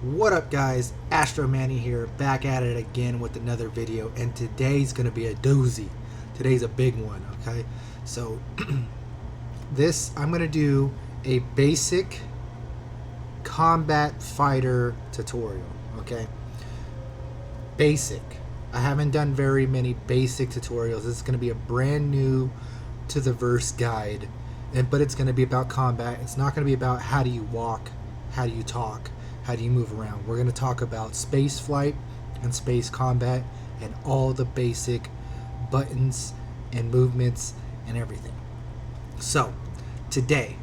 What up guys, Astro here, back at it again with another video, and today's gonna be a doozy. Today's a big one, okay? So I'm gonna do a basic combat fighter tutorial, okay? Basic. I haven't done very many basic tutorials. This is gonna be a brand new to the verse guide, but it's gonna be about combat. It's not gonna be about how do you walk, how do you talk, how do you move around. We're going to talk about space flight and space combat and all the basic buttons and movements and everything. So today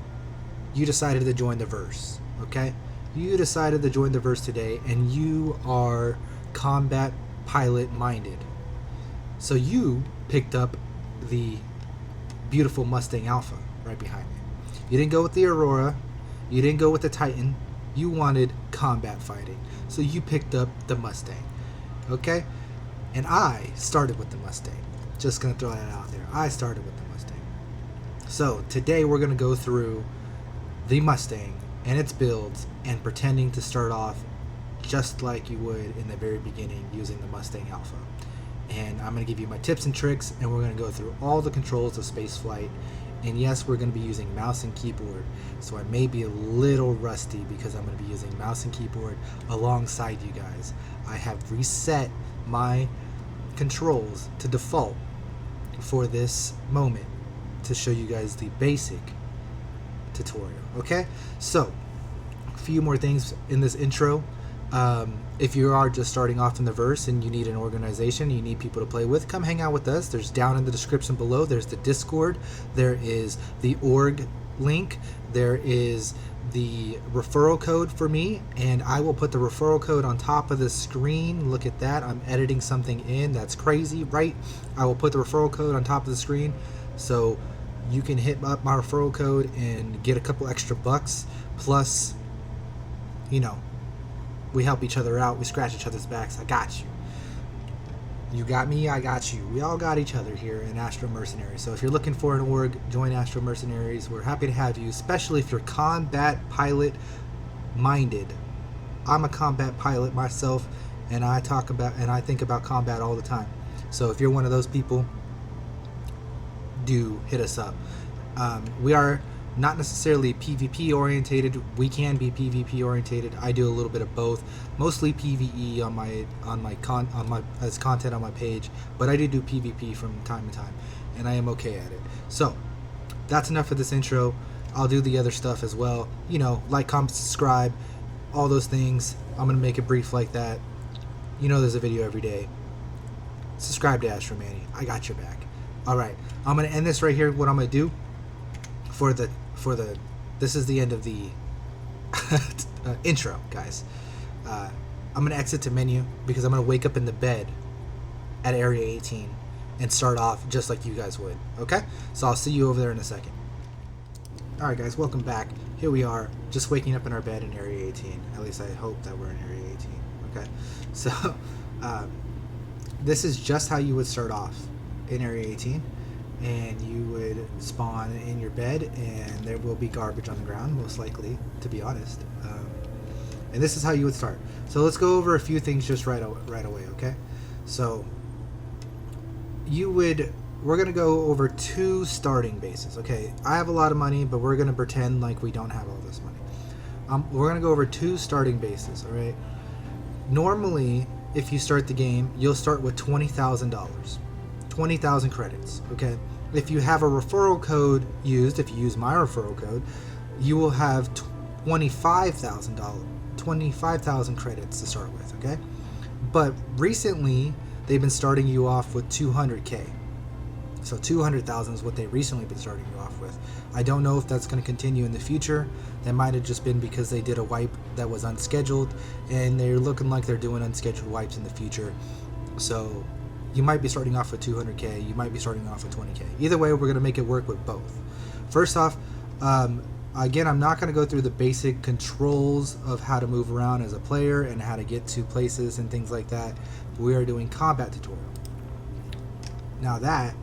you decided to join the verse, okay? You decided to join the verse today, and you are combat pilot minded. So you picked up the beautiful Mustang Alpha right behind me. You didn't go with the Aurora, you didn't go with the Titan. You wanted combat fighting, so you picked up the Mustang, okay? And I started with the Mustang. Just gonna throw that out there. I started with the Mustang. So today we're gonna go through the Mustang and its builds and pretending to start off just like you would in the very beginning using the Mustang Alpha. And I'm gonna give you my tips and tricks, and we're gonna go through all the controls of space flight. And yes, we're going to be using mouse and keyboard, so I may be a little rusty because I'm going to be using mouse and keyboard alongside you guys. I have reset my controls to default for this moment to show you guys the basic tutorial, okay? So, a few more things in this intro. If you are just starting off in the verse and you need an organization, you need people to play with, come hang out with us. There's down in the description below, there's the Discord, there is the org link, there is the referral code for me, and I will put the referral code on top of the screen. Look at that, I'm editing something in, that's crazy, right? I will put the referral code on top of the screen so you can hit up my referral code and get a couple extra bucks, plus, you know, we help each other out. We scratch each other's backs. I got you. You got me. I got you. We all got each other here in Astro Mercenaries. So if you're looking for an org, join Astro Mercenaries. We're happy to have you, especially if you're combat pilot minded. I'm a combat pilot myself, and I think about combat all the time. So if you're one of those people, do hit us up. We are not necessarily PvP orientated. We can be PvP orientated. I do a little bit of both, mostly PvE as content on my page, but I do PvP from time to time, and I am okay at it. So that's enough for this intro. I'll do the other stuff as well. You know, like, comment, subscribe, all those things. I'm gonna make it brief like that. You know, there's a video every day. Subscribe to Astro Manny. I got your back. All right, I'm gonna end this right here. What I'm gonna do this is the end of the intro, guys. I'm gonna exit to menu because I'm gonna wake up in the bed at area 18 and start off just like you guys would, okay? So I'll see you over there in a second. Alright guys, welcome back. Here we are, just waking up in our bed in area 18. At least I hope that we're in area 18, okay? So this is just how you would start off in area 18. And you would spawn in your bed, and there will be garbage on the ground, most likely, to be honest. And this is how you would start. So let's go over a few things just right away, okay? So we're gonna go over two starting bases, okay? I have a lot of money, but we're gonna pretend like we don't have all this money. We're gonna go over two starting bases, all right? Normally, if you start the game, you'll start with $20,000. 20,000 credits, okay? If you have a referral code used, if you use my referral code, you will have $25,000 credits to start with, okay? But recently, they've been starting you off with 200K. So 200,000 is what they recently been starting you off with. I don't know if that's going to continue in the future. That might have just been because they did a wipe that was unscheduled, and they're looking like they're doing unscheduled wipes in the future. So you might be starting off with 200K, you might be starting off with 20K. Either way, we're going to make it work with both. First off, again, I'm not going to go through the basic controls of how to move around as a player and how to get to places and things like that. We are doing combat tutorial. Now that,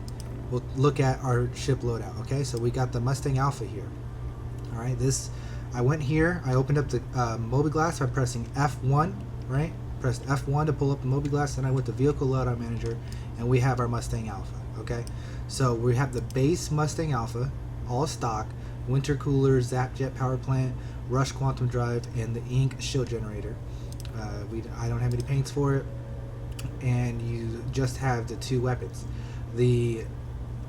we'll look at our ship loadout, okay? So we got the Mustang Alpha here. All right, this I went here, I opened up the mobiGlas by pressing F1, right? Pressed F1 to pull up the mobiGlas, then I went to Vehicle Loadout Manager, and we have our Mustang Alpha, okay? So we have the base Mustang Alpha, all stock, winter cooler, zap jet power plant, rush quantum drive, and the ink shield generator. I don't have any paints for it, and you just have the 2 weapons. The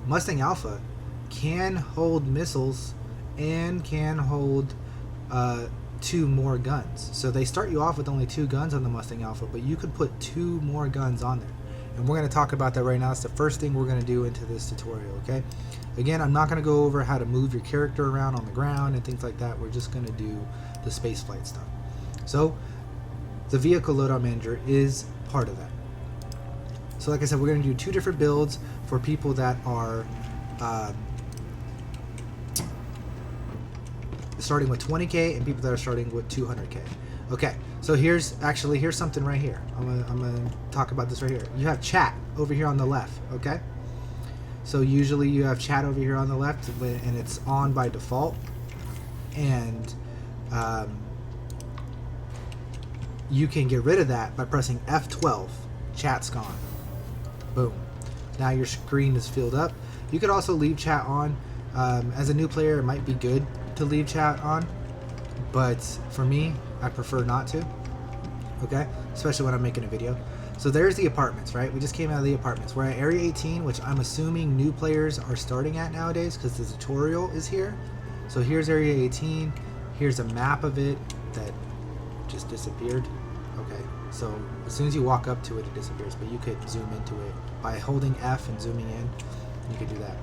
Mustang Alpha can hold missiles and can hold 2 more guns. So they start you off with only 2 guns on the Mustang Alpha, but you could put 2 more guns on there. And we're going to talk about that right now. It's the first thing we're going to do into this tutorial, okay? Again, I'm not going to go over how to move your character around on the ground and things like that. We're just going to do the spaceflight stuff. So the Vehicle Loadout Manager is part of that. So like I said, we're going to do 2 different builds for people that are starting with 20K and people that are starting with 200K. Okay, so here's something right here. I'm gonna talk about this right here. You have chat over here on the left, okay? So usually you have chat over here on the left, and it's on by default. And you can get rid of that by pressing F12. Chat's gone. Boom. Now your screen is filled up. You could also leave chat on. As a new player, it might be good to leave chat on, but for me, I prefer not to, okay? Especially when I'm making a video. So there's the apartments, right? We just came out of the apartments. We're at Area 18, which I'm assuming new players are starting at nowadays because the tutorial is here. So here's Area 18. Here's a map of it that just disappeared. Okay, so as soon as you walk up to it, it disappears, but you could zoom into it by holding F and zooming in. You could do that.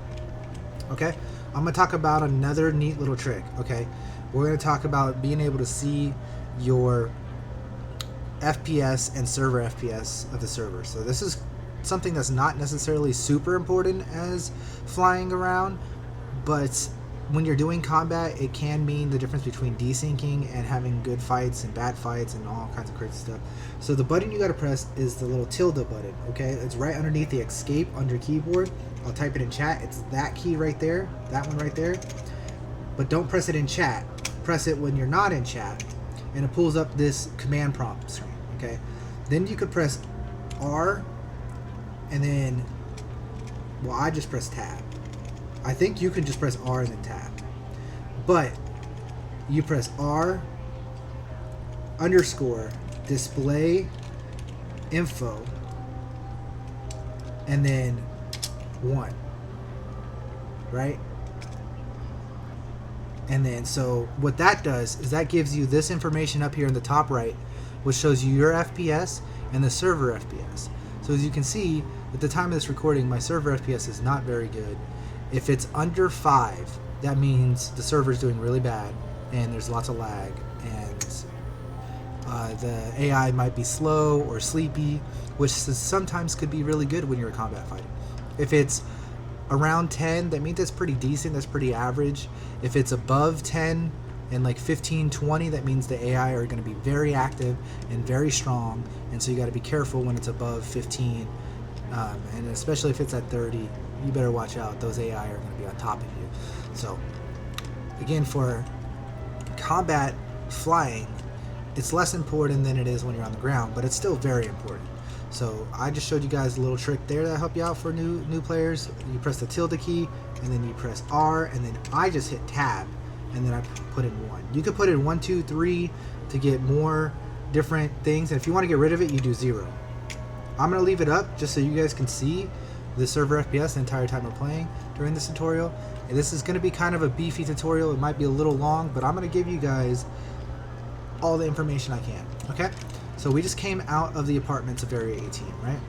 Okay, I'm going to talk about another neat little trick, okay? We're going to talk about being able to see your FPS and server FPS of the server. So this is something that's not necessarily super important as flying around, but when you're doing combat, it can mean the difference between desyncing and having good fights and bad fights and all kinds of crazy stuff. So the button you got to press is the little tilde button, okay? It's right underneath the escape on your keyboard. I'll type it in chat. It's that key right there, that one right there. But don't press it in chat. Press it when you're not in chat, and it pulls up this command prompt screen, okay? Then you could press R, and then, well, I just press tab. I think you can just press R and then tab. But you press R underscore display info and then 1, right? And then so what that does is that gives you this information up here in the top right, which shows you your FPS and the server FPS. So as you can see, at the time of this recording, my server FPS is not very good. If it's under 5, that means the server is doing really bad and there's lots of lag, and the AI might be slow or sleepy, which sometimes could be really good when you're combat fighting. If it's around 10, that means it's pretty decent, that's pretty average. If it's above 10 and like 15, 20, that means the AI are going to be very active and very strong, and so you got to be careful when it's above 15, and especially if it's at 30, you better watch out. Those AI are going to be on top of you. So again, for combat flying, it's less important than it is when you're on the ground, but it's still very important. So I just showed you guys a little trick there that help you out for new players. You press the tilde key, and then you press R, and then I just hit tab, and then I put in 1. You could put in 1, 2, 3 to get more different things, and if you want to get rid of it, you do 0. I'm going to leave it up just so you guys can see the server FPS the entire time we're playing during this tutorial. And this is going to be kind of a beefy tutorial. It might be a little long, but I'm going to give you guys all the information I can, okay? So we just came out of the apartments of Area 18, right?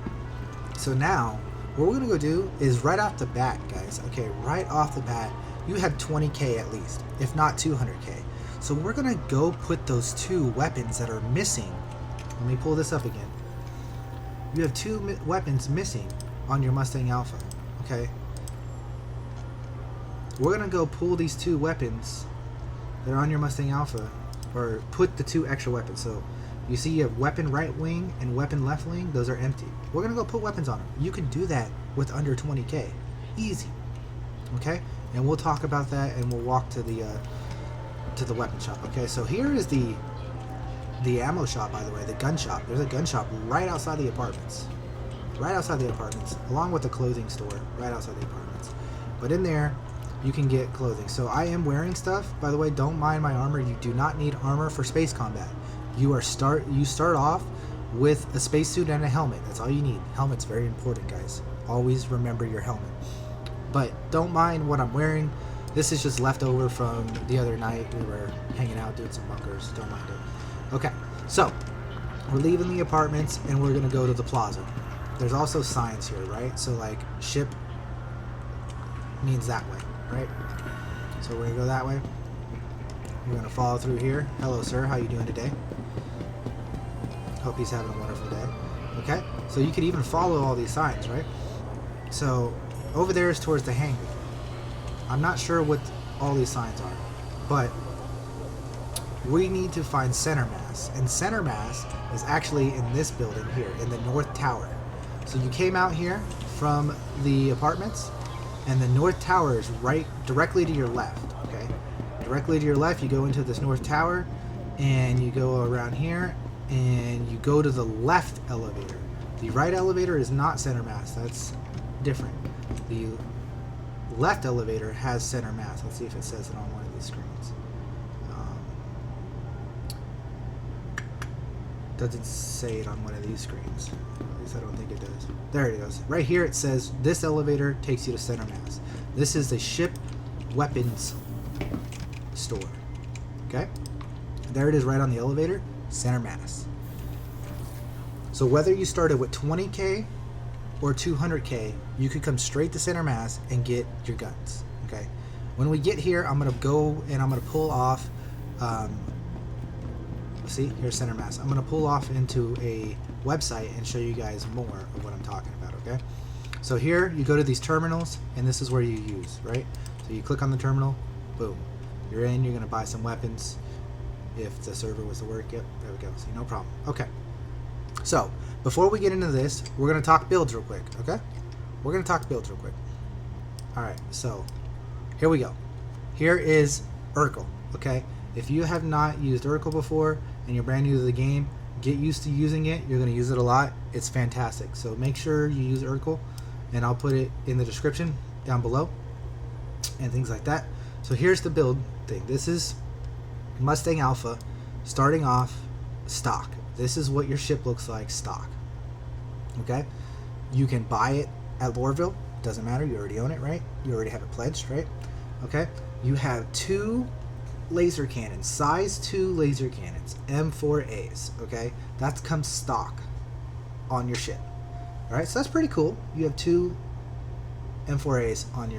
So now, what we're going to go do is right off the bat, guys, okay, right off the bat, you have 20K at least, if not 200K. So we're going to go put those 2 weapons that are missing. Let me pull this up again. You have 2 weapons missing on your Mustang Alpha, okay? We're gonna go pull these 2 weapons that are on your Mustang Alpha, or put the 2 extra weapons. So you see you have weapon right wing and weapon left wing, those are empty. We're gonna go put weapons on them. You can do that with under 20K, easy, okay? And we'll talk about that, and we'll walk to the to the weapon shop. Okay, so here is the ammo shop, by the way, the gun shop. There's a gun shop right outside the apartments. Right outside the apartments, along with the clothing store right outside the apartments. But in there, you can get clothing. So I am wearing stuff. By the way, don't mind my armor. You do not need armor for space combat. You start off with a spacesuit and a helmet. That's all you need. Helmet's very important, guys. Always remember your helmet. But don't mind what I'm wearing. This is just leftover from the other night. We were hanging out doing some bunkers. Don't mind it. Okay, so we're leaving the apartments and we're gonna go to the plaza. There's also signs here, right? So like ship means that way, right? So we're gonna go that way. We're gonna follow through here. Hello, sir. How you doing today? Hope he's having a wonderful day. Okay, so you could even follow all these signs, right? So over there is towards the hangar. I'm not sure what all these signs are, but we need to find center mass, and center mass is actually in this building here in the north tower. So you came out here from the apartments, and the north tower is right directly to your left. Okay, directly to your left, you go into this north tower, and you go around here, and you go to the left elevator. The right elevator is not center mass. That's different. The left elevator has center mass. Let's see if it says it on one of these screens. Doesn't say it on one of these screens. At least I don't think it does. There it goes. Right here it says this elevator takes you to center mass. This is the ship weapons store. Okay? There it is right on the elevator. Center mass. So whether you started with 20k or 200k, you could come straight to center mass and get your guns. Okay? When we get here, I'm going to go and I'm going to pull off see, here's center mass. I'm going to pull off into a website and show you guys more of what I'm talking about, okay? So here, you go to these terminals, and this is where you use, right? So you click on the terminal, boom. You're in, you're going to buy some weapons. If the server was to work, yep, there we go. See, no problem. Okay. So, before we get into this, we're going to talk builds real quick, okay? We're going to talk builds real quick. Alright, so, here we go. Here is Urkel, okay? If you have not used Urkel before, and you're brand new to the game, get used to using it. You're going to use it a lot. It's fantastic. So make sure you use Urkel, and I'll put it in the description down below and things like that. So here's the build thing. This is Mustang Alpha starting off stock. This is what your ship looks like stock. Okay? You can buy it at Lorville. Doesn't matter. You already own it, right? You already have it pledged, right? Okay? You have 2 laser cannons, size 2 laser cannons, M4As, okay? That comes stock on your ship. Alright, so that's pretty cool. You have 2 M4As on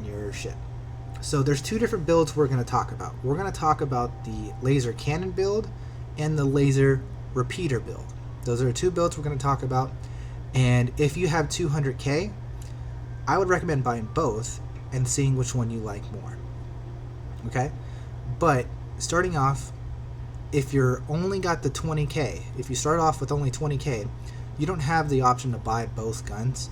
your ship. So there's 2 different builds we're going to talk about. We're going to talk about the laser cannon build and the laser repeater build. Those are the 2 builds we're going to talk about. And if you have 200k, I would recommend buying both and seeing which one you like more. Okay, but starting off, if you're only got the 20k, if you start off with only 20k, you don't have the option to buy both guns.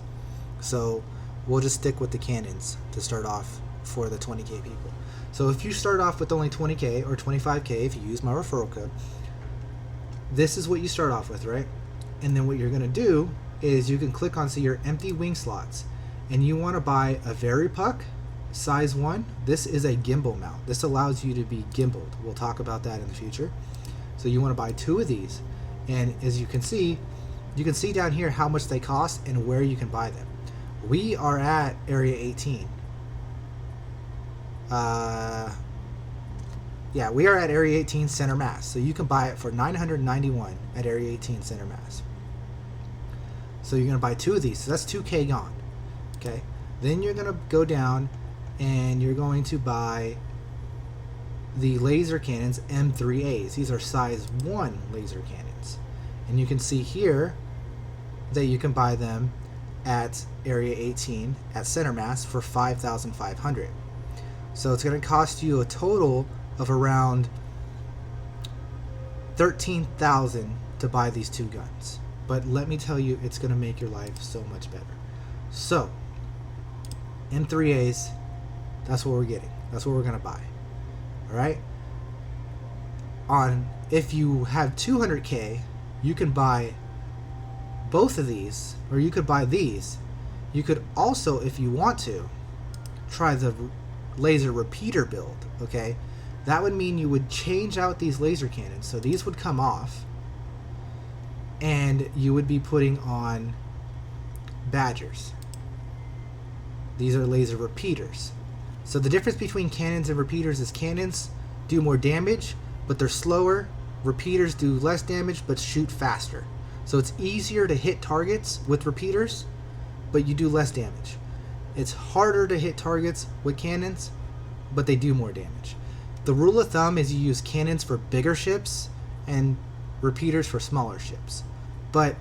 So we'll just stick with the cannons to start off for the 20k people. So if you start off with only 20k or 25k, if you use my referral code, this is what you start off with, right? And then what you're going to do is you can click on your empty wing slots, and you want to buy a Very Puck size 1. This is a gimbal mount. This allows you to be gimbaled. We'll talk about that in the future. So you want to buy 2 of these, and as you can see down here how much they cost and where you can buy them. We are at area 18. Yeah, we are at area 18 center mass, so you can buy it for $991 at area 18 center mass. So you're going to buy 2 of these, so that's 2k gone. Okay, then you're going to go down and you're going to buy the laser cannons M3As. These are size 1 laser cannons, and you can see here that you can buy them at area 18 at center mass for 5,500. So it's going to cost you a total of around 13,000 to buy these 2 guns. But let me tell you, it's going to make your life so much better. So M3As, that's what we're getting. That's what we're going to buy. All right. If you have 200K, you can buy both of these, or you could buy these. You could also, if you want to, try the laser repeater build. Okay, that would mean you would change out these laser cannons, so these would come off, and you would be putting on Badgers. These are laser repeaters. So the difference between cannons and repeaters is cannons do more damage, but they're slower. Repeaters do less damage, but shoot faster. So it's easier to hit targets with repeaters, but you do less damage. It's harder to hit targets with cannons, but they do more damage. The rule of thumb is you use cannons for bigger ships and repeaters for smaller ships. But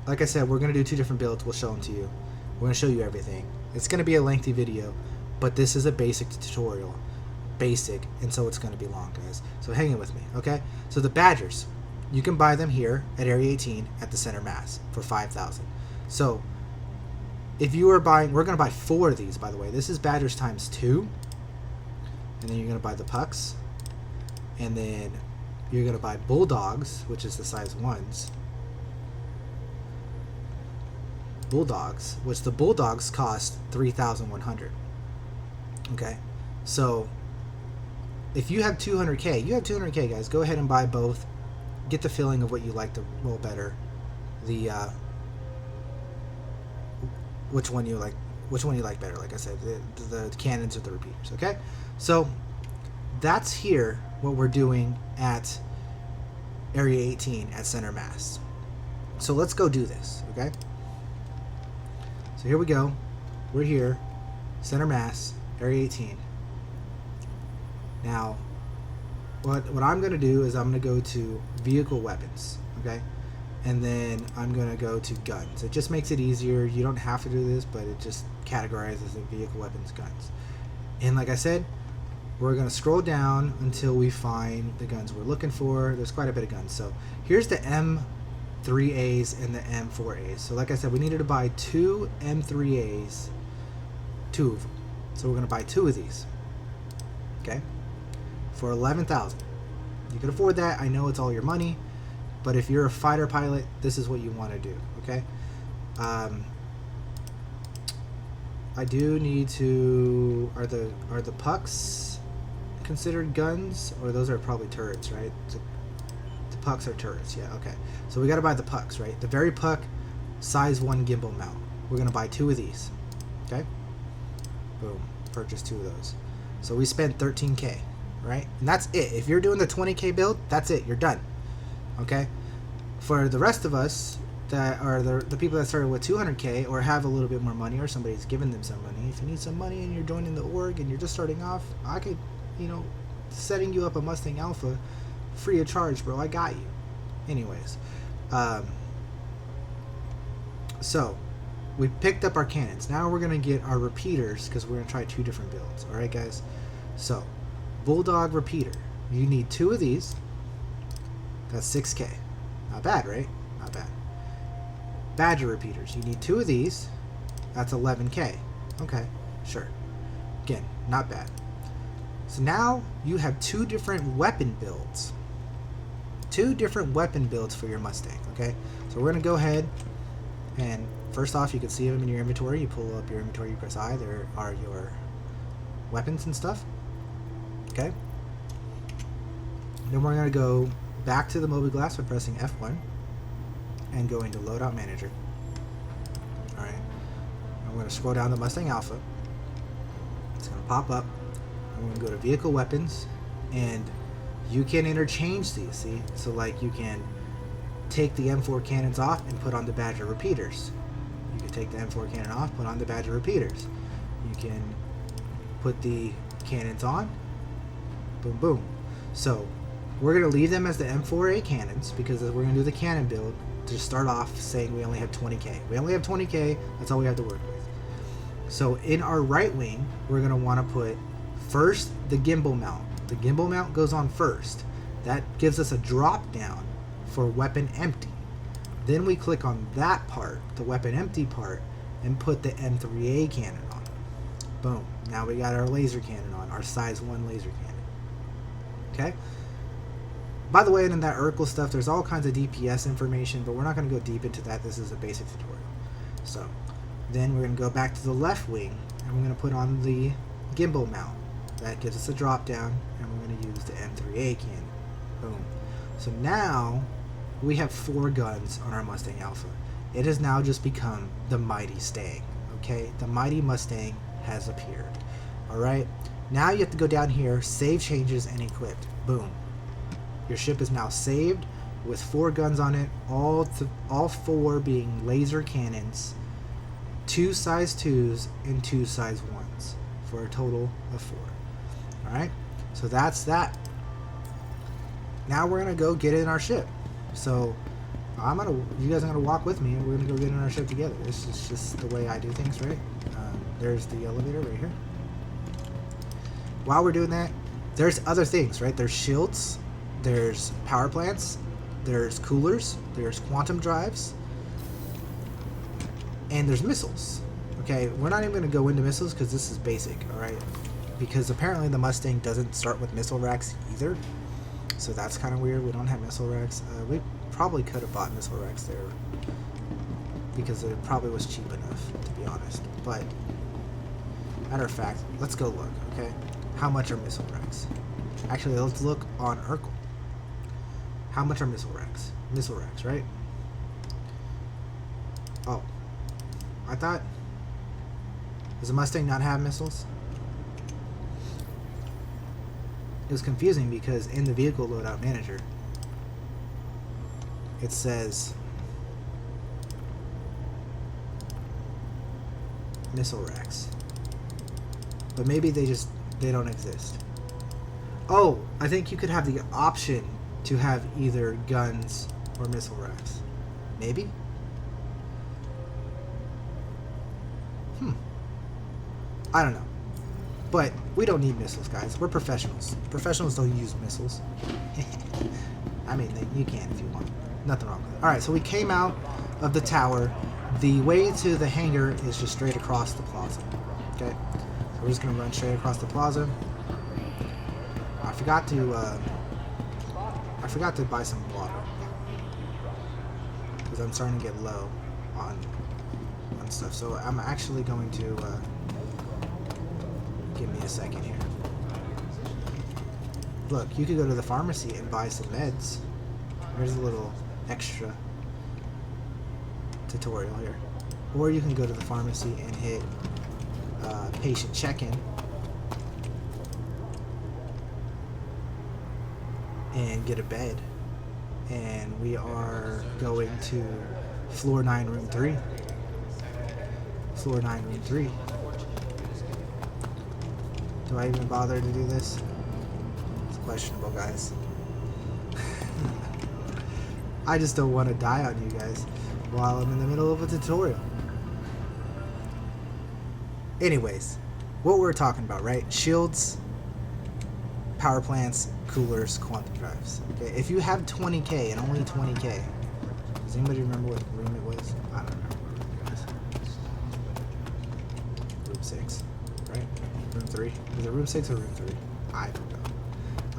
like I said, we're going to do 2 different builds. We'll show them to you. We're going to show you everything. It's going to be a lengthy video, but this is a basic tutorial. Basic, and so it's going to be long, guys. So hang in with me, okay? So the Badgers, you can buy them here at Area 18 at the center mass for 5,000. So if you are buying, we're going to buy 4 of these, by the way. This is Badgers times 2. And then you're going to buy the Pucks. And then you're going to buy Bulldogs, which is the size 1s. Bulldogs, which the Bulldogs cost 3,100. Okay, so if you have 200K, you have 200K, guys. Go ahead and buy both. Get the feeling of what you like to roll better. The which one you like better. Like I said, the cannons or the repeaters. Okay, so that's here what we're doing at Area 18 at center mass. So let's go do this. Okay. So here we go. We're here, center mass, Area 18. Now, what I'm going to do is I'm going to go to vehicle weapons, okay? And then I'm going to go to guns. It just makes it easier. You don't have to do this, but it just categorizes the vehicle weapons, guns. And like I said, we're going to scroll down until we find the guns we're looking for. There's quite a bit of guns. So here's the M3As and the M4As. So like I said, we needed to buy 2 M3As, 2 of them. So we're going to buy 2 of these, okay, for 11,000. You can afford that. I know it's all your money, but if you're a fighter pilot, this is what you want to do, okay? I do need to, are the Pucks considered guns, or those are probably turrets, right? The Pucks are turrets, yeah, okay. So we got to buy the Pucks, right? The very Puck size 1 gimbal mount. We're going to buy 2 of these, okay? Boom, purchase 2 of those. So we spent 13K, right? And that's it. If you're doing the 20K build, that's it. You're done, okay? For the rest of us that are the people that started with 200K or have a little bit more money, or somebody's given them some money, if you need some money and you're joining the org and you're just starting off, I could, you know, setting you up a Mustang Alpha free of charge, bro. I got you. Anyways, so we picked up our cannons. Now we're gonna get our repeaters because we're gonna try 2 different builds. All right, guys. So Bulldog repeater, you need 2 of these. That's 6K. Not bad, right? Not bad. Badger repeaters, you need 2 of these. That's 11K. Okay, sure. Again, not bad. So now you have 2 different weapon builds. 2 different weapon builds for your Mustang, okay? So we're going to go ahead and first off, you can see them in your inventory. You pull up your inventory, you press I. There are your weapons and stuff, okay? Then we're going to go back to the mobiGlas by pressing F1 and going to Loadout Manager. All right. I'm going to scroll down to Mustang Alpha. It's going to pop up. I'm going to go to Vehicle Weapons, and you can interchange these, see? So like you can take the M4 cannons off and put on the Badger repeaters. You can take the M4 cannon off, put on the Badger repeaters. You can put the cannons on, boom, boom. So we're going to leave them as the M4A cannons because we're going to do the cannon build to start off saying we only have 20K. We only have 20K, that's all we have to work with. So in our right wing, we're going to want to put first the gimbal mount. The gimbal mount goes on first. That gives us a drop down for weapon empty. Then we click on that part, the weapon empty part, and put the M3A cannon on. Boom. Now we got our laser cannon on, our size 1 laser cannon. Okay. By the way, in that Urkel stuff, there's all kinds of DPS information, but we're not going to go deep into that. This is a basic tutorial. So, then we're going to go back to the left wing, and we're going to put on the gimbal mount. That gives us a drop down, and we're going to use the M3A cannon. Boom. So now, we have 4 guns on our Mustang Alpha. It has now just become the Mighty Stang. Okay? The Mighty Mustang has appeared. Alright? Now you have to go down here, save changes, and equipped. Boom. Your ship is now saved with 4 guns on it, all 4 being laser cannons, 2 size 2s and 2 size 1s, for a total of 4. Alright, so that's that. Now we're gonna go get in our ship. So you guys are gonna walk with me, and we're gonna go get in our ship together. This is just the way I do things, right? There's the elevator right here. While we're doing that, there's other things, right? There's shields. There's power plants, there's coolers, there's quantum drives, and there's missiles. Okay, we're not even going to go into missiles because this is basic, alright? Because apparently the Mustang doesn't start with missile racks either, so that's kind of weird. We don't have missile racks. We probably could have bought missile racks there because it probably was cheap enough, to be honest. But, matter of fact, let's go look, okay? How much are missile racks? Actually, let's look on Urkel. How much are missile racks? Missile racks, right? Oh. I thought... Does the Mustang not have missiles? It was confusing because in the vehicle loadout manager, it says... missile racks. But maybe they don't exist. Oh, I think you could have the option to have either guns or missile racks. Maybe? I don't know. But we don't need missiles, guys. We're professionals. Professionals don't use missiles. I mean, you can if you want. Nothing wrong with it. Alright, so we came out of the tower. The way to the hangar is just straight across the plaza. Okay? So we're just going to run straight across the plaza. I forgot to buy some water because I'm starting to get low on stuff. So I'm actually going to give me a second here. Look, you could go to the pharmacy and buy some meds. There's a little extra tutorial here. Or you can go to the pharmacy and hit patient check-in. And get a bed. And we are going to floor 9, room 3. Floor 9, room 3. Do I even bother to do this? It's questionable, guys. I just don't want to die on you guys while I'm in the middle of a tutorial. Anyways, what we're talking about, right? Shields, power plants, coolers, quantum drives. Okay, if you have 20k and only 20k, does anybody remember what room it was? I don't remember what room it was. Room 6, right? Room 3? Was it room 6 or room 3? I don't know.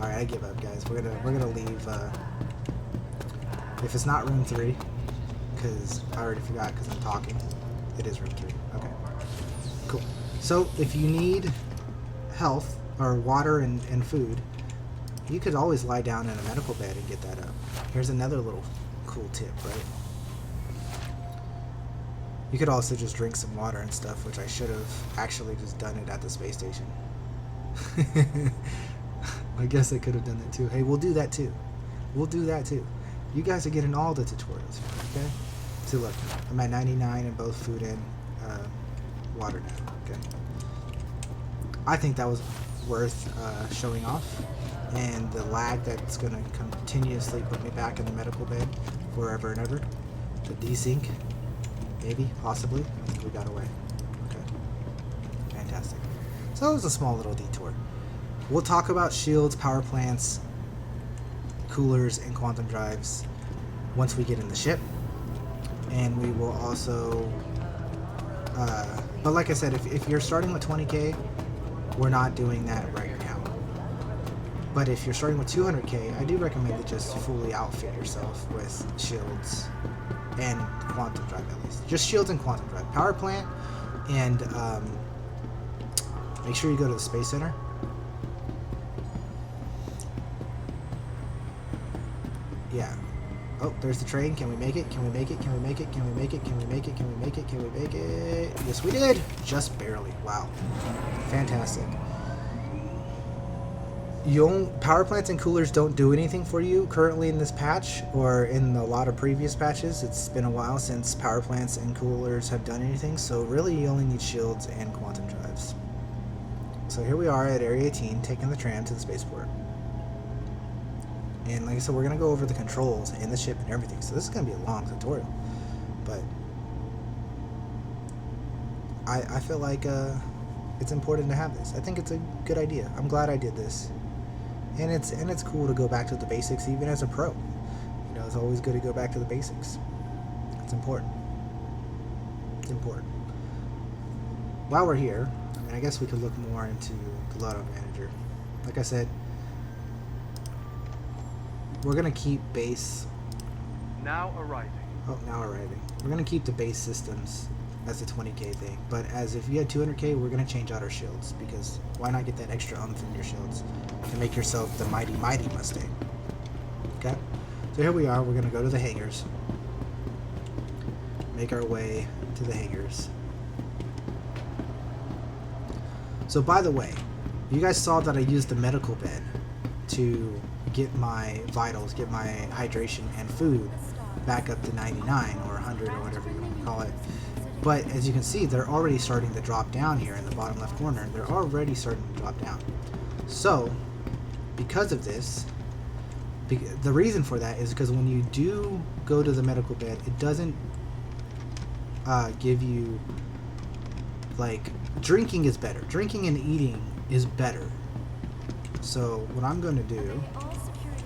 All right, I give up, guys. We're gonna leave. If it's not room 3, because I already forgot because I'm talking, it is room 3. Okay, cool. So if you need health or water and food, you could always lie down in a medical bed and get that up. Here's another little cool tip, right? You could also just drink some water and stuff, which I should have actually just done it at the space station. I guess I could have done that too. Hey, we'll do that too. We'll do that too. You guys are getting all the tutorials, okay? So look, I'm at 99 in both food and water now, okay? I think that was worth showing off, and the lag that's going to continuously put me back in the medical bed forever and ever. The desync, maybe, possibly. I think we got away. Okay, fantastic. So it was a small little detour. We'll talk about shields, power plants, coolers, and quantum drives once we get in the ship, and we will also but like I said, if you're starting with 20k, we're not doing that right now. But if you're starting with 200k, I do recommend to just fully outfit yourself with shields and quantum drive at least. Just shields and quantum drive. Power plant, and make sure you go to the Space Center. Yeah. Oh, there's the train. Can we make it? Can we make it? Can we make it? Can we make it? Can we make it? Can we make it? Can we make it? Yes, we did! Just barely. Wow. Fantastic. Power plants and coolers don't do anything for you currently in this patch, or in a lot of previous patches. It's been a while since power plants and coolers have done anything, so really you only need shields and quantum drives. So here we are at Area 18, taking the tram to the spaceport. And like I said, we're going to go over the controls and the ship and everything, so this is going to be a long tutorial. But I feel like it's important to have this. I think it's a good idea. I'm glad I did this. And it's cool to go back to the basics even as a pro. You know, it's always good to go back to the basics. It's important. It's important. While we're here, I mean, I guess we could look more into the Lotto Manager. Like I said, we're going to keep base... Now arriving. Oh, now arriving. We're going to keep the base systems as a 20k thing, but as if you had 200k, we're going to change out our shields, because why not get that extra oomph in your shields to make yourself the mighty Mustang. Okay, so here we are. We're going to go to the hangars, make our way to the hangars. So by the way, you guys saw that I used the medical bed to get my vitals, get my hydration and food back up to 99 or 100 or whatever you want to call it. But as you can see, they're already starting to drop down here in the bottom left corner. They're already starting to drop down. So, because of this, the reason for that is because when you do go to the medical bed, it doesn't give you, like, drinking is better. Drinking and eating is better. So, what I'm going to do,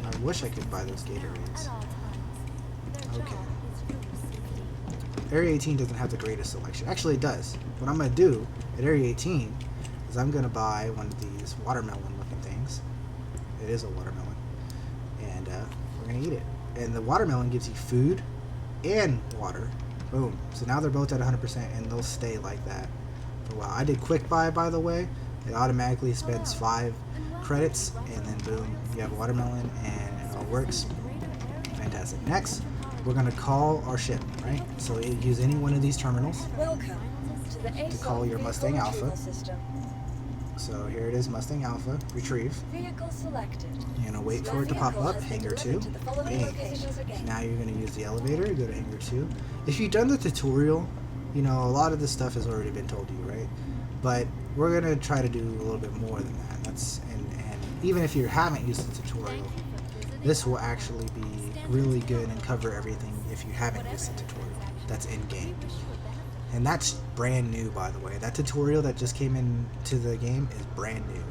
I wish I could buy those Gatorades. Okay. Area 18 doesn't have the greatest selection. Actually, it does. What I'm going to do at Area 18 is I'm going to buy one of these watermelon-looking things. It is a watermelon. And we're going to eat it. And the watermelon gives you food and water. Boom. So now they're both at 100%, and they'll stay like that for a while. I did quick buy, by the way. It automatically spends 5 credits, and then boom, you have a watermelon, and it all works. Fantastic. Next, we're going to call our ship, right? So you use any one of these terminals to call your Mustang Alpha. So here it is, Mustang Alpha, retrieve. Vehicle selected. You're going to wait for it to pop up, Hangar 2. Bang. Now you're going to use the elevator, go to Hangar 2. If you've done the tutorial, you know, a lot of this stuff has already been told to you, right? But we're going to try to do a little bit more than that. And even if you haven't used the tutorial, this will actually be really good and cover everything if you haven't used the tutorial. That's in-game. And that's brand new, by the way. That tutorial that just came into the game is brand new.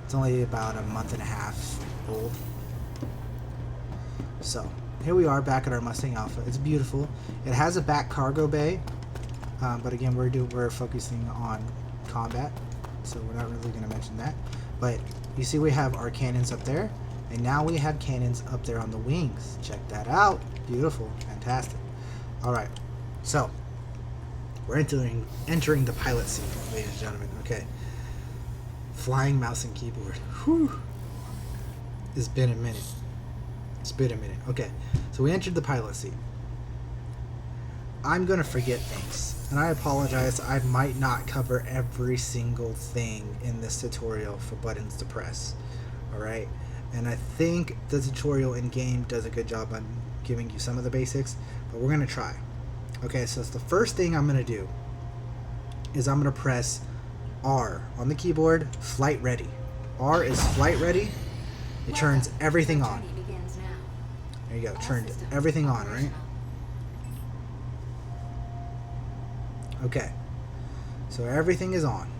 It's only about a month and a half old. So, here we are back at our Mustang Alpha. It's beautiful. It has a back cargo bay, but again, we're focusing on combat, so we're not really going to mention that. But you see we have our cannons up there, and now we have cannons up there on the wings. Check that out. Beautiful. Fantastic. Alright, so we're entering the pilot seat, ladies and gentlemen. Okay. Flying mouse and keyboard. Whew. It's been a minute. It's been a minute. Okay, so we entered the pilot seat. I'm going to forget things, and I apologize. I might not cover every single thing in this tutorial for buttons to press. Alright? And I think the tutorial in-game does a good job on giving you some of the basics, but we're going to try. Okay, so the first thing I'm going to do is I'm going to press R on the keyboard, flight ready. R is flight ready. It turns everything on. There you go, turned everything on, right? Okay, so everything is on.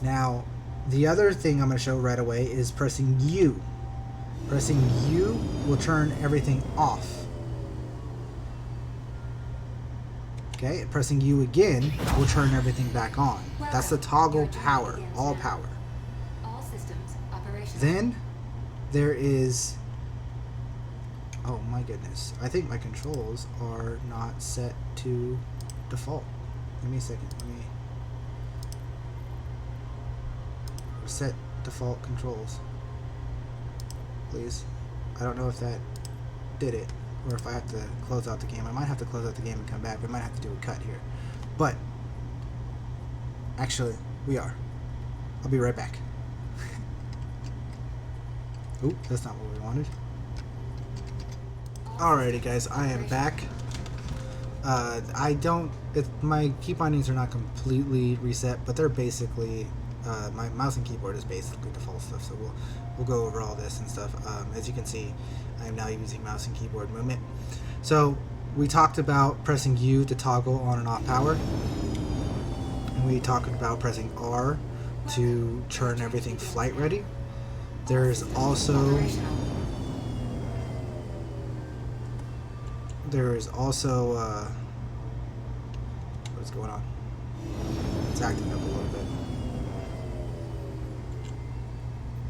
Now, the other thing I'm going to show right away is pressing U. Pressing U will turn everything off. Okay, pressing U again will turn everything back on. That's the toggle power, all power. All systems operational. Then there is, oh my goodness, I think my controls are not set to default. Give me a second. Let me set default controls, please. I don't know if that did it, or if I have to close out the game. I might have to close out the game and come back. We might have to do a cut here. But actually, we are. I'll be right back. Oop, that's not what we wanted. Alrighty guys, I am back. My key bindings are not completely reset, but they're basically, my mouse and keyboard is basically default stuff, so we'll go over all this and stuff. As you can see, I am now using mouse and keyboard movement. So we talked about pressing U to toggle on and off power. And we talked about pressing R to turn everything flight ready. There's also what's going on? It's acting up a little bit.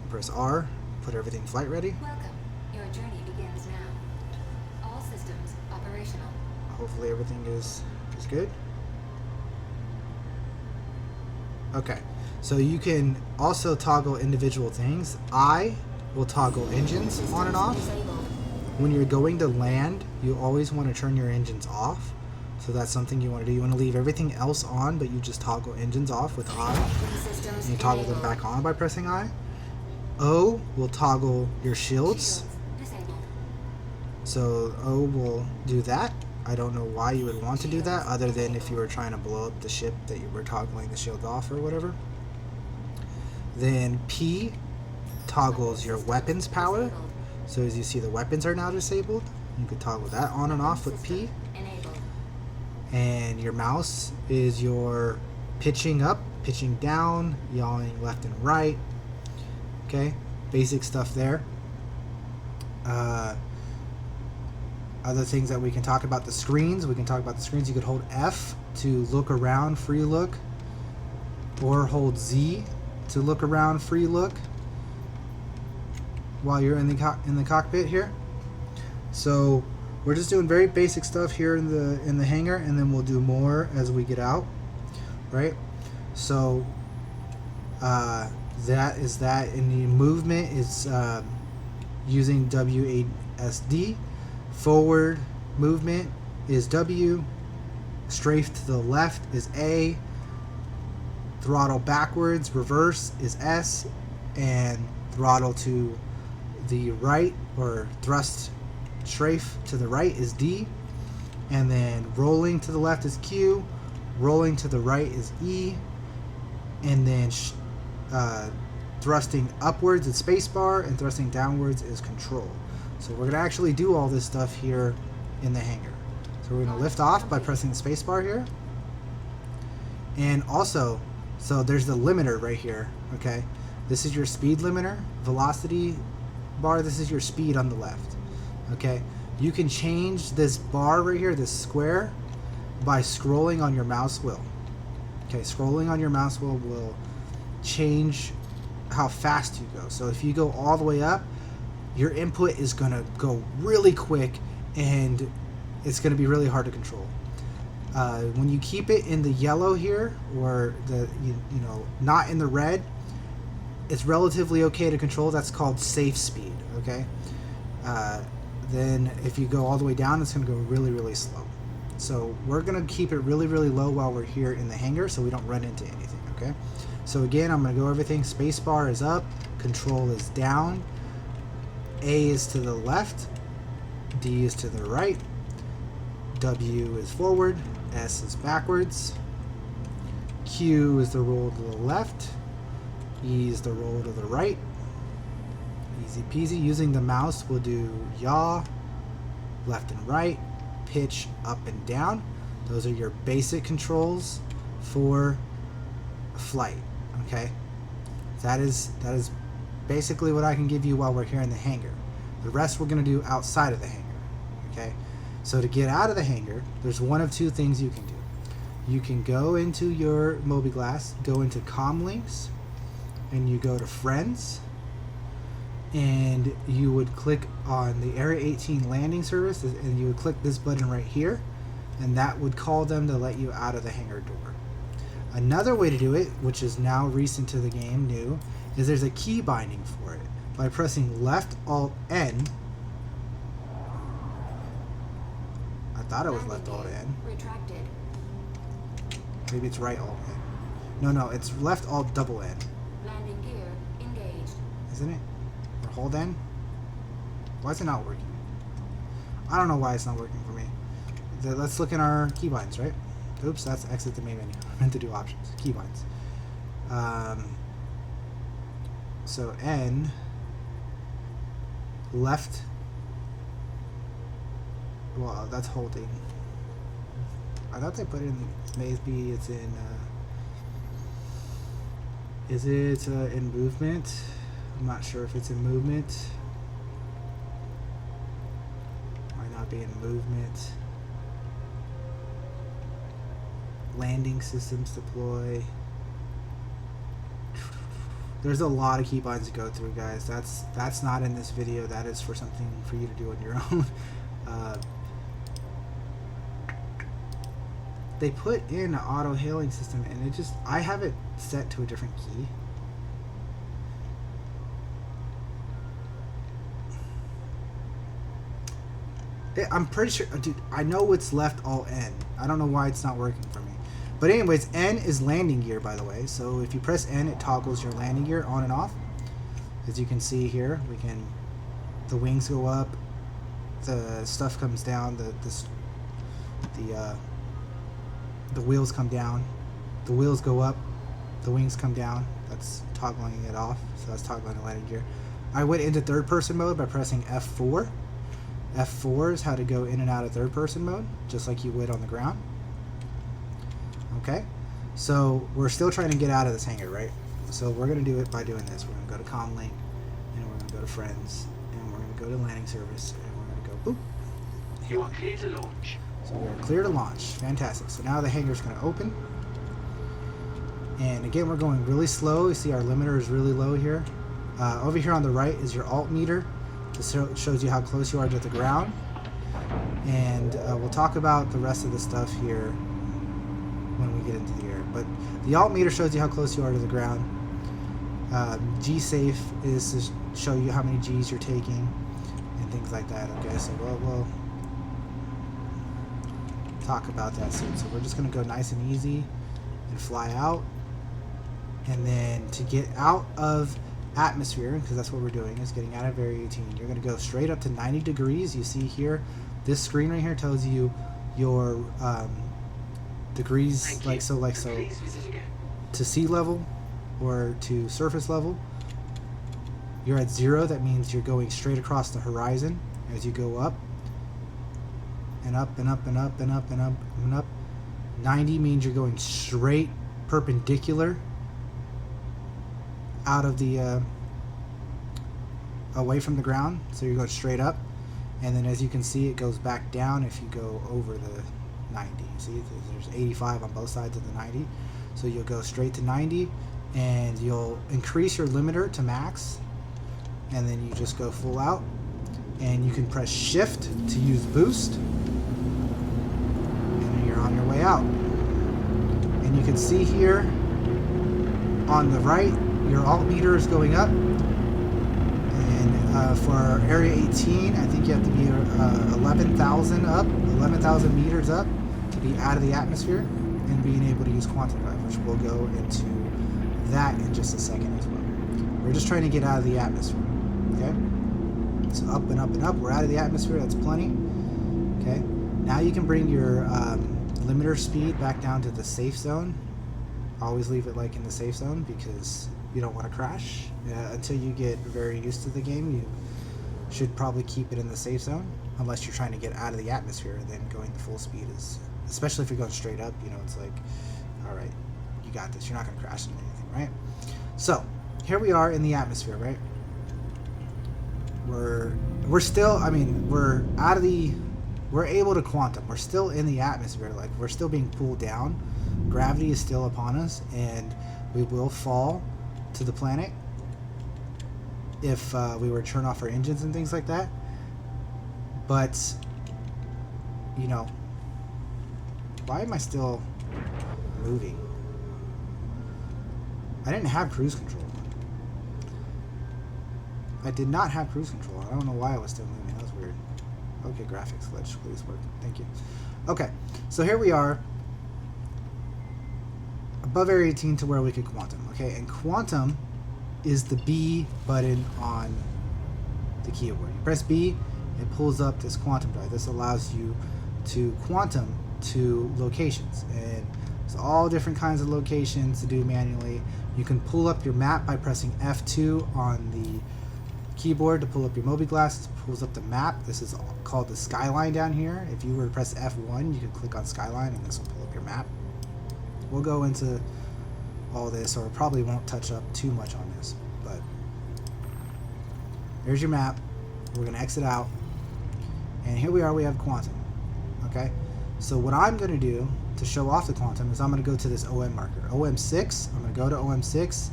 Press R, put everything flight ready. Welcome. Your journey begins now. All systems operational. Hopefully everything is good. Okay, so you can also toggle individual things. I will toggle engines on and off. When you're going to land, you always want to turn your engines off. So that's something you want to do. You want to leave everything else on, but you just toggle engines off with I. And you toggle them back on by pressing I. O will toggle your shields. So O will do that. I don't know why you would want to do that, other than if you were trying to blow up the ship that you were toggling the shield off or whatever. Then P toggles your weapons power. So as you see, the weapons are now disabled. You can toggle that on and off with P. And your mouse is your pitching up, pitching down, yawing left and right. Okay, basic stuff there. Other things that we can talk about, the screens. We can talk about the screens. You could hold F to look around, free look, or hold Z to look around, free look, while you're in the cockpit here. So we're just doing very basic stuff here in the hangar, and then we'll do more as we get out, right? So that is that. And the movement is using WASD. Forward movement is W, strafe to the left is A, throttle backwards, reverse is S, and throttle to the right, or thrust strafe to the right, is D, and then rolling to the left is Q, rolling to the right is E, and then thrusting upwards is spacebar, and thrusting downwards is control. So we're going to actually do all this stuff here in the hangar. So we're going to lift off by pressing the spacebar here. And also, so there's the limiter right here, okay? This is your speed limiter, velocity bar. This is your speed on the left, okay? You can change this bar right here, this square, by scrolling on your mouse wheel. Okay, scrolling on your mouse wheel will change how fast you go. So if you go all the way up, your input is going to go really quick, and it's going to be really hard to control. When you keep it in the yellow here, or the you know, not in the red, it's relatively okay to control. That's called safe speed, okay? Then if you go all the way down, it's going to go really, really slow. So we're going to keep it really, really low while we're here in the hangar, so we don't run into anything, okay? So again, I'm going to go everything. Spacebar is up, control is down, A is to the left, D is to the right, W is forward, S is backwards, Q is the roll to the left, E is the roll to the right. Easy peasy. Using the mouse, we'll do yaw, left and right, pitch up and down. Those are your basic controls for flight, okay? That is basically what I can give you while we're here in the hangar. The rest we're going to do outside of the hangar, okay? So to get out of the hangar, there's one of two things you can do. You can go into your Mobi Glass, go into Comm Links, and you go to Friends, and you would click on the Area 18 landing service, and you would click this button right here, and that would call them to let you out of the hangar door. Another way to do it, which is now recent to the game, new, is there's a key binding for it. By pressing left Alt N, I thought it was left Alt N. Retracted. Maybe it's right Alt N. No, it's left Alt double N. Landing gear engaged. Isn't it? Or hold N? Why is it not working? I don't know why it's not working for me. Let's look in our keybinds, right? Oops, that's exit the main menu. I meant to do options. Keybinds. So N, left, well, that's holding. I thought they put it in, maybe it's in, is it in movement? I'm not sure if it's in movement. Might not be in movement. Landing systems deploy. There's a lot of keybinds to go through, guys. That's not in this video. That is for something for you to do on your own. They put in an auto hailing system, and it just, I have it set to a different key. I'm pretty sure, dude, I know it's left Alt N. I don't know why it's not working for me. But anyways, N is landing gear, by the way. So if you press N, it toggles your landing gear on and off. As you can see here, the wings go up, the stuff comes down, the wheels come down, the wheels go up, the wings come down. That's toggling it off. So that's toggling the landing gear. I went into third person mode by pressing F4. F4 is how to go in and out of third person mode, just like you would on the ground. Okay, so we're still trying to get out of this hangar, right? So we're going to do it by doing this. We're going to go to Comlink, and we're going to go to Friends, and we're going to go to Landing Service, and we're going to go boop. You are clear to launch. So we're clear to launch. Fantastic. So now the hangar's going to open. And again, we're going really slow. You see our limiter is really low here. Over here on the right is your alt meter. This shows you how close you are to the ground. And we'll talk about the rest of the stuff here when we get into the air. But the alt meter shows you how close you are to the ground. G safe is to show you how many G's you're taking and things like that. Okay, so we'll talk about that soon. So we're just going to go nice and easy and fly out. And then to get out of atmosphere, because that's what we're doing, is getting out of Area 18, you're going to go straight up to 90 degrees. You see here, this screen right here tells you your degrees, like so to sea level or to surface level. You're at 0. That means you're going straight across the horizon as you go up and up and up and up and up and up and up. 90 means you're going straight perpendicular out of the away from the ground, so you're going straight up, and then as you can see, it goes back down if you go over the 90. See, there's 85 on both sides of the 90, so you'll go straight to 90, and you'll increase your limiter to max, and then you just go full out, and you can press shift to use boost, and then you're on your way out. And you can see here on the right, your alt meter is going up, and for Area 18, I think you have to be 11,000 up, 11,000 meters up to be out of the atmosphere, and being able to use quantum drive, which we'll go into that in just a second as well. We're just trying to get out of the atmosphere, okay? So up and up and up, we're out of the atmosphere, that's plenty, okay? Now you can bring your limiter speed back down to the safe zone. Always leave it like in the safe zone because you don't want to crash. Until you get very used to the game, you should probably keep it in the safe zone, unless you're trying to get out of the atmosphere. Then going to full speed is, especially if you're going straight up, you know, it's like, all right, you got this. You're not going to crash into anything, right? So here we are in the atmosphere, right? We're still, I mean, we're out of the, we're able to quantum. We're still in the atmosphere, like we're still being pulled down. Gravity is still upon us, and we will fall to the planet. if we were to turn off our engines and things like that. But, you know, why am I still moving? I didn't have cruise control. I did not have cruise control. I don't know why I was still moving. That was weird. Okay, graphics, let's please work. Thank you. Okay, so here we are. Above Area 18 to where we could quantum. Okay, and quantum is the B button on the keyboard. You press B, it pulls up this quantum drive. This allows you to quantum to locations. And there's all different kinds of locations to do manually. You can pull up your map by pressing F2 on the keyboard to pull up your Mobi Glass. It pulls up the map. This is called the skyline down here. If you were to press F1, you can click on skyline and this will pull up your map. We'll go into all this, or probably won't touch up too much on this, but there's your map. We're going to exit out, and here we are. We have quantum. Okay, so what I'm going to do to show off the quantum is I'm going to go to this OM marker, OM6. I'm going to go to OM6.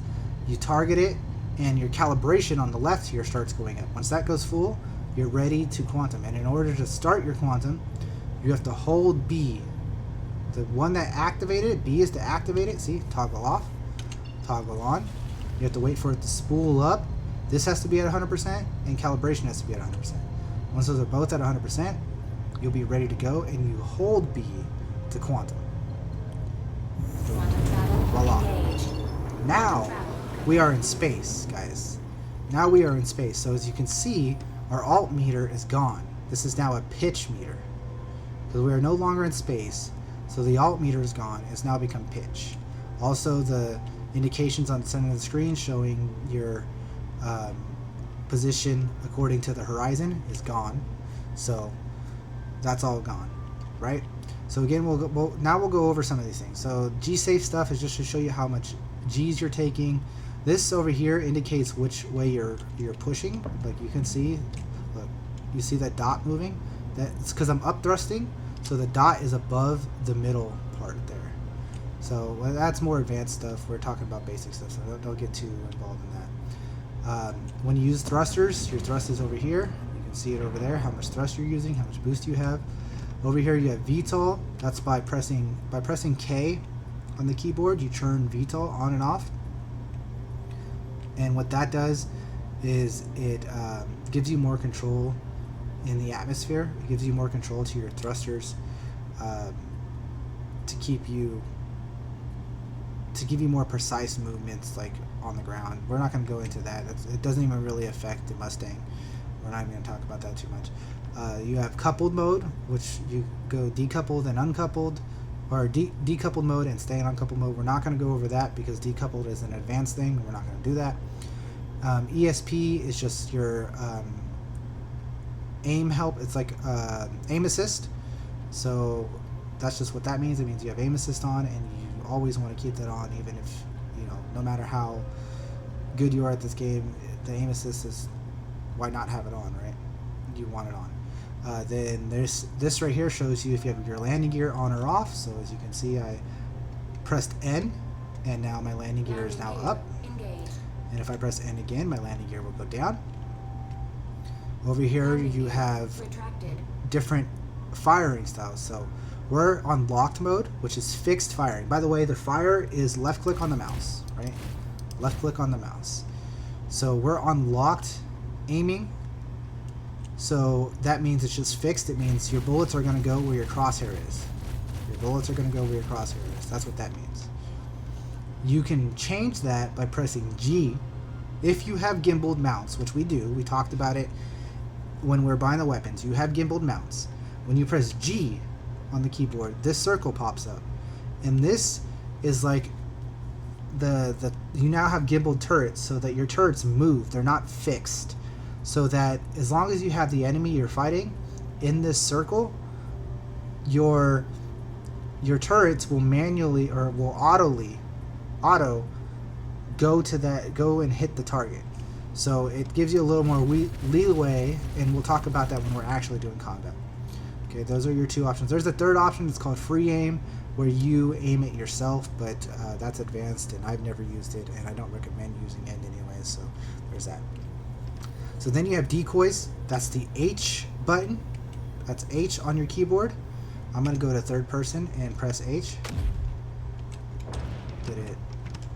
You target it, and your calibration on the left here starts going up. Once that goes full, you're ready to quantum. And in order to start your quantum, you have to hold B. The one that activated it, B is to activate it. See, toggle off, toggle on. You have to wait for it to spool up. This has to be at 100%, and calibration has to be at 100%. Once those are both at 100%, you'll be ready to go, and you hold B to quantum. Voila. Now we are in space, guys. Now we are in space. So as you can see, our alt meter is gone. This is now a pitch meter, because we are no longer in space. So the alt meter is gone. It's now become pitch. Also, the indications on the center of the screen showing your position according to the horizon is gone. So that's all gone, right? So again, now we'll go over some of these things. So G-safe stuff is just to show you how much G's you're taking. This over here indicates which way you're pushing. Like you can see, look, you see that dot moving? That's because I'm up thrusting. So the dot is above the middle part there. So well, that's more advanced stuff. We're talking about basic stuff, so don't get too involved in that. When you use thrusters, your thrust is over here. You can see it over there, how much thrust you're using, how much boost you have. Over here you have VTOL. That's by pressing K on the keyboard. You turn VTOL on and off. And what that does is it gives you more control in the atmosphere. It gives you more control to your thrusters to give you more precise movements like on the ground. We're not going to go into that. It doesn't even really affect the Mustang. We're not even going to talk about that too much. You have coupled mode, which you go decoupled and uncoupled, or decoupled mode and stay in uncoupled mode. We're not going to go over that because decoupled is an advanced thing. We're not going to do that. ESP is just your aim help. It's like aim assist. So that's just what that means. It means you have aim assist on, and you always want to keep that on, even if, you know, no matter how good you are at this game, the aim assist is, why not have it on, right? You want it on. Then there's this right here shows you if you have your landing gear on or off. So as you can see, I pressed N, and now my landing gear is now up. And if I press N again, my landing gear will go down. Over here you have different firing styles. So we're on locked mode, which is fixed firing. By the way, the fire is left click on the mouse, right? Left click on the mouse. So we're on locked aiming. So that means it's just fixed. It means your bullets are going to go where your crosshair is. Your bullets are going to go where your crosshair is. That's what that means. You can change that by pressing G. If you have gimbaled mounts, which we do, we talked about it when we're buying the weapons. You have gimbaled mounts. When you press G on the keyboard, this circle pops up. And this is like you now have gimbaled turrets, so that your turrets move. They're not fixed. So that as long as you have the enemy you're fighting in this circle, your turrets will manually, or will auto go and hit the target. So it gives you a little more leeway, and we'll talk about that when we're actually doing combat. Okay, those are your two options. There's a third option. It's called free aim, where you aim it yourself, but that's advanced, and I've never used it, and I don't recommend using it anyway. So there's that. So then you have decoys. That's the H button. That's H on your keyboard. I'm going to go to third person and press H. Did it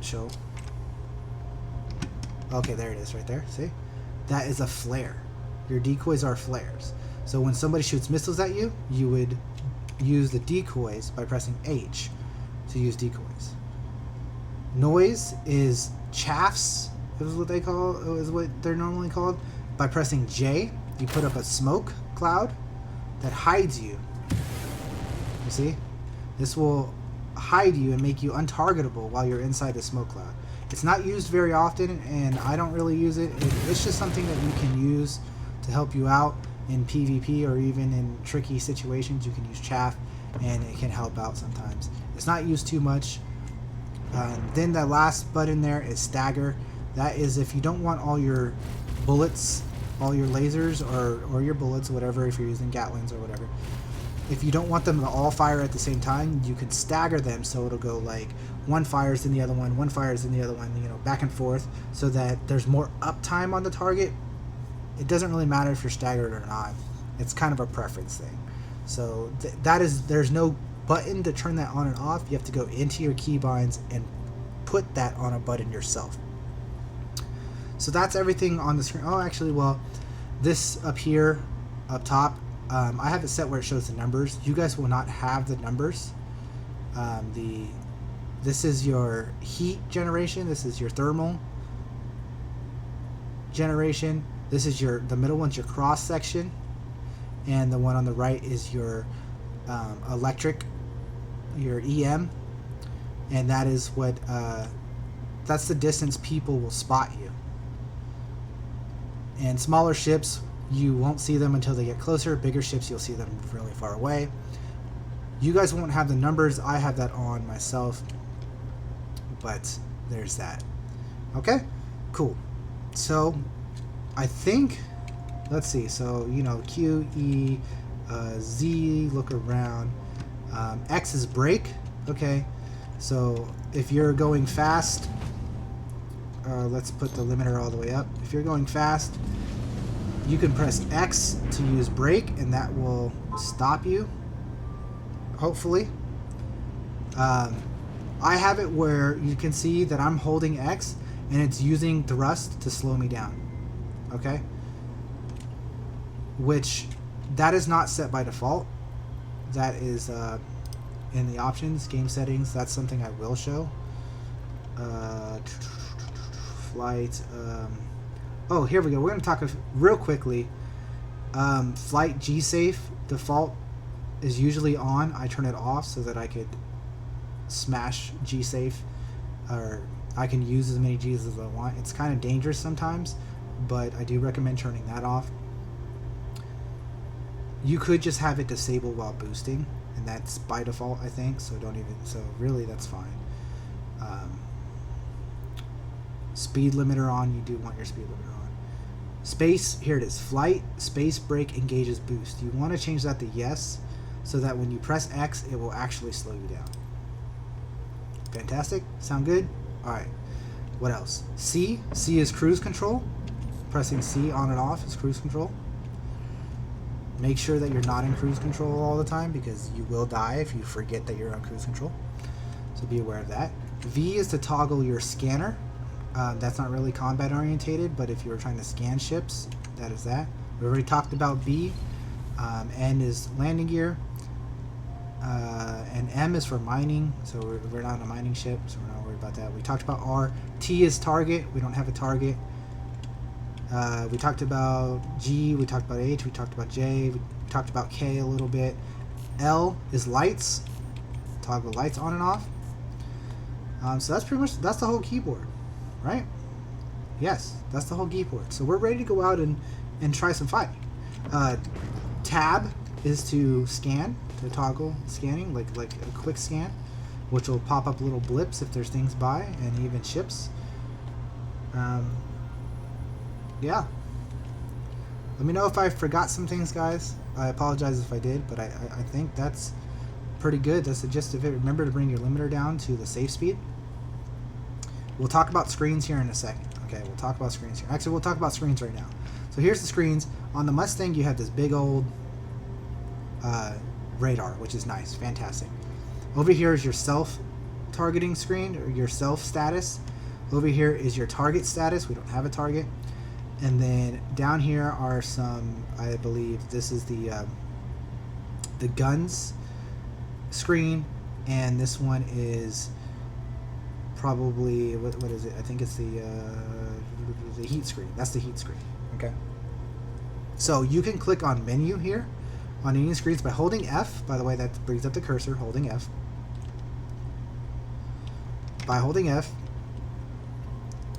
show? Okay, there it is right there. See? That is a flare. Your decoys are flares. So when somebody shoots missiles at you, you would use the decoys by pressing H to use decoys. Noise is chaffs, is what they call, is what they're normally called. By pressing J, you put up a smoke cloud that hides you. You see? This will hide you and make you untargetable while you're inside the smoke cloud. It's not used very often, and I don't really use it. It's just something that you can use to help you out in PvP or even in tricky situations. You can use chaff, and it can help out sometimes. It's not used too much. Then the last button there is stagger. That is if you don't want all your bullets, all your lasers, or your bullets, whatever, if you're using Gatlings or whatever. If you don't want them to all fire at the same time, you can stagger them so it'll go like one fires in the other one fires in the other one, you know, back and forth, so that there's more uptime on the target. It doesn't really matter if you're staggered or not. It's kind of a preference thing. So there's no button to turn that on and off. You have to go into your keybinds and put that on a button yourself. So that's everything on the screen. Oh, actually, well, this up here, up top, I have it set where it shows the numbers. You guys will not have the numbers. This is your heat generation. This is your thermal generation. This is the middle one's your cross section, and the one on the right is your electric, your EM, and that is what that's the distance people will spot you. And smaller ships, you won't see them until they get closer. Bigger ships, you'll see them really far away. You guys won't have the numbers. I have that on myself, but there's that. Okay, cool. So I think, let's see, so you know, Q, E, Z, look around, X is brake. Okay, so if you're going fast, let's put the limiter all the way up. If you're going fast, you can press X to use brake, and that will stop you, hopefully. I have it where you can see that I'm holding X and it's using thrust to slow me down. Okay, which that is not set by default. That is in the options, game settings. That's something I will show. Flight. Oh, here we go. We're going to talk real quickly. Flight G-Safe default is usually on. I turn it off so that I could smash G-Safe, or I can use as many G's as I want. It's kind of dangerous sometimes, but I do recommend turning that off. You could just have it disabled while boosting, and that's by default, I think, so don't even, so really that's fine. Speed limiter on, you do want your speed limiter on. Space, here it is, flight, space, brake, engages boost. You want to change that to yes, so that when you press X, it will actually slow you down. Fantastic, sound good? Alright, what else? C is cruise control. Pressing C on and off is cruise control. Make sure that you're not in cruise control all the time, because you will die if you forget that you're on cruise control. So be aware of that. V is to toggle your scanner. That's not really combat orientated, but if you were trying to scan ships, that is that. We already talked about B. N is landing gear. And M is for mining, so we're not on a mining ship, so we're not worried about that. We talked about R. T is target. We don't have a target. We talked about G, we talked about H, we talked about J, we talked about K a little bit. L is lights. Toggle lights on and off. So that's pretty much, that's the whole keyboard, right? Yes, that's the whole keyboard. So we're ready to go out and try some fighting. Tab is to scan, to toggle scanning, like a quick scan, which will pop up little blips if there's things by, and even ships. Yeah. Let me know if I forgot some things, guys. I apologize if I did, but I think that's pretty good. That's the gist of it. Remember to bring your limiter down to the safe speed. We'll talk about screens here in a second. Okay, we'll talk about screens here. Actually, we'll talk about screens right now. So here's the screens. On the Mustang, you have this big old radar, which is nice, fantastic. Over here is your self-targeting screen, or your self-status. Over here is your target status. We don't have a target. And then down here are some, I believe this is the guns screen, and this one is probably, what is it? I think it's the heat screen. That's the heat screen. Okay. So you can click on menu here on any screens by holding F. By the way, that brings up the cursor, holding F. By holding F,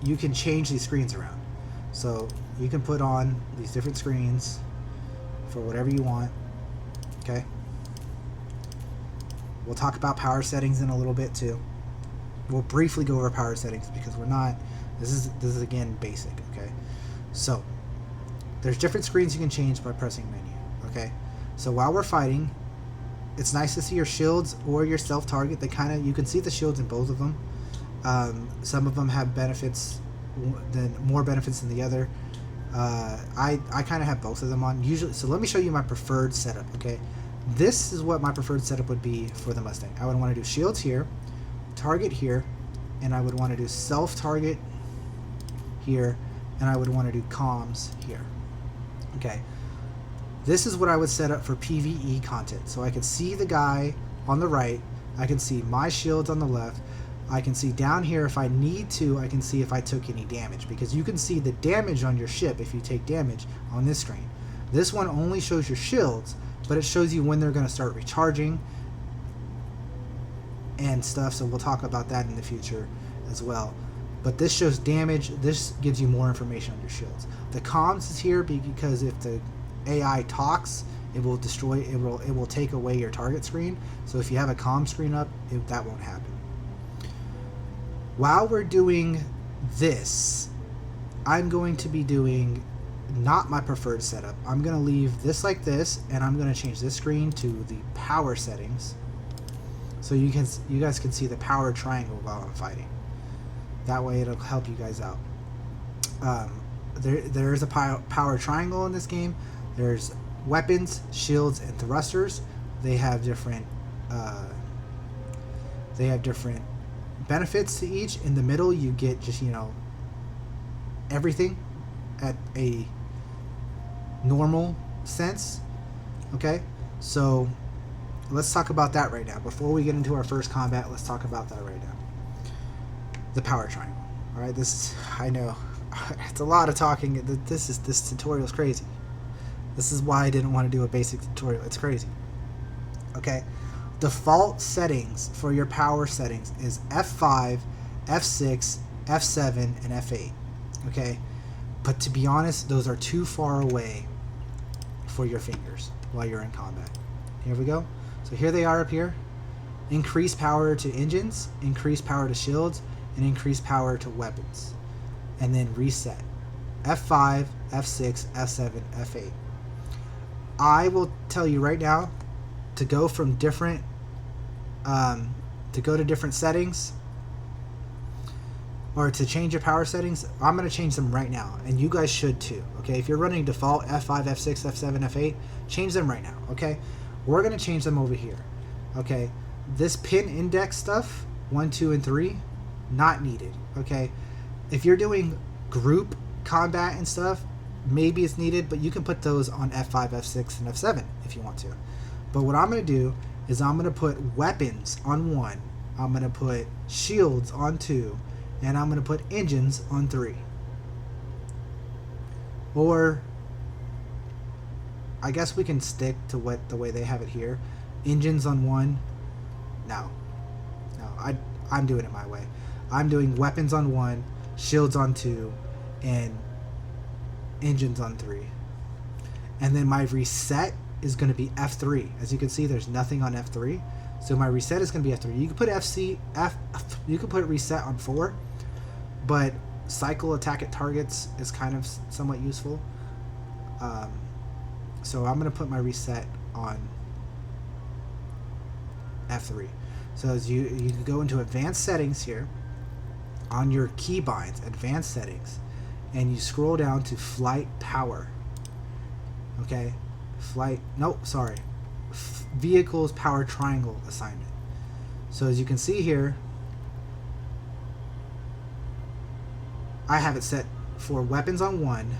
you can change these screens around. So you can put on these different screens for whatever you want. Okay. We'll talk about power settings in a little bit too. We'll briefly go over power settings because we're not, this is again basic, okay? So there's different screens you can change by pressing menu, okay? So while we're fighting, it's nice to see your shields or your self-target. They kind of, you can see the shields in both of them. Some of them have benefits, more benefits than the other. I kind of have both of them on usually. So let me show you my preferred setup, okay? This is what my preferred setup would be for the Mustang. I would want to do shields here, target here, and I would want to do self-target here, and I would want to do comms here. Okay. This is what I would set up for PvE content. So I can see the guy on the right, I can see my shields on the left, I can see down here if I need to, I can see if I took any damage, because you can see the damage on your ship if you take damage on this screen. This one only shows your shields, but it shows you when they're going to start recharging and stuff, so we'll talk about that in the future as well. But this shows damage, this gives you more information on your shields. The comms is here because if the AI talks, it will destroy, it will take away your target screen. So if you have a comm screen up, that won't happen. While we're doing this, I'm going to be doing not my preferred setup. I'm going to leave this like this, and I'm going to change this screen to the power settings, so you guys can see the power triangle while I'm fighting. That way it'll help you guys out. There is a power triangle in this game. There's weapons, shields, and thrusters. They have different benefits to each. In the middle, you get just, everything at a normal sense. Okay, so let's talk about that right now. Before we get into our first combat, let's talk about that right now. The power triangle. All right, I know it's a lot of talking. This tutorial is crazy. This is why I didn't want to do a basic tutorial. It's crazy. Okay, default settings for your power settings is F5, F6, F7, and F8. Okay, but to be honest, those are too far away for your fingers while you're in combat. Here we go. So here they are up here. Increase power to engines, increase power to shields, and increase power to weapons. And then reset. F5, F6, F7, F8. I will tell you right now to go from different to go to different settings, or to change your power settings. I'm going to change them right now, and you guys should too. Okay, if you're running default F5, F6, F7, F8, change them right now. Okay, we're going to change them over here. Okay, this pin index stuff 1, 2, and 3 not needed. Okay, if you're doing group combat and stuff, maybe it's needed, but you can put those on F5, F6, and F7 if you want to. But what I'm going to do is I'm going to put weapons on 1, I'm going to put shields on 2, and I'm going to put engines on 3. Or I guess we can stick to the way they have it here. Engines on 1. No, I'm doing it my way. I'm doing weapons on 1, shields on 2, and engines on 3. And then my reset is going to be F3. As you can see, there's nothing on F3, so my reset is going to be F3. You can put you can put reset on 4, but cycle attack at targets is kind of somewhat useful. So I'm going to put my reset on F3. So as you can go into advanced settings here on your keybinds, advanced settings, and you scroll down to flight power. Okay, vehicles power triangle assignment. So as you can see here, I have it set for weapons on 1.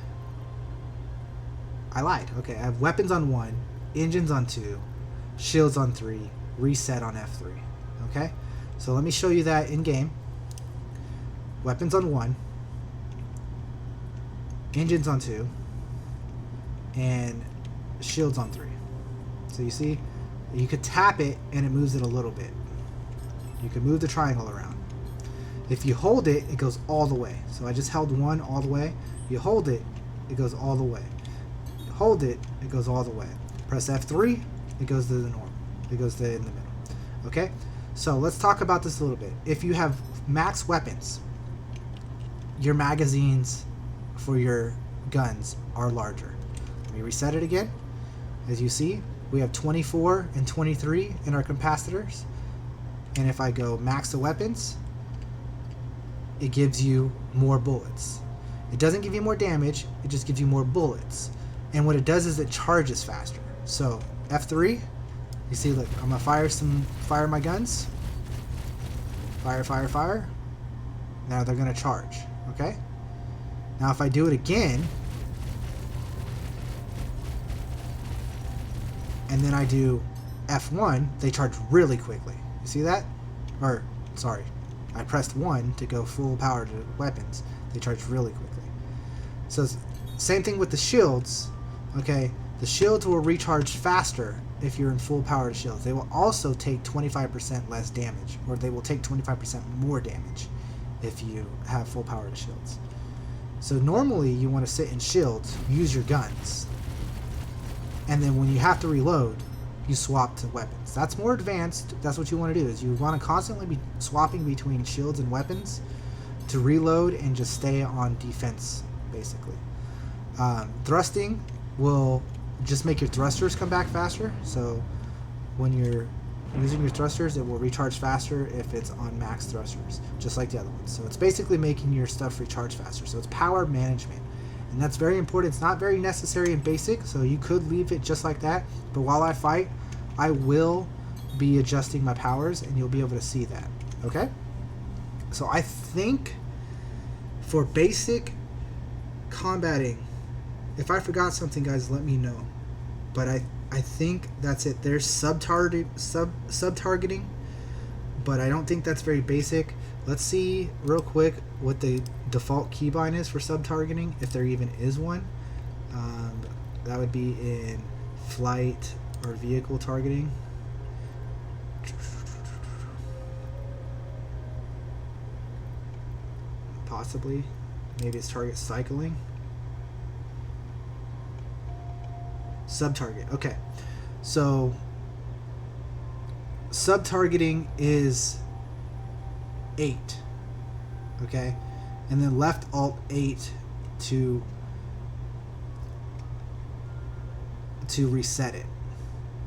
I lied. Okay, I have weapons on 1, engines on 2, shields on 3, reset on F3. Okay, so let me show you that in game. Weapons on 1, engines on 2, and shields on 3. So you see, you could tap it and it moves it a little bit. You can move the triangle around. If you hold it, it goes all the way. So I just held 1 all the way. You hold it, it goes all the way. You hold it, it goes all the way. Press F3, it goes to the normal. It goes to in the middle. Okay? So let's talk about this a little bit. If you have max weapons, your magazines for your guns are larger. Let me reset it again. As you see, we have 24 and 23 in our capacitors. And if I go max the weapons, it gives you more bullets. It doesn't give you more damage, it just gives you more bullets. And what it does is it charges faster. So F3, you see, look, I'm gonna fire my guns. Fire. Now they're gonna charge, okay? Now if I do it again, and then I do F1, they charge really quickly. You see that? Or, sorry, I pressed 1 to go full power to weapons. They charge really quickly. So, same thing with the shields. Okay, the shields will recharge faster if you're in full power to shields. They will also take 25% less damage, or they will take 25% more damage if you have full power to shields. So normally you want to sit in shields, use your guns, and then when you have to reload, you swap to weapons. That's more advanced. That's what you want to do, is you want to constantly be swapping between shields and weapons to reload and just stay on defense, basically. Thrusting will just make your thrusters come back faster. So when you're using your thrusters, it will recharge faster if it's on max thrusters, just like the other ones. So it's basically making your stuff recharge faster. So it's power management. And that's very important. It's not very necessary in basic, so you could leave it just like that. But while I fight, I will be adjusting my powers, and you'll be able to see that. Okay? So I think for basic combating, if I forgot something, guys, let me know. But I think that's it. There's sub-targeting, but I don't think that's very basic. Let's see real quick what the default keybind is for sub-targeting, if there even is one. That would be in flight or vehicle targeting. Possibly. Maybe it's target cycling. Sub-target. Okay. So sub-targeting is 8. Okay? And then left alt 8 to reset it.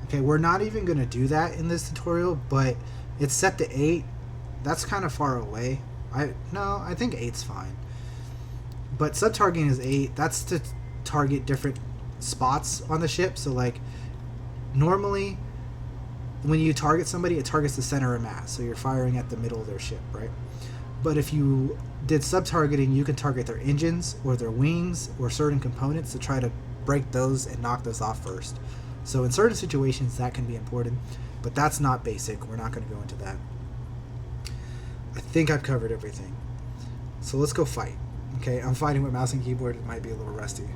Okay, we're not even going to do that in this tutorial, but it's set to 8. That's kind of far away. I think 8's fine. But sub-targeting is 8. That's to target different spots on the ship. So like normally when you target somebody, it targets the center of mass. So you're firing at the middle of their ship, right? But if you did sub-targeting, you can target their engines or their wings or certain components to try to break those and knock those off first. So in certain situations that can be important, but that's not basic. We're not going to go into that. I think I've covered everything. So let's go fight. Okay, I'm fighting with mouse and keyboard. It might be a little rusty.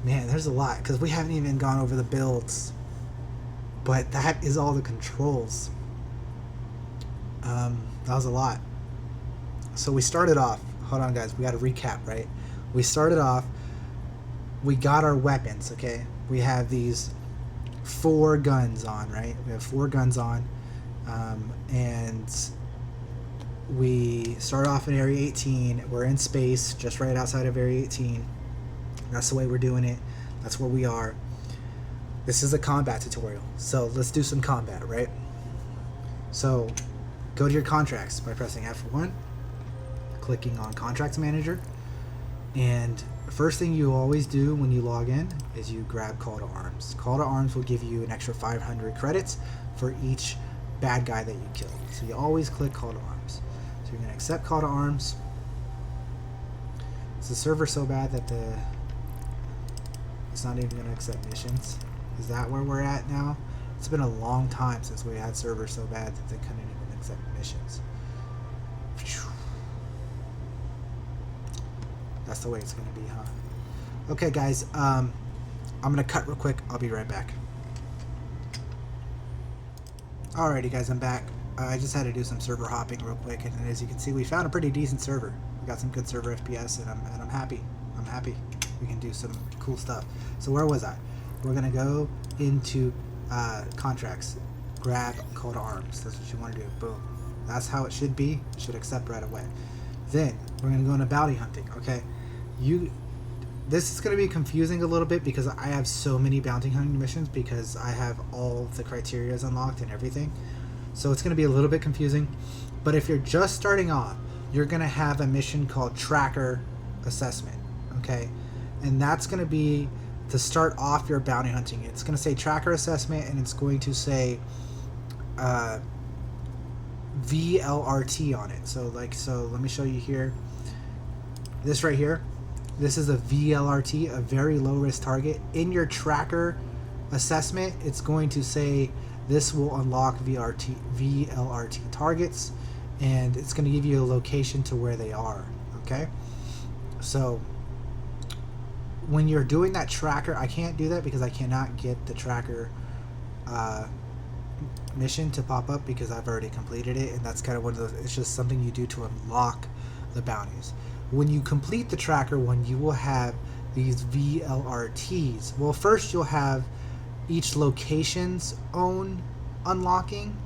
Man, there's a lot because we haven't even gone over the builds. But that is all the controls. That was a lot. So we started off. Hold on, guys. We got to recap, right? We started off. We got our weapons, okay? We have these 4 guns on, right? We have 4 guns on. And we start off in Area 18. We're in space, just right outside of Area 18. That's the way we're doing it. That's where we are. This is a combat tutorial. So let's do some combat, right? So go to your contracts by pressing F1. clicking on Contracts Manager. And the first thing you always do when you log in is you grab Call to Arms. Call to Arms will give you an extra 500 credits for each bad guy that you kill. So you always click Call to Arms. So you're going to accept Call to Arms. Is the server so bad that it's not even going to accept missions? Is that where we're at now? It's been a long time since we had servers so bad that they couldn't even accept missions. That's the way it's going to be, huh? Okay, guys. I'm going to cut real quick. I'll be right back. Alrighty, guys. I'm back. I just had to do some server hopping real quick, and as you can see, we found a pretty decent server. We got some good server FPS, and I'm happy. I'm happy. We can do some cool stuff. So where was I? We're going to go into contracts. Grab Call to Arms. That's what you want to do. Boom. That's how it should be. It should accept right away. Then we're going to go into bounty hunting. Okay. This is going to be confusing a little bit because I have so many bounty hunting missions because I have all the criterias unlocked and everything. So it's going to be a little bit confusing. But if you're just starting off, you're going to have a mission called Tracker Assessment. Okay. And that's going to be to start off your bounty hunting. It's going to say Tracker Assessment, and it's going to say VLRT on it. So let me show you here. This right here. This is a VLRT, a very low risk target. In your tracker assessment, it's going to say this will unlock VLRT targets, and it's going to give you a location to where they are. Okay. So when you're doing that tracker, I can't do that because I cannot get the tracker mission to pop up because I've already completed it, and that's kind of one of those, it's just something you do to unlock the bounties. When you complete the tracker one, you will have these VLRTs. Well, first you'll have each location's own unlocking.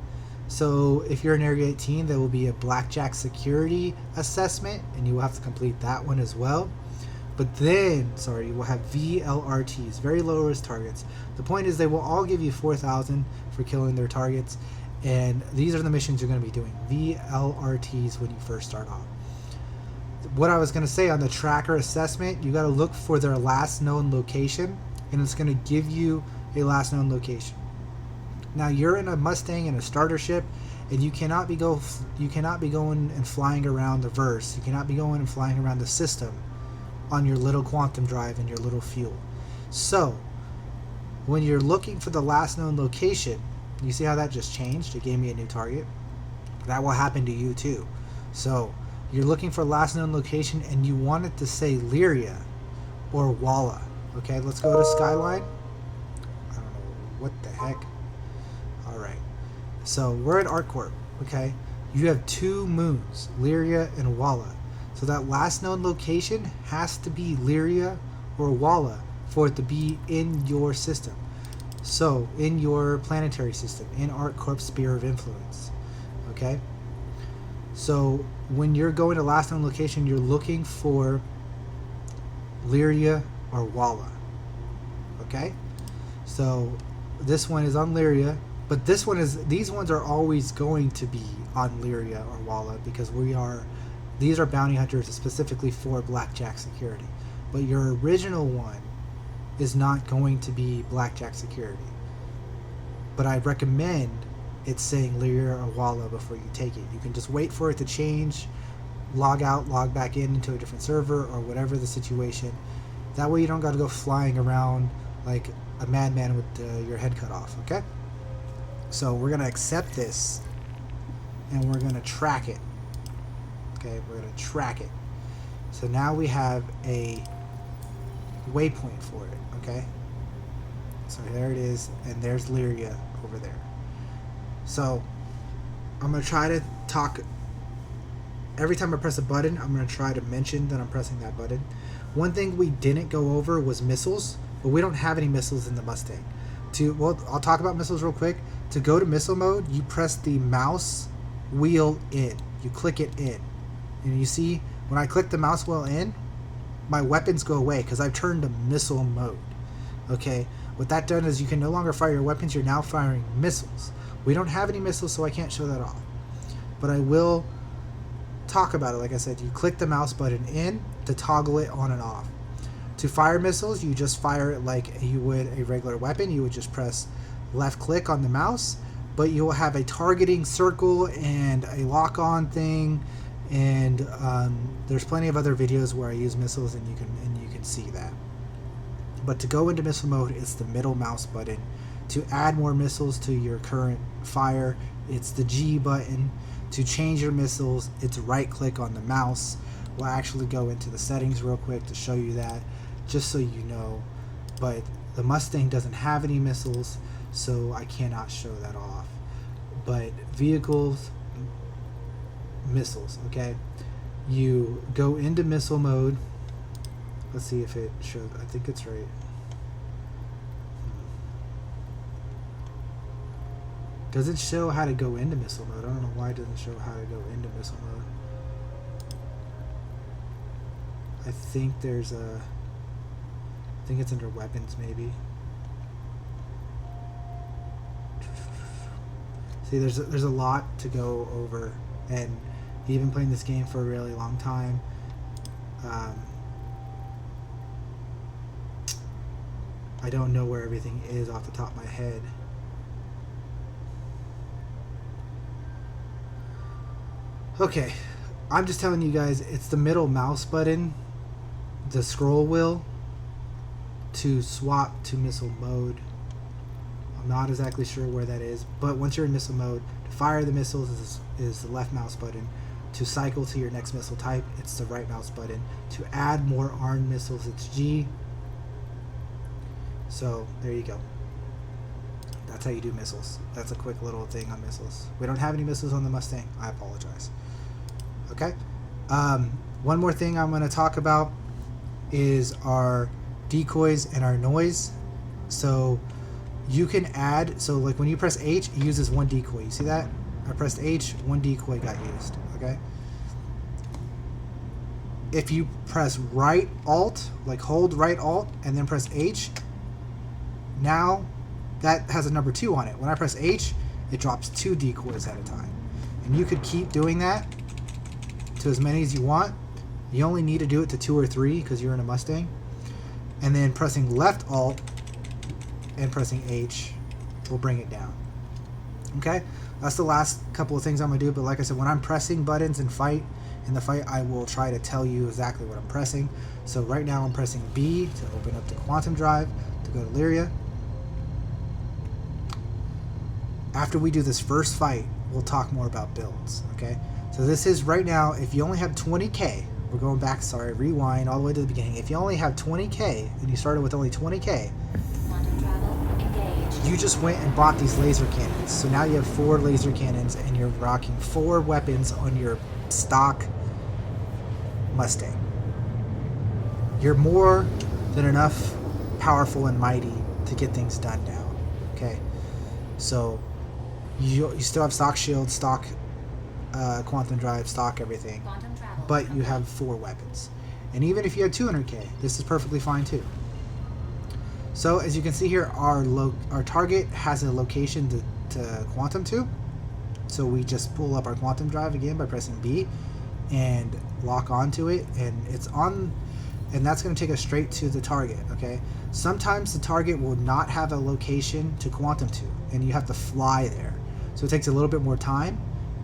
So if you're in Area 18, there will be a blackjack security assessment, and you will have to complete that one as well. But then, you will have VLRTs, very low risk targets. The point is they will all give you 4,000 for killing their targets, and these are the missions you're going to be doing. VLRTs when you first start off. What I was going to say on the tracker assessment, you got to look for their last known location, and it's going to give you a last known location. Now you're in a Mustang and a starter ship, and you cannot be going and flying around the verse. You cannot be going and flying around the system on your little quantum drive and your little fuel. So when you're looking for the last known location, you see how that just changed? It gave me a new target. That will happen to you too. So you're looking for last known location, and you want it to say Lyria or Walla. Okay, let's go to Skyline. I don't know what the heck. Alright, so we're at ArcCorp. Okay, you have two moons, Lyria and Walla. So that last known location has to be Lyria or Walla for it to be in your system. So in your planetary system, in ArcCorp's Sphere of Influence. Okay? So when you're going to last known location, you're looking for Lyria or Walla. Okay? So this one is on Lyria, but these ones are always going to be on Lyria or Walla because these are bounty hunters specifically for blackjack security. But your original one is not going to be blackjack security. But I recommend it's saying Lyria or Walla before you take it. You can just wait for it to change, log out, log back into a different server or whatever the situation. That way you don't got to go flying around like a madman with your head cut off, okay? So we're going to accept this, and we're going to track it. Okay, we're going to track it. So now we have a waypoint for it, okay? So there it is, and there's Lyria over there. So I'm going to try to talk. Every time I press a button, I'm going to try to mention that I'm pressing that button. One thing we didn't go over was missiles, but we don't have any missiles in the Mustang. I'll talk about missiles real quick. To go to missile mode, you press the mouse wheel in. You click it in. And you see, when I click the mouse wheel in, my weapons go away because I've turned to missile mode. Okay? What that done is you can no longer fire your weapons, you're now firing missiles. We don't have any missiles, so I can't show that off. But I will talk about it, like I said, you click the mouse button in to toggle it on and off. To fire missiles, you just fire it like you would a regular weapon. You would just press left click on the mouse, but you will have a targeting circle and a lock-on thing, and there's plenty of other videos where I use missiles, and you can see that. But to go into missile mode, it's the middle mouse button. To add more missiles to your current fire, it's the G button. To change your missiles, it's right click on the mouse. We'll actually go into the settings real quick to show you that, just so you know. But the Mustang doesn't have any missiles, so I cannot show that off. But vehicles, missiles, okay? You go into missile mode. Let's see if it shows. I think it's right. Doesn't show how to go into missile mode. I don't know why it doesn't show how to go into missile mode. I think there's a... I think it's under weapons, maybe. See, there's a lot to go over, and you've been playing this game for a really long time. I don't know where everything is off the top of my head. Okay, I'm just telling you guys, it's the middle mouse button, the scroll wheel, to swap to missile mode. I'm not exactly sure where that is, but once you're in missile mode, to fire the missiles is the left mouse button. To cycle to your next missile type, it's the right mouse button. To add more armed missiles, it's G. So there you go. That's how you do missiles. That's a quick little thing on missiles. We don't have any missiles on the Mustang. I apologize. Okay. One more thing I'm going to talk about is our decoys and our noise. So you can add, so like when you press H, it uses one decoy. You see that? I pressed H, one decoy got used. Okay. If you press right Alt, like hold right Alt and then press H, now that has a number 2 on it. When I press H, it drops 2 decoys at a time. And you could keep doing that to as many as you want. You only need to do it to 2 or 3 because you're in a Mustang. And then pressing left Alt and pressing H will bring it down. Okay? That's the last couple of things I'm going to do. But like I said, when I'm pressing buttons in the fight, I will try to tell you exactly what I'm pressing. So right now I'm pressing B to open up the quantum drive, to go to Lyria. After we do this first fight, we'll talk more about builds, okay? So this is right now, if you only have 20K, we're going back, sorry, rewind all the way to the beginning. If you only have 20K, and you started with only 20K, Quantum travel engaged. you just went and bought these laser cannons. So now you have 4 laser cannons, and you're rocking 4 weapons on your stock Mustang. You're more than enough powerful and mighty to get things done now, okay? So you still have stock shield, stock quantum drive, stock everything, Quantum travel but you complete. have 4 weapons. And even if you had 200K, this is perfectly fine too. So as you can see here, our target has a location to quantum to. So we just pull up our quantum drive again by pressing B and lock onto it, and it's on, and that's going to take us straight to the target, okay? Sometimes the target will not have a location to quantum to, and you have to fly there. So it takes a little bit more time,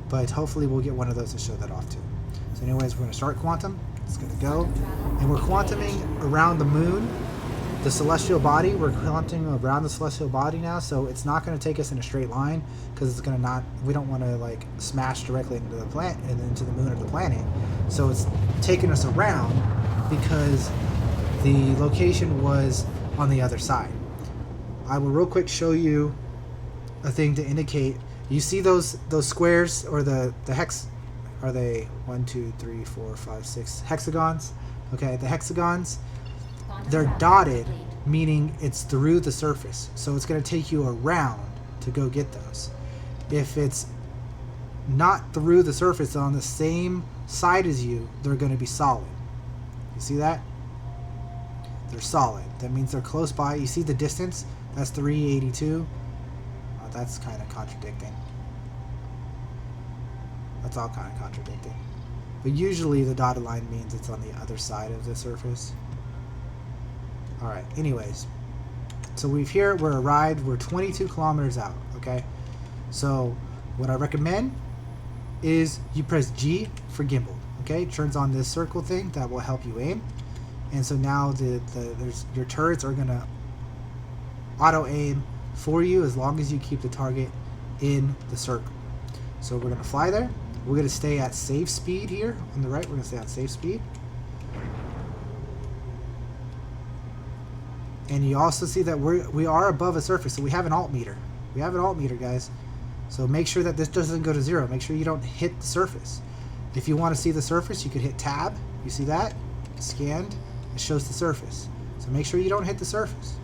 but hopefully we'll get one of those to show that off too. So anyways, we're going to start quantum. It's going to go, and we're quantuming around the moon, the celestial body. We're quantuming around the celestial body now, so it's not going to take us in a straight line, because it's going to not, we don't want to like smash directly into the planet and into the moon or the planet. So it's taking us around because the location was on the other side. I will real quick show you a thing to indicate. You see those squares, or the hex, are they 1 2 3 4 5 6 hexagons? Okay, the hexagons, Quantum they're travel dotted, complete. meaning it's through the surface. So it's going to take you around to go get those. If it's not through the surface, on the same side as you, they're going to be solid. You see that? They're solid. That means they're close by. You see the distance? That's 382. Oh, that's kind of contradicting. That's all kind of contradicting. but usually the dotted line means it's on the other side of the surface. Alright, anyways. So we're arrived, we're 22 kilometers out, okay? So what I recommend is you press G for gimbal, okay? It turns on this circle thing that will help you aim. And so now your turrets are gonna auto aim for you as long as you keep the target in the circle. So we're gonna fly there. We're gonna stay at safe speed here on the right. We're gonna stay on safe speed. And you also see that we are above a surface, so we have an alt meter. We have an alt meter, guys. So make sure that this doesn't go to 0. Make sure you don't hit the surface. If you want to see the surface, you could hit tab. You see that? Scanned. It shows the surface. So make sure you don't hit the surface.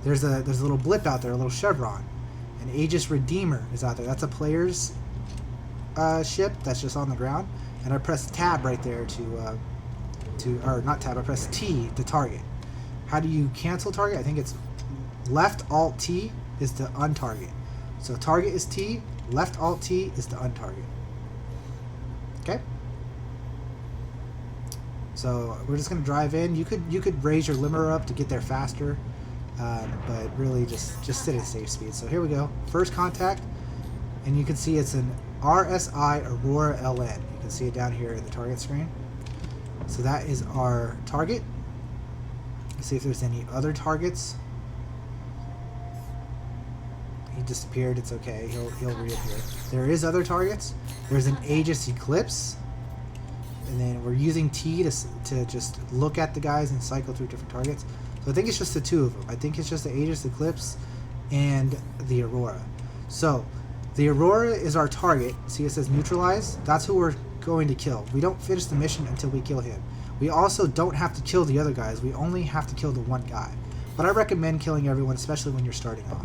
There's a little blip out there, a little chevron. An Aegis Redeemer is out there. That's a player's ship that's just on the ground. And I press tab right there or not tab, I press T to target. How do you cancel target? I think it's left alt T is to untarget. So target is T, left alt T is to untarget. Okay? So we're just gonna drive in. You could raise your limiter up to get there faster, but really just sit at safe speed. So here we go. First contact, and you can see it's an RSI Aurora LN. You can see it down here in the target screen. So that is our target. Let's see if there's any other targets. He disappeared. It's okay. He'll reappear. There is other targets. There's an Aegis Eclipse, and then we're using T to just look at the guys and cycle through different targets. So I think it's just the two of them. I think it's just the Aegis Eclipse and the Aurora. So the Aurora is our target. See, it says neutralize. That's who we're going to kill. We don't finish the mission until we kill him. We also don't have to kill the other guys. We only have to kill the one guy. But I recommend killing everyone, especially when you're starting off.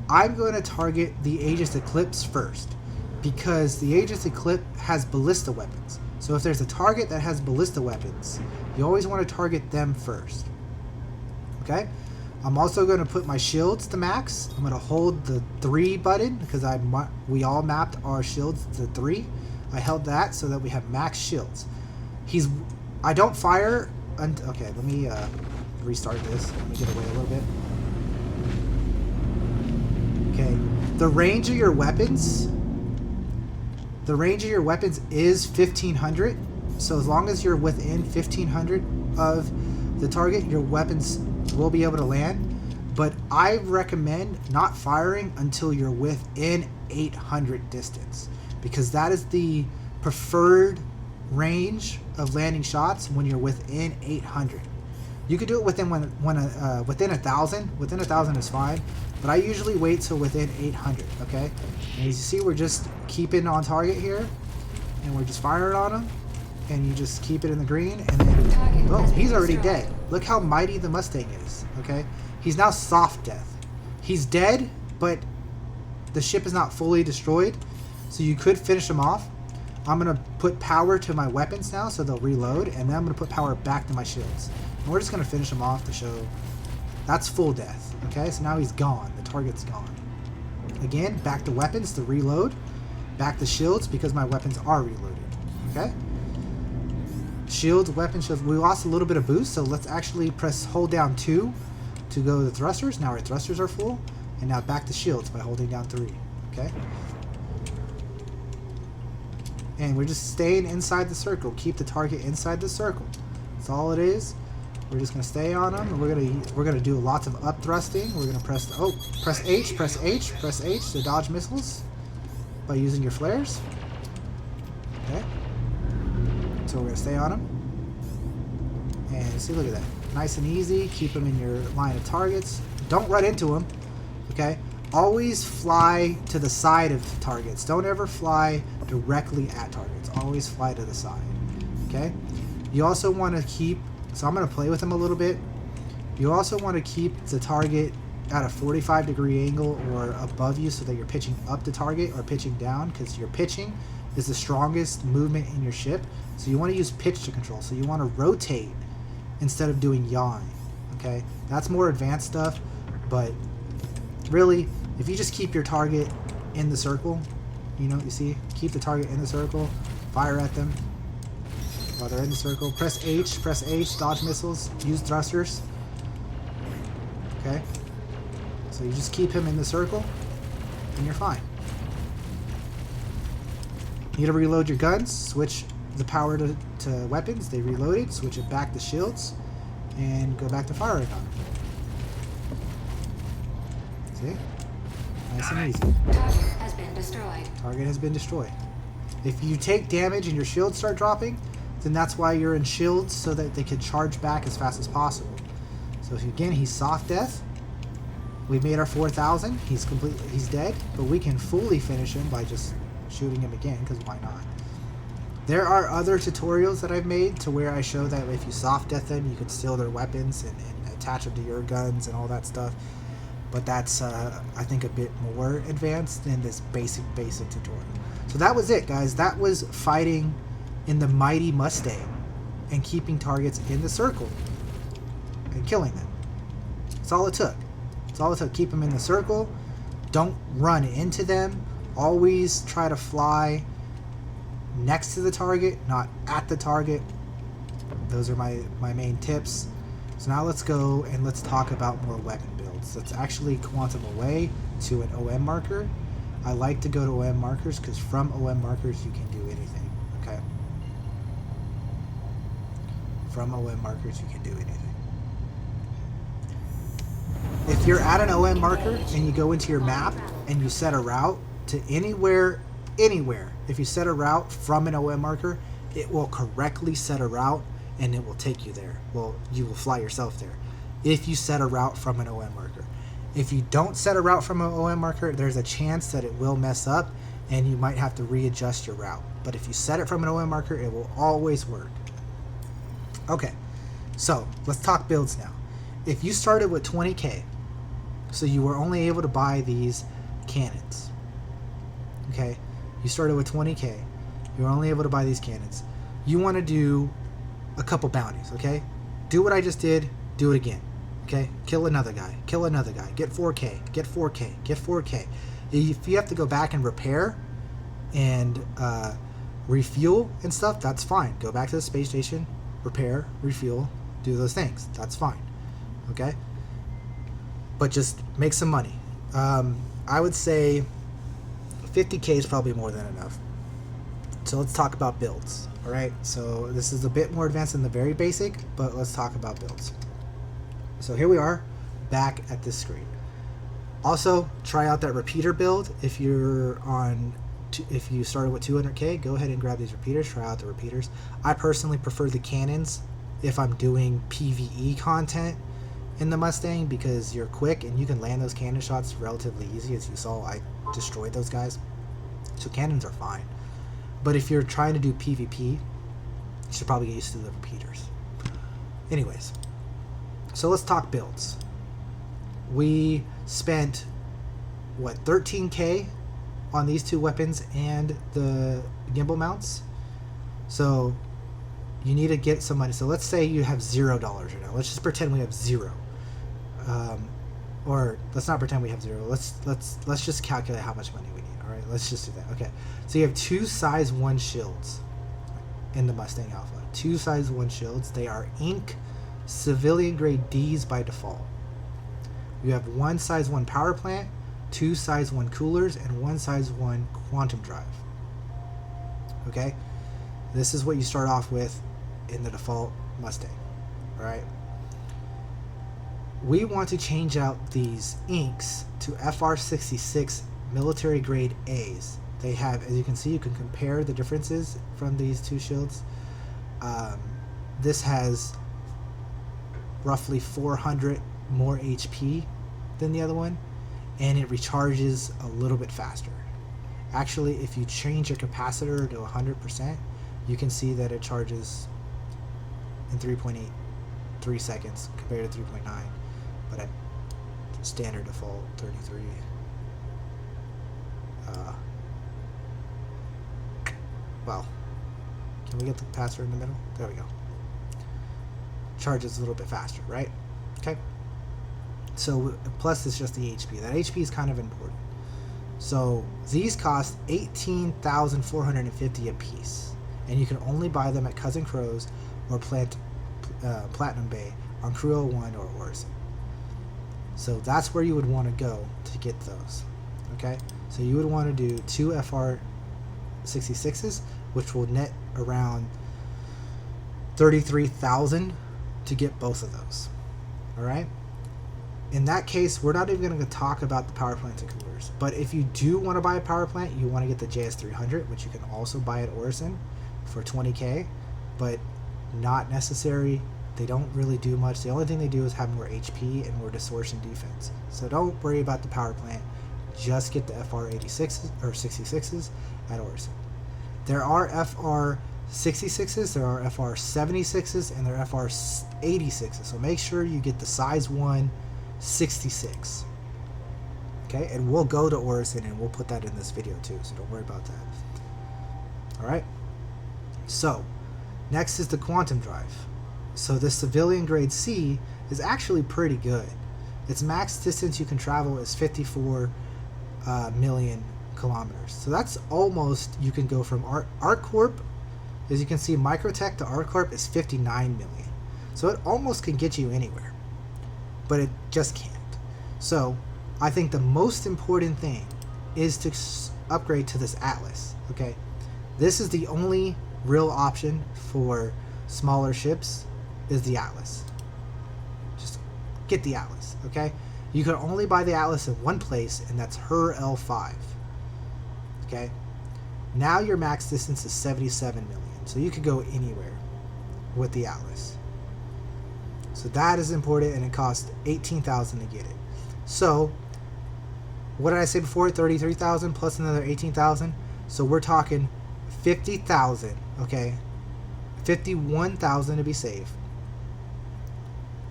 I'm going to target the Aegis Eclipse first because the Aegis Eclipse has ballista weapons. So if there's a target that has ballista weapons, you always want to target them first. Okay? I'm also going to put my shields to max. I'm going to hold the 3 button because we all mapped our shields to 3. I held that so that we have max shields. I don't fire. Okay, let me restart this. Let me get away a little bit. Okay, the range of your weapons. The range of your weapons is 1500. So as long as you're within 1500 of the target, your weapons will be able to land. But I recommend not firing until you're within 800 distance, because that is the preferred range of landing shots when you're within 800. You could do it within within 1,000. Within 1,000 is fine, but I usually wait till within 800. Okay, and as you see, we're just keeping on target here, and we're just firing on him, and you just keep it in the green, and then oh, he's already dead. Look how mighty the Mustang is. Okay, he's now soft death. He's dead, but the ship is not fully destroyed, so you could finish him off. I'm going to put power to my weapons now so they'll reload, and then I'm going to put power back to my shields. And we're just going to finish him off to show that's full death. Okay, so now he's gone. The target's gone. Again, back to weapons to reload. Back to shields because my weapons are reloaded. Okay? Shields, weapons, shields. We lost a little bit of boost, so let's actually hold down 2 to go to the thrusters. Now our thrusters are full. And now back to shields by holding down 3. Okay? And we're just staying inside the circle. Keep the target inside the circle. That's all it is. We're just gonna stay on them. We're gonna do lots of up thrusting. We're gonna press H to dodge missiles by using your flares. Okay. So we're gonna stay on them. And see, look at that. Nice and easy. Keep them in your line of targets. Don't run into them. Okay. Always fly to the side of targets. Don't ever fly directly at targets. Always fly to the side. Okay? You also want to keep, so I'm going to play with them a little bit. You also want to keep the target at a 45-degree angle or above you so that you're pitching up the target or pitching down, because your pitching is the strongest movement in your ship. So you want to use pitch to control. So you want to rotate instead of doing yawing. Okay? That's more advanced stuff, but really, if you just keep your target in the circle, you see, keep the target in the circle. Fire at them while they're in the circle. Press H, dodge missiles, use thrusters. Okay? So you just keep him in the circle, and you're fine. You need to reload your guns, switch the power to weapons, they reloaded, switch it back to shields, and go back to firing on them. See? Nice and easy. Target has been destroyed. Target has been destroyed. If you take damage and your shields start dropping, then that's why you're in shields, so that they can charge back as fast as possible. So if again, he's soft death. We've made our 4,000. He's dead, but we can fully finish him by just shooting him again, because why not? There are other tutorials that I've made to where I show that if you soft death them, you can steal their weapons and attach them to your guns and all that stuff. But that's, I think, a bit more advanced than this basic tutorial. So that was it, guys. That was fighting in the mighty Mustang and keeping targets in the circle and killing them. That's all it took. That's all it took. Keep them in the circle. Don't run into them. Always try to fly next to the target, not at the target. Those are my main tips. So now let's go and let's talk about more weapon builds. Let's actually quantum away to an OM marker. I like to go to OM markers because from OM markers you can do anything. Okay? From OM markers you can do anything. If you're at an OM marker and you go into your map and you set a route to anywhere, if you set a route from an OM marker, it will correctly set a route and it will take you there. Well, you will fly yourself there if you set a route from an OM marker. If you don't set a route from an OM marker, there's a chance that it will mess up and you might have to readjust your route. But if you set it from an OM marker, it will always work. Okay, so let's talk builds now. If you started with 20k, so you were only able to buy these cannons, okay? You started with 20k, you were only able to buy these cannons. You want to do a couple bounties, okay? Do what I just did, do it again, okay? Kill another guy, get 4k, get 4k, get 4k. If you have to go back and repair and refuel and stuff, that's fine. Go back to the space station, repair, refuel, do those things. That's fine, okay? But just make some money. I would say 50k is probably more than enough. So let's talk about builds. All right, so this is a bit more advanced than the very basic, but let's talk about builds. So here we are back at this screen. Also, try out that repeater build. If you started with 200k, go ahead and grab these repeaters, try out the repeaters. I personally prefer the cannons if I'm doing PvE content in the Mustang, because you're quick and you can land those cannon shots relatively easy. As you saw, I destroyed those guys. So cannons are fine. But if you're trying to do PvP, you should probably get used to the repeaters. Anyways, so let's talk builds. We spent, what, 13k on these two weapons and the gimbal mounts. So you need to get some money. So let's say you have $0 right now. Let's just pretend we have zero. Or let's not pretend we have zero. Let's just calculate how much money we need. All right, let's just do that. Okay, so you have two size 1 shields in the Mustang Alpha. Two size 1 shields. They are ink civilian grade Ds by default. You have one size 1 power plant, two size 1 coolers, and one size 1 quantum drive. Okay, this is what you start off with in the default Mustang. All right. We want to change out these inks to FR66 military grade A's. They have, as you can see, you can compare the differences from these two shields. This has roughly 400 more HP than the other one, and it recharges a little bit faster. Actually, if you change your capacitor to 100%, you can see that it charges in 3.83 seconds compared to 3.9. But at standard default 33. Well, can we get the capacitor in the middle? There we go. Charges a little bit faster, right? Okay. So plus it's just the HP. That HP is kind of important. So these cost 18,450 a piece, and you can only buy them at Cousin Crow's or Platinum Bay on Crew 01 or Orison. So that's where you would want to go to get those. Okay, so you would want to do 2 FR66s, which will net around 33,000 to get both of those. All right. In that case, we're not even going to talk about the power plants and coolers. But if you do want to buy a power plant, you want to get the JS300, which you can also buy at Orison for 20K, but not necessary. They don't really do much. The only thing they do is have more HP and more distortion defense. So don't worry about the power plant. Just get the FR86s or 66s at Orison. There are FR66s, there are FR76s, and there are FR86s. So make sure you get the size 1 66. Okay, and we'll go to Orison and we'll put that in this video too, so don't worry about that. All right, so next is the quantum drive. So this civilian grade C is actually pretty good. Its max distance you can travel is 54 million kilometers. So that's almost, you can go from ArcCorp, as you can see, Microtech to ArcCorp is 59 million. So it almost can get you anywhere, but it just can't. So I think the most important thing is to upgrade to this Atlas. Okay, this is the only real option for smaller ships, is the Atlas. Just get the Atlas. Okay, you can only buy the Atlas in one place, and that's HUD L5. Okay, now your max distance is 77 million, so you could go anywhere with the Atlas. So that is important, and it costs 18,000 to get it. So what did I say before? 33,000 plus another 18,000. So we're talking 50,000. Okay, 51,000 to be safe,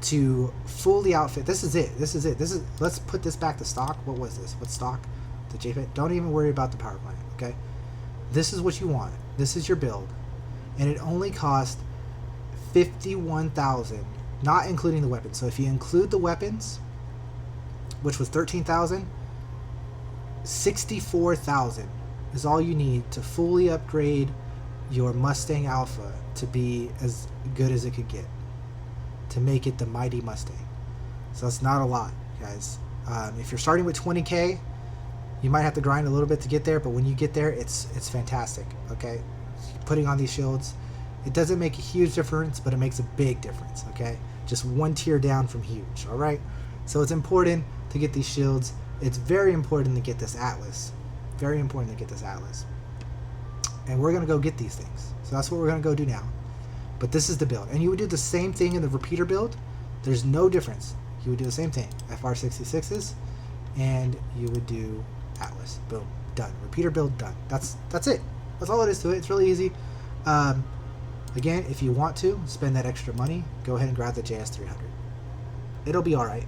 to fully outfit. This is it. This is it. This is. Let's put this back to stock. What was this? What stock? The JPEG. Don't even worry about the power plant. Okay, this is what you want. This is your build, and it only cost 51,000, not including the weapons. So if you include the weapons, which was 13,000, 64,000 is all you need to fully upgrade your Mustang Alpha to be as good as it could get, to make it the mighty Mustang. So that's not a lot, guys. If you're starting with 20K, you might have to grind a little bit to get there, but when you get there, it's fantastic. Okay, putting on these shields, it doesn't make a huge difference, but it makes a big difference. Okay, just one tier down from huge. All right, so it's important to get these shields. It's very important to get this Atlas. Very important to get this Atlas. And we're gonna go get these things. So that's what we're gonna go do now. But this is the build, and you would do the same thing in the repeater build. There's no difference. You would do the same thing, FR66s, and you would do Atlas. Boom, done. Repeater build done. That's it. That's all it is to it. It's really easy. Again, if you want to spend that extra money, go ahead and grab the JS300. It'll be all right.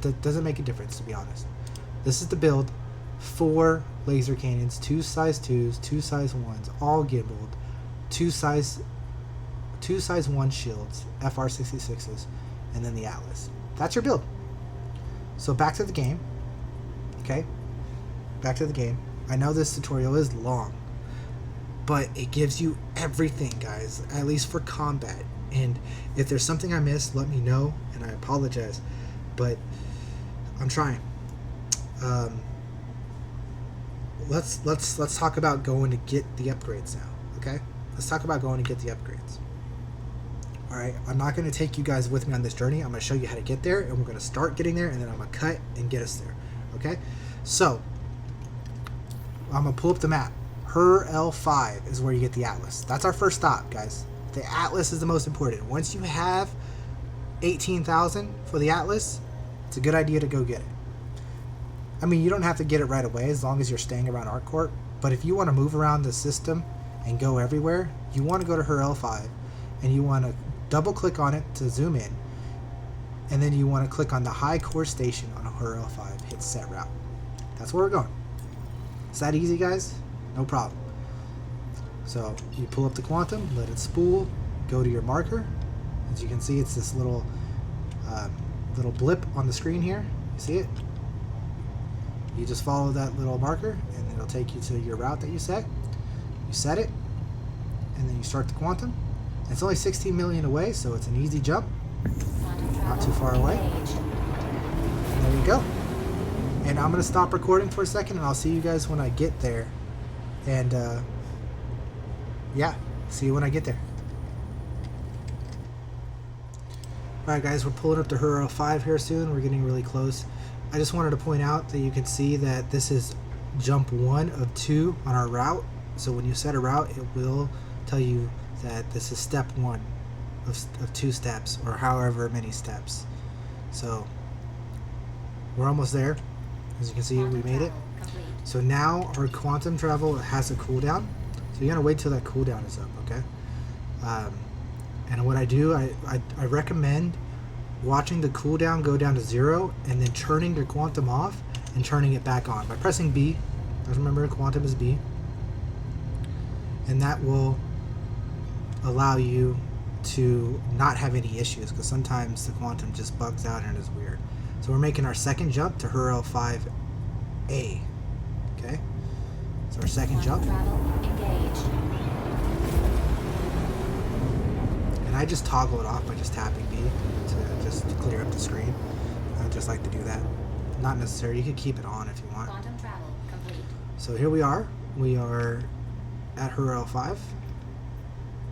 That doesn't make a difference, to be honest. This is the build. 4 laser cannons, 2 size 2s, 2 size 1s, all gimbaled, 2 size 1 shields, FR66s, and then the Atlas. That's your build. So back to the game. Okay, back to the game. I know this tutorial is long, but it gives you everything, guys, at least for combat. And if there's something I missed, let me know, and I apologize, but I'm trying. Let's talk about going to get the upgrades now. Okay, let's talk about going to get the upgrades. All right, I'm not going to take you guys with me on this journey. I'm going to show you how to get there, and we're going to start getting there, and then I'm going to cut and get us there. Okay, so I'm going to pull up the map. HUD L5 is where you get the Atlas. That's our first stop, guys. The Atlas is the most important. Once you have 18,000 for the Atlas, it's a good idea to go get it. I mean, you don't have to get it right away as long as you're staying around ArcCorp, but if you want to move around the system and go everywhere, you want to go to HUD L5, and you want to double click on it to zoom in, and then you want to click on the high core station on HUD L5, hit set route. That's where we're going. Is that easy, guys? No problem. So you pull up the quantum, let it spool, go to your marker. As you can see, it's this little blip on the screen here. You see it? You just follow that little marker, and it'll take you to your route that you set. You set it, and then you start the quantum. It's only 16 million away, so it's an easy jump. Not too far away. And there you go. And I'm going to stop recording for a second, and I'll see you guys when I get there. And, yeah, see you when I get there. Alright guys, we're pulling up to Referal 5 here soon. We're getting really close. I just wanted to point out that you can see that this is jump 1 of 2 on our route. So when you set a route, it will tell you that this is step 1 of 2 steps, or however many steps. So we're almost there. As you can see, we made it. So now our quantum travel has a cooldown. So you're gonna wait till that cooldown is up, okay? And what I do, I recommend watching the cooldown go down to 0 and then turning your quantum off and turning it back on by pressing B. Just remember, quantum is B. And that will allow you to not have any issues, because sometimes the quantum just bugs out and is weird. So we're making our second jump to Referal 5A. Okay? So our second jump. And I just toggle it off by just tapping B to just clear up the screen. I just like to do that. Not necessary. You can keep it on if you want. Quantum travel complete. So here we are. We are at Referal 5.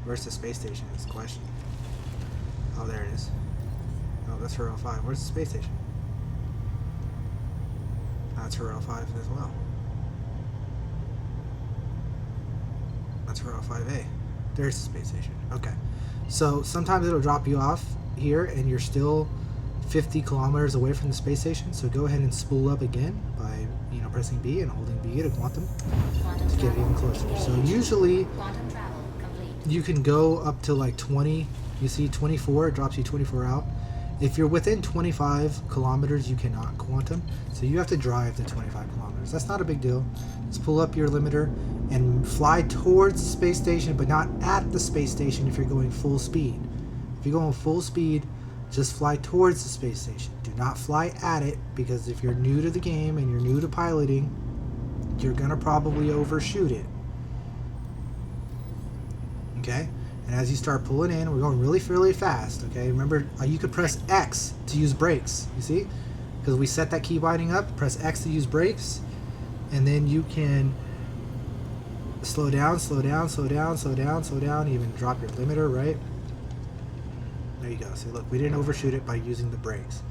Where's the space station is the question. Oh, there it is. Oh, that's Referal 5. Where's the space station? That's Referal 5 as well. That's Referal 5A. There's the space station. Okay. So sometimes it'll drop you off here and you're still 50 kilometers away from the space station. So go ahead and spool up again by, you know, pressing B and holding B to quantum to get even closer. So usually you can go up to like 20. You see 24, it drops you 24 out. If you're within 25 kilometers, you cannot quantum. So you have to drive the 25 kilometers. That's not a big deal. Just pull up your limiter and fly towards the space station, but not at the space station if you're going full speed. If you're going full speed, just fly towards the space station. Do not fly at it, because if you're new to the game and you're new to piloting, you're gonna probably overshoot it. Okay? And as you start pulling in, we're going really fast, okay? Remember, you could press X to use brakes, you see? Because we set that key binding up, press X to use brakes, and then you can slow down, even drop your limiter, right? There you go. See, look, we didn't overshoot it by using the brakes,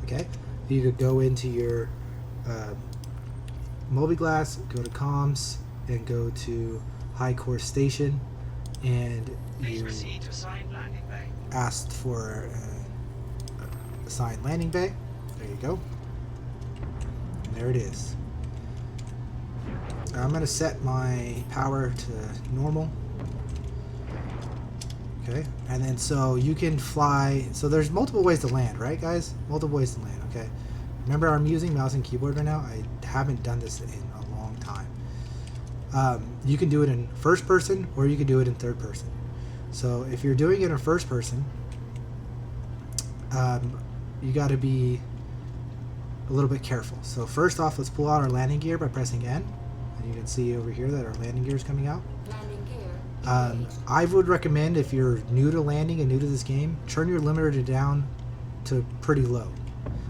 okay? You could go into your Mobi-Glass, go to comms, and go to high course station, and you asked for a assigned landing bay. There you go. And there it is. I'm going to set my power to normal. Okay, and then so you can fly. So there's multiple ways to land, right, guys? Multiple ways to land, okay? Remember, I'm using mouse and keyboard right now. I haven't done this in a long time. You can do it in first person, or you can do it in third person. So if you're doing it in first person, you got to be a little bit careful. So first off, let's pull out our landing gear by pressing N. And you can see over here that our landing gear is coming out. Landing gear. I would recommend, if you're new to landing and new to this game, turn your limiter down to pretty low.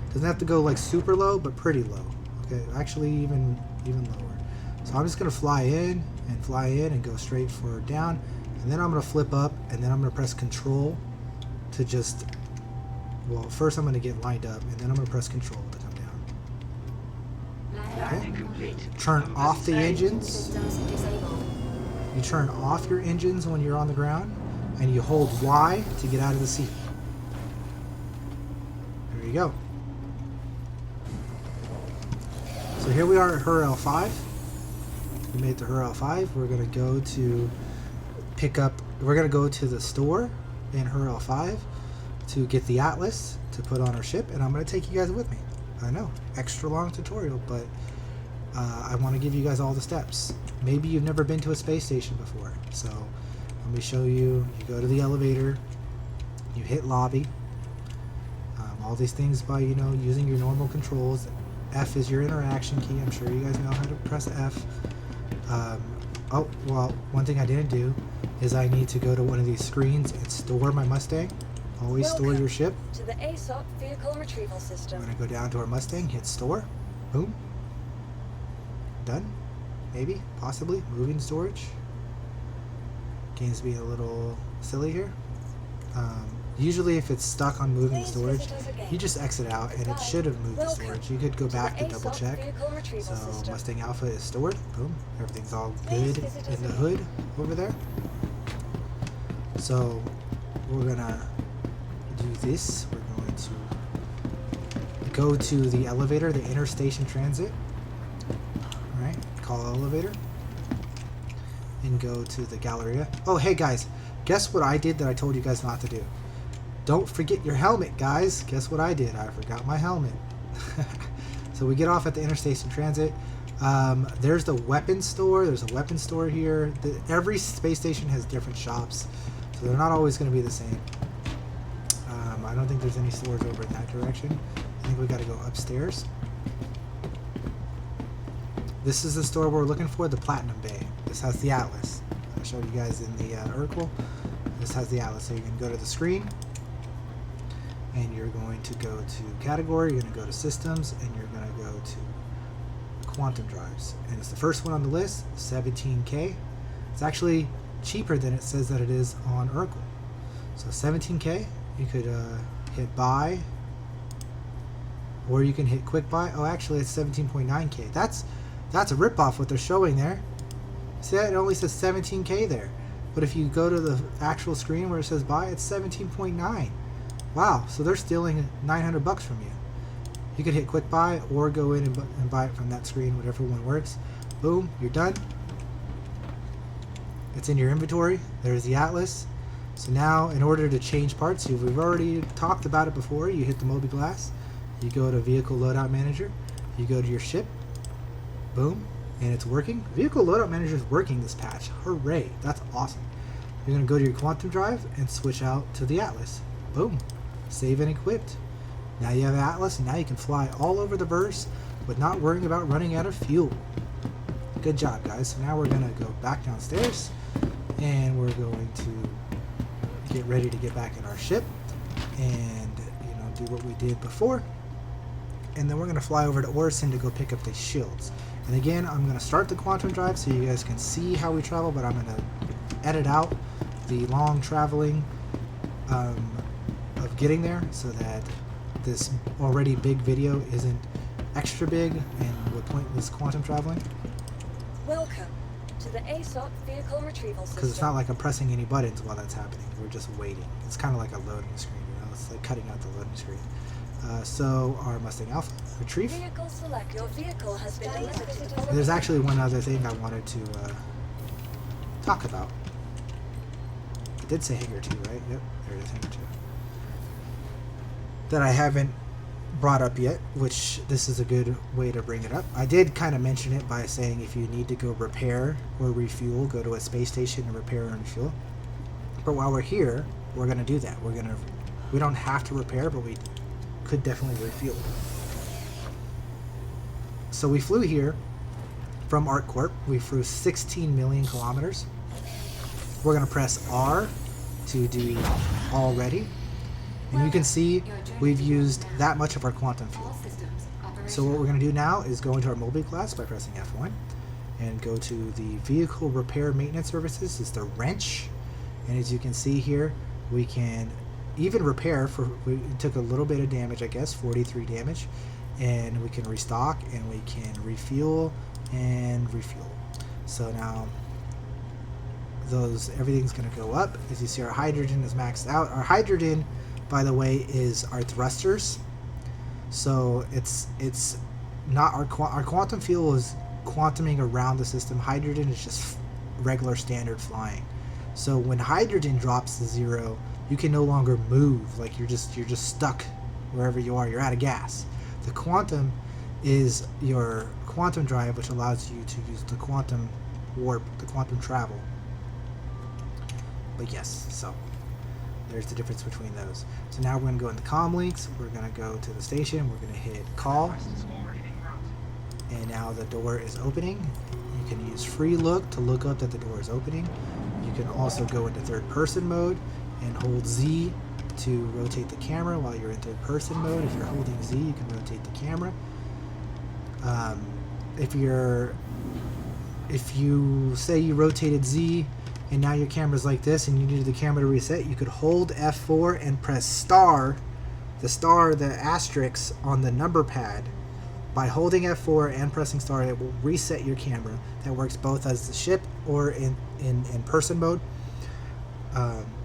Doesn't have to go like super low, but pretty low. Okay, actually even lower. So I'm just gonna fly in and go straight for down, and then I'm gonna flip up, and then I'm gonna press Control to just, well, first I'm gonna get lined up, and then I'm gonna press Control to come down. Okay. Turn off the engines. Systems disabled. You turn off your engines when you're on the ground, and you hold Y to get out of the seat. There you go. So here we are at Referal 5. We made it to Referal 5. We're going to go to we're going to go to the store in Referal 5 to get the Atlas to put on our ship, and I'm going to take you guys with me. I know, extra long tutorial, but I want to give you guys all the steps. Maybe you've never been to a space station before, so let me show you. You go to the elevator, you hit lobby, all these things by, you know, using your normal controls, F is your interaction key. I'm sure you guys know how to press F. Oh, well, one thing I didn't do is I need to go to one of these screens and store my Mustang. Always store your ship. To the ASOP vehicle retrieval We're system. going to go down to our Mustang, hit store. Boom. Done. Maybe, possibly. Moving storage. Game's being a little silly here. Usually if it's stuck on moving Please storage, visit us again. you just exit out and it should have moved the Welcome storage. You could go to the back to double ASOP check. vehicle retrieval So system. Mustang Alpha is stored. Boom. Everything's all Please good visit in us the again. hood over there. So we're gonna do this. We're going to go to the elevator, the interstation transit. Alright, call elevator. And go to the Galleria. Oh, hey guys, guess what I did that I told you guys not to do? Don't forget your helmet, guys. Guess what I did? I forgot my helmet. So we get off at the interstation transit. There's the weapons store. There's a weapons store here. Every space station has different shops, so they're not always going to be the same. I don't think there's any stores over in that direction. I think we got to go upstairs. This is the store we're looking for, the Platinum Bay. This has the Atlas. I showed you guys in the Urkel. This has the Atlas, so you can go to the screen, and you're going to go to category, you're going to go to systems, and you're going to go to quantum drives. And it's the first one on the list, 17K. It's actually cheaper than it says that it is on Urkel. So 17K, you could hit buy, or you can hit quick buy. Oh, actually it's 17.9K. That's a ripoff what they're showing there. See that? It only says 17K there. But if you go to the actual screen where it says buy, it's 17.9. Wow, so they're stealing $900 from you. You could hit quick buy or go in and buy it from that screen, whatever one works. Boom, you're done. It's in your inventory. There's the Atlas. So now, in order to change parts, we've already talked about it before. You hit the Moby Glass. You go to Vehicle Loadout Manager. You go to your ship. Boom, and it's working. Vehicle Loadout Manager is working this patch. Hooray, that's awesome. You're going to go to your quantum drive and switch out to the Atlas. Boom, save and equipped. Now you have Atlas, and now you can fly all over the verse with not worrying about running out of fuel. Good job, guys. So now we're going to go back downstairs, and we're going to get ready to get back in our ship and do what we did before. And then we're going to fly over to Orison to go pick up the shields. And again, I'm going to start the quantum drive so you guys can see how we travel, but I'm going to edit out the long traveling of getting there so that this already big video isn't extra big and would pointless quantum traveling. Welcome to the ASOP vehicle retrieval system. Because it's not like I'm pressing any buttons while that's happening. We're just waiting. It's kind of like a loading screen, It's like cutting out the loading screen. So our Mustang Alpha, retrieve. Vehicle select. Your vehicle has been delivered to the And following. there's actually one other thing I wanted to talk about. It did say Hangar 2, right? Yep, there it is, Hangar 2. That I haven't brought up yet, which this is a good way to bring it up. I did kind of mention it by saying if you need to go repair or refuel, go to a space station and repair and refuel. But while we're here, we're going to do that. We don't have to repair, but we could definitely refuel. So we flew here from ArcCorp. We flew 16 million kilometers. We're going to press R to do already. And you can see we've used that much of our quantum fuel. All systems So what we're going to do now is go into our Moby class by pressing F1 and go to the Vehicle Repair Maintenance Services. It's the wrench. And as you can see here, we can even repair we took a little bit of damage, I guess, 43 damage. And we can restock and we can refuel and refuel. So now everything's going to go up. As you see, our hydrogen is maxed out. Our hydrogen, by the way, is our thrusters. So it's not our quantum fuel is quantuming around the system. Hydrogen is just regular standard flying. So when hydrogen drops to zero, you can no longer move. Like you're just stuck wherever you are. You're out of gas. The quantum is your quantum drive, which allows you to use the quantum warp, the quantum travel. But yes, so there's the difference between those. So now we're going to go into comm links. We're going to go to the station. We're going to hit call. And now the door is opening. You can use free look to look up that the door is opening. You can also go into third person mode and hold Z to rotate the camera while you're in third person mode. If you're holding Z, you can rotate the camera. If you say you rotated Z and now your camera's like this and you needed the camera to reset, you could hold F4 and press star, the asterisk on the number pad. By holding F4 and pressing star, it will reset your camera. That works both as the ship or in person mode.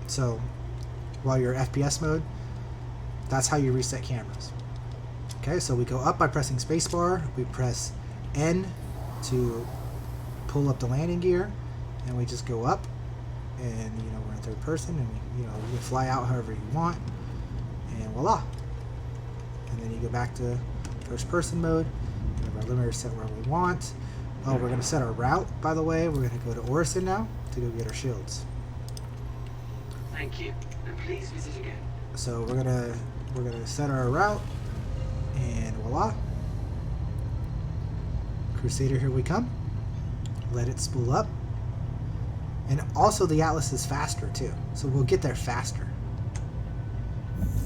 So while you're FPS mode, that's how you reset cameras. Okay, so we go up by pressing spacebar. We press N to pull up the landing gear, and we just go up. And we're in third person, and you can fly out however you want, and voila. And then you go back to first person mode. We have our limiter set where we want. Oh, we're going to set our route, by the way. We're going to go to Orison now to go get our shields. Thank you, and please visit again. So we're gonna set our route, and voila. Crusader, here we come. Let it spool up. And also the Atlas is faster too, so we'll get there faster.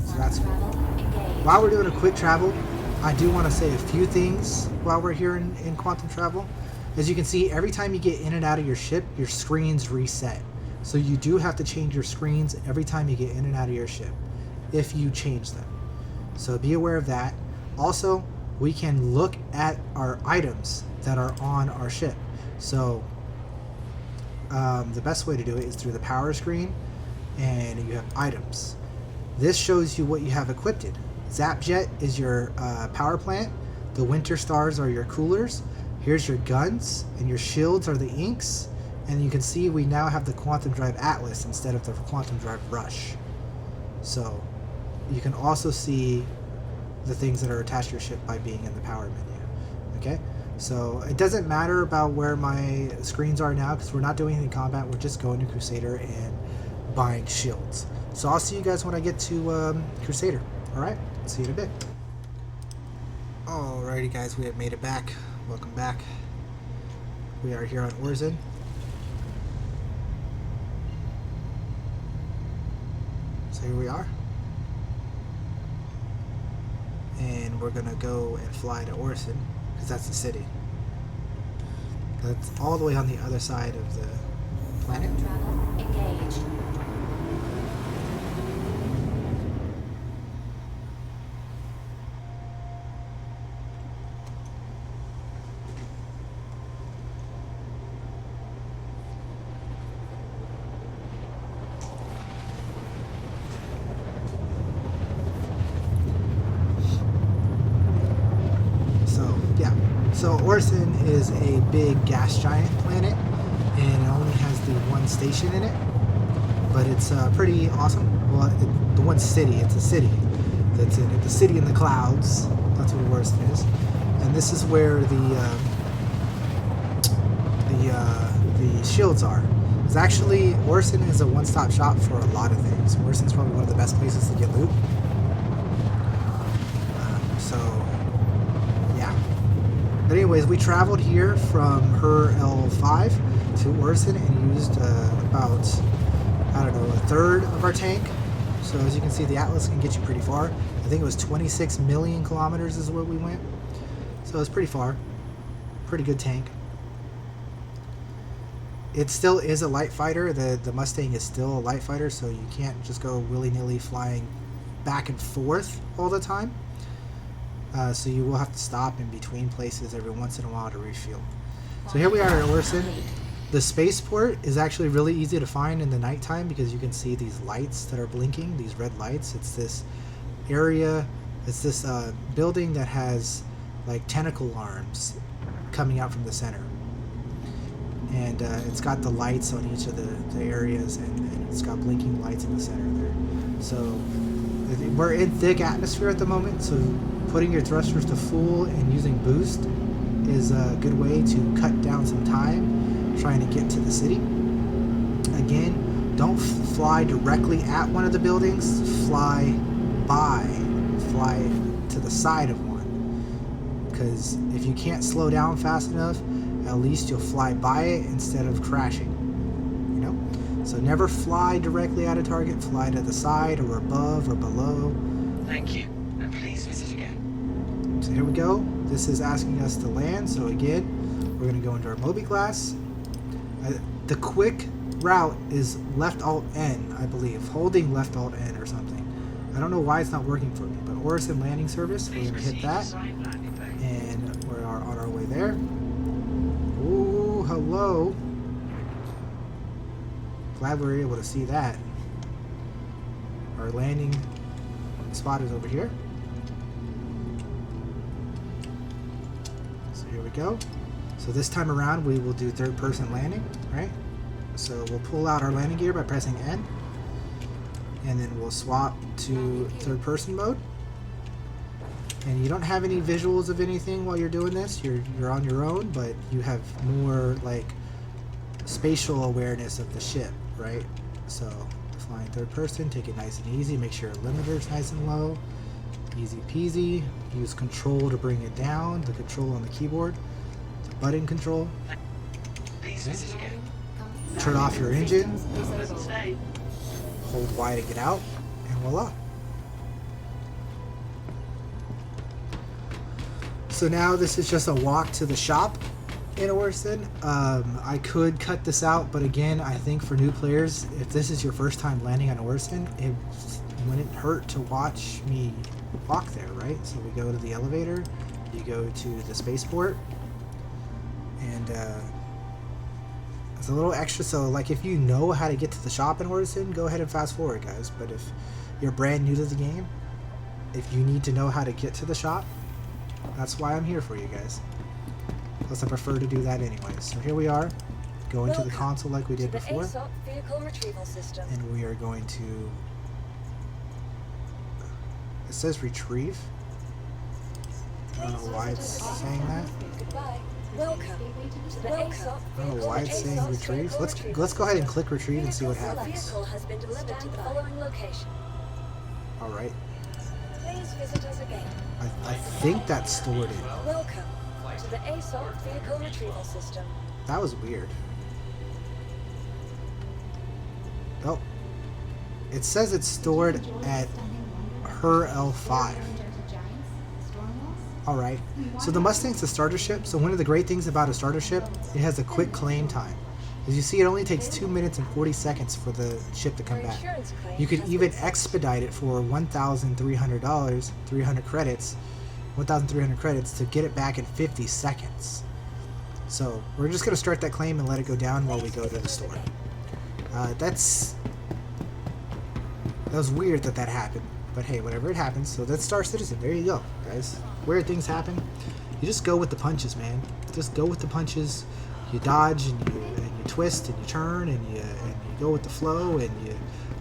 So that's cool. While we're doing a quick travel, I do want to say a few things while we're here in quantum travel. As you can see, every time you get in and out of your ship, your screens reset. So you do have to change your screens every time you get in and out of your ship, if you change them. So be aware of that. Also, we can look at our items that are on our ship. So the best way to do it is through the power screen, and you have items. This shows you what you have equipped. Zapjet is your power plant. The winter stars are your coolers. Here's your guns, and your shields are the inks. And you can see we now have the Quantum Drive Atlas instead of the Quantum Drive Rush. So you can also see the things that are attached to your ship by being in the power menu. Okay, so it doesn't matter about where my screens are now because we're not doing any combat. We're just going to Crusader and buying shields. So I'll see you guys when I get to Crusader. Alright, see you in a bit. Alrighty guys, we have made it back. Welcome back. We are here on Orison. So here we are. And we're gonna go and fly to Orison, because that's the city. That's all the way on the other side of the planet. Travel engaged. So Orison is a big gas giant planet, and it only has the one station in it, but it's pretty awesome. Well, the one city, it's a city that's in it. The city in the clouds, that's what Orison is. And this is where the shields are. It's actually, Orison is a one-stop shop for a lot of things. Orison's probably one of the best places to get loot. But anyways, we traveled here from her L5 to Orison and used about, I don't know, a third of our tank. So as you can see, the Atlas can get you pretty far. I think it was 26 million kilometers is where we went. So it's pretty far. Pretty good tank. It still is a light fighter. The Mustang is still a light fighter, so you can't just go willy-nilly flying back and forth all the time. So you will have to stop in between places every once in a while to refuel. So here we are at Orison. The spaceport is actually really easy to find in the nighttime because you can see these lights that are blinking, these red lights. It's this area, it's this building that has like tentacle arms coming out from the center. And it's got the lights on each of the areas, and it's got blinking lights in the center there. So we're in thick atmosphere at the moment, so putting your thrusters to full and using boost is a good way to cut down some time trying to get to the city. Again, don't fly directly at one of the buildings, fly to the side of one. because if you can't slow down fast enough, at least you'll fly by it instead of crashing, you know? So never fly directly at a target, fly to the side or above or below. Thank you, and please visit again. So here we go. This is asking us to land, so again, we're going to go into our Moby class. The quick route is left alt N, I believe, holding left alt N or something. I don't know why it's not working for me, but Orison landing service, we're Please going to hit proceed to that, side landing bay. and we are on our way there. Ooh, hello. Glad we were able to see that. Our landing spot is over here. So here we go. So this time around we will do third person landing, right? So we'll pull out our landing gear by pressing N, and then we'll swap to third person mode. And you don't have any visuals of anything while you're doing this. You're on your own, but you have more like spatial awareness of the ship, right? So flying third person, take it nice and easy, make sure your limiter's nice and low. Easy peasy. Use control to bring it down, the control on the keyboard, the button control. Please visit again. Turn off your engine, Pleasant stay. hold Y to get out, and voila. So now this is just a walk to the shop in Orison. I could cut this out, but again, I think for new players, if this is your first time landing on Orison, it wouldn't hurt to watch me walk there, right? So we go to the elevator, you go to the spaceport, and it's a little extra. So like if you know how to get to the shop in Orison, go ahead and fast forward, guys. But if you're brand new to the game, if you need to know how to get to the shop, that's why I'm here for you guys. Plus I prefer to do that anyway. So here we are, going to the console like we did the before, ASOP vehicle retrieval system. and we are going to, it says retrieve. I don't know why it's saying that. Goodbye. Welcome to the ASOP I don't know why it's saying retrieve. Let's go ahead and click retrieve and see what happens. Vehicle has been delivered to the following location. All right. Please visit us again. I think that stored it. Welcome to the ASOP vehicle retrieval system. That was weird. Oh. It says it's stored at her L5. Alright. So the Mustang's a starter ship. So one of the great things about a starter ship, it has a quick claim time. As you see, it only takes 2 minutes and 40 seconds for the ship to come back. You could even expedite it for $1,300, 300 credits, 1,300 credits to get it back in 50 seconds. So we're just going to start that claim and let it go down while we go to the store. That was weird that happened, but hey, whatever, it happens. So that's Star Citizen. There you go, guys. Weird things happen. You just go with the punches, man. Just go with the punches. You dodge and you twist and you turn and you go with the flow and you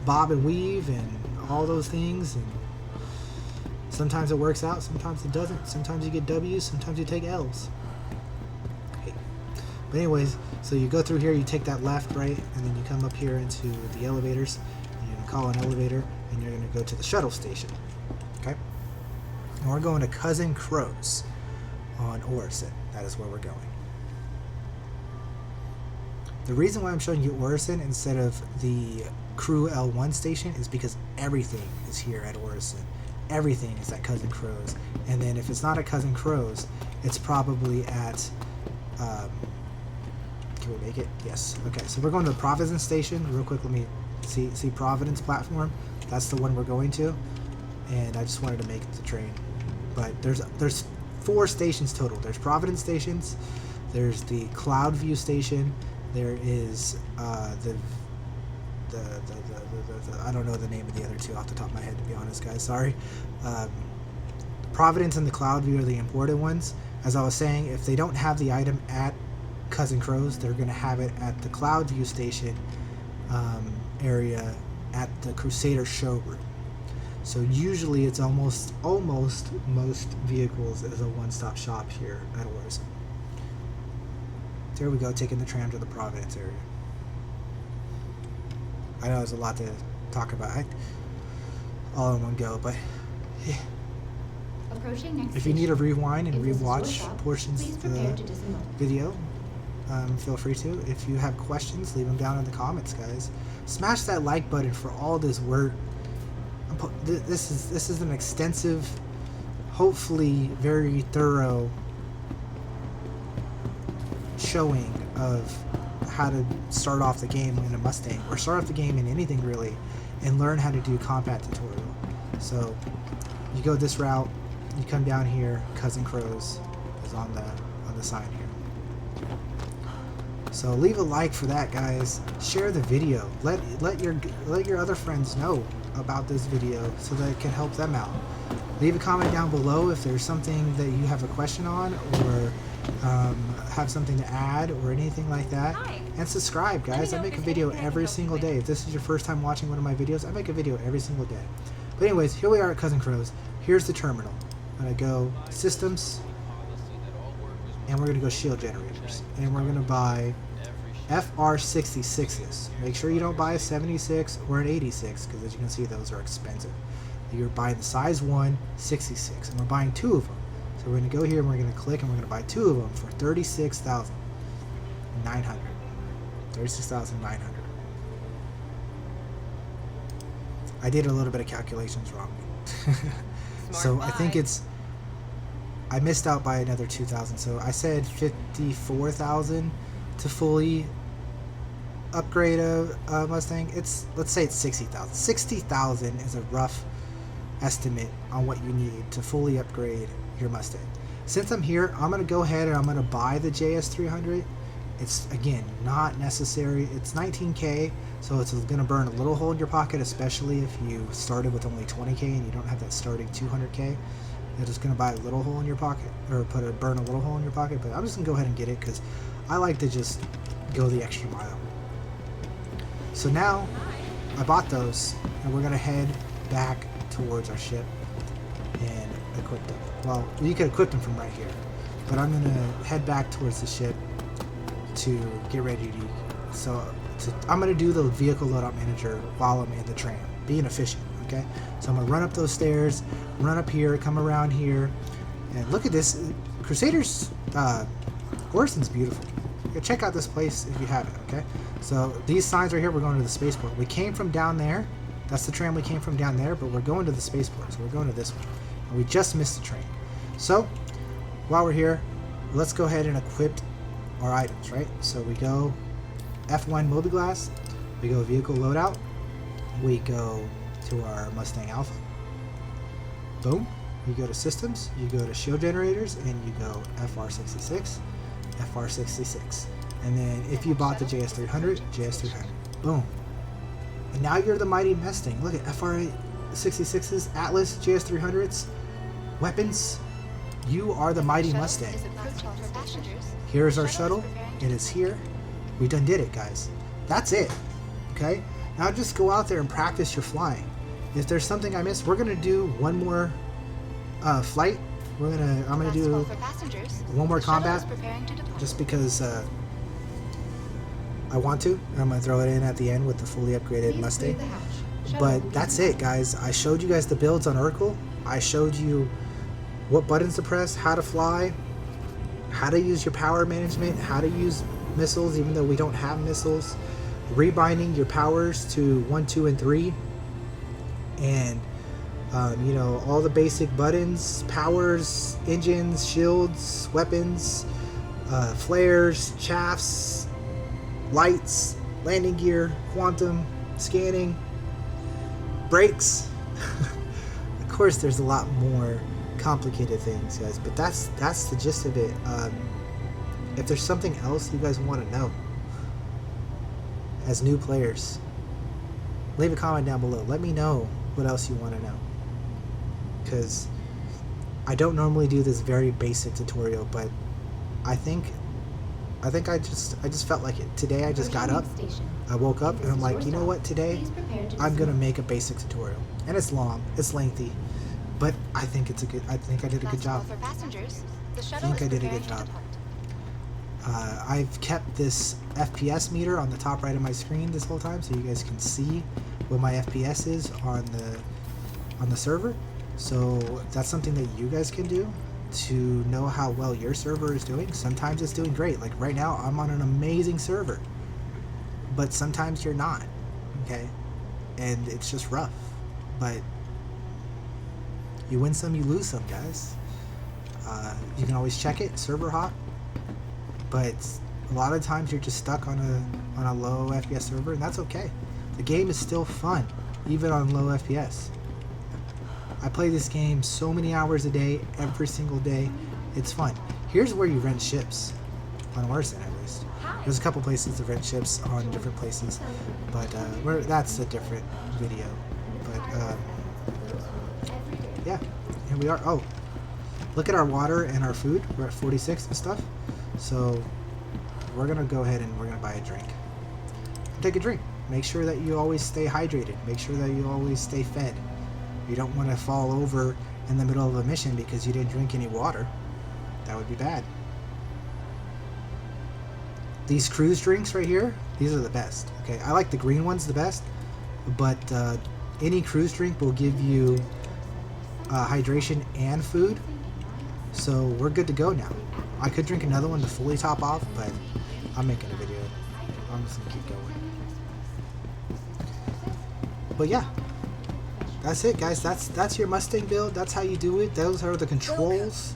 bob and weave and all those things. And sometimes it works out, sometimes it doesn't. Sometimes you get W's, sometimes you take L's. Hey. But anyways, so you go through here, you take that left, right, and then you come up here into the elevators. And you're gonna call an elevator and you're gonna go to the shuttle station. Okay? And we're going to Cousin Crow's on Orison. That is where we're going. The reason why I'm showing you Orison instead of the Crew L1 station is because everything is here at Orison. Everything is at Cousin Crow's. And then if it's not at Cousin Crow's, it's probably at, can we make it? Yes. Okay, so we're going to the Providence station. Real quick, let me see Providence platform. That's the one we're going to. And I just wanted to make the train. But there's 4 stations total. There's Providence stations. There's the Cloudview station. There is the I don't know the name of the other 2 off the top of my head, to be honest, guys. Sorry. Providence and the Cloudview are the important ones. As I was saying, if they don't have the item at Cousin Crow's, they're going to have it at the Cloudview station area at the Crusader showroom. So usually it's almost most vehicles is a one-stop shop here at Orison. There we go, taking the tram to the Providence area. I know there's a lot to talk about all in one go, but yeah. Approaching next If you need to station. rewind and If this is your rewatch stop, portions please of the prepare to disembark. video, feel free to. If you have questions, leave them down in the comments, guys. Smash that like button for all this work. This is an extensive, hopefully very thorough showing of how to start off the game in a Mustang, or start off the game in anything really, and learn how to do combat tutorial. So you go this route, you come down here, Cousin Crows is on the sign here. So leave a like for that, guys. Share the video. Let your other friends know about this video so that it can help them out. Leave a comment down below if there's something that you have a question on, or have something to add, or anything like that. Hi. And subscribe, guys. I make a video every single day. If this is your first time watching one of my videos, I make a video every single day. But anyways, here we are at Cousin Crows. Here's the terminal. I'm gonna go Systems, and we're gonna go Shield Generators, and we're gonna buy FR66s. Make sure you don't buy a 76 or an 86, because as you can see, those are expensive. You're buying the size 1 66, and we're buying 2 of them. So we're going to go here and we're going to click, and we're going to buy 2 of them for $36,900. $36,900. I did a little bit of calculations wrong. So I think I missed out by another 2,000. So I said 54,000 to fully upgrade a Mustang. Let's say it's 60,000. 60,000 is a rough estimate on what you need to fully upgrade your Mustang. Since I'm here, I'm gonna go ahead and I'm gonna buy the JS300. It's again not necessary. It's 19K, so it's gonna burn a little hole in your pocket, especially if you started with only 20K and you don't have that starting 200K. It's just gonna buy a little hole in your pocket, or burn a little hole in your pocket. But I'm just gonna go ahead and get it because I like to just go the extra mile. So now I bought those, and we're gonna head back towards our ship and equip them. Well, you could equip them from right here, but I'm gonna head back towards the ship to get ready to. So I'm gonna do the vehicle loadout manager while I'm in the tram, being efficient. Okay, so I'm gonna run up those stairs, run up here, come around here, and look at this. Crusaders, Horston's beautiful. Check out this place if you haven't. Okay, so these signs right here, we're going to the spaceport. We came from down there. That's the tram we came from down there, but we're going to the spaceport, so we're going to this one. And we just missed the train. So while we're here, let's go ahead and equip our items, right? So we go F1 Mobilglass, we go Vehicle Loadout, we go to our Mustang Alpha. Boom. You go to Systems, you go to Shield Generators, and you go FR66, FR66. And then if you bought the JS300, JS300. Boom. And now you're the mighty Mustang. Look at FR66s, Atlas, JS300s, weapons. You are the mighty Mustang. Here's our shuttle. It is here. We done did it, guys. That's it. Okay? Now just go out there and practice your flying. If there's something I missed, we're gonna do one more flight. I'm gonna do one more combat, just because I want to. I'm gonna throw it in at the end with the fully upgraded Mustang. But that's it, guys. I showed you guys the builds on Urkel. I showed you what buttons to press, how to fly, how to use your power management, how to use missiles even though we don't have missiles, rebinding your powers to 1, 2, and 3, and you know, all the basic buttons, powers, engines, shields, weapons, flares, shafts, lights, landing gear, quantum, scanning, brakes. Of course there's a lot more complicated things, guys, but that's the gist of it. If there's something else you guys want to know as new players, leave a comment down below. Let me know what else you want to know, because I don't normally do this very basic tutorial, but I think I just felt like it. Today I just got up, I woke up, and I'm like, you know what, today I'm gonna make a basic tutorial. And it's long, it's lengthy, but I think I did a good job. I think I did a good job. I've kept this FPS meter on the top right of my screen this whole time, so you guys can see what my FPS is on the server. So that's something that you guys can do to know how well your server is doing. Sometimes it's doing great. Like right now, I'm on an amazing server, but sometimes you're not, okay? And it's just rough. But you win some, you lose some, guys. You can always check it, server hop, but a lot of times you're just stuck on a low FPS server, and that's okay. The game is still fun, even on low FPS. I play this game so many hours a day, every single day. It's fun. Here's where you rent ships, on Orson at least. There's a couple places to rent ships on different places, but that's a different video. But yeah, here we are. Oh, look at our water and our food. We're at 46 and stuff. So we're gonna go ahead and we're gonna buy a drink. Take a drink. Make sure that you always stay hydrated. Make sure that you always stay fed. You don't want to fall over in the middle of a mission because you didn't drink any water. That would be bad. These cruise drinks right here, these are the best. Okay, I like the green ones the best, but any cruise drink will give you hydration and food. So we're good to go now. I could drink another one to fully top off, but I'm making a video. I'm just gonna keep going. But yeah, that's it, guys. That's your Mustang build. That's how you do it. Those are the controls.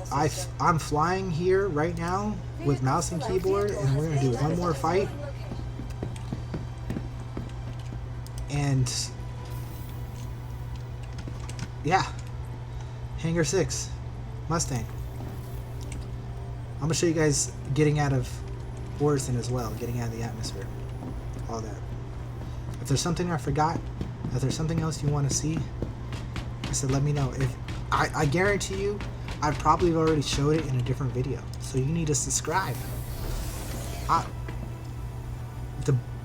I'm flying here right now with mouse and keyboard, and we're gonna do one more fight. And yeah, Hangar 6, Mustang. I'm gonna show you guys getting out of Orson as well, getting out of the atmosphere, all that. If there's something I forgot, if there's something else you want to see, I said let me know. If I guarantee you, I've probably already showed it in a different video, so you need to subscribe.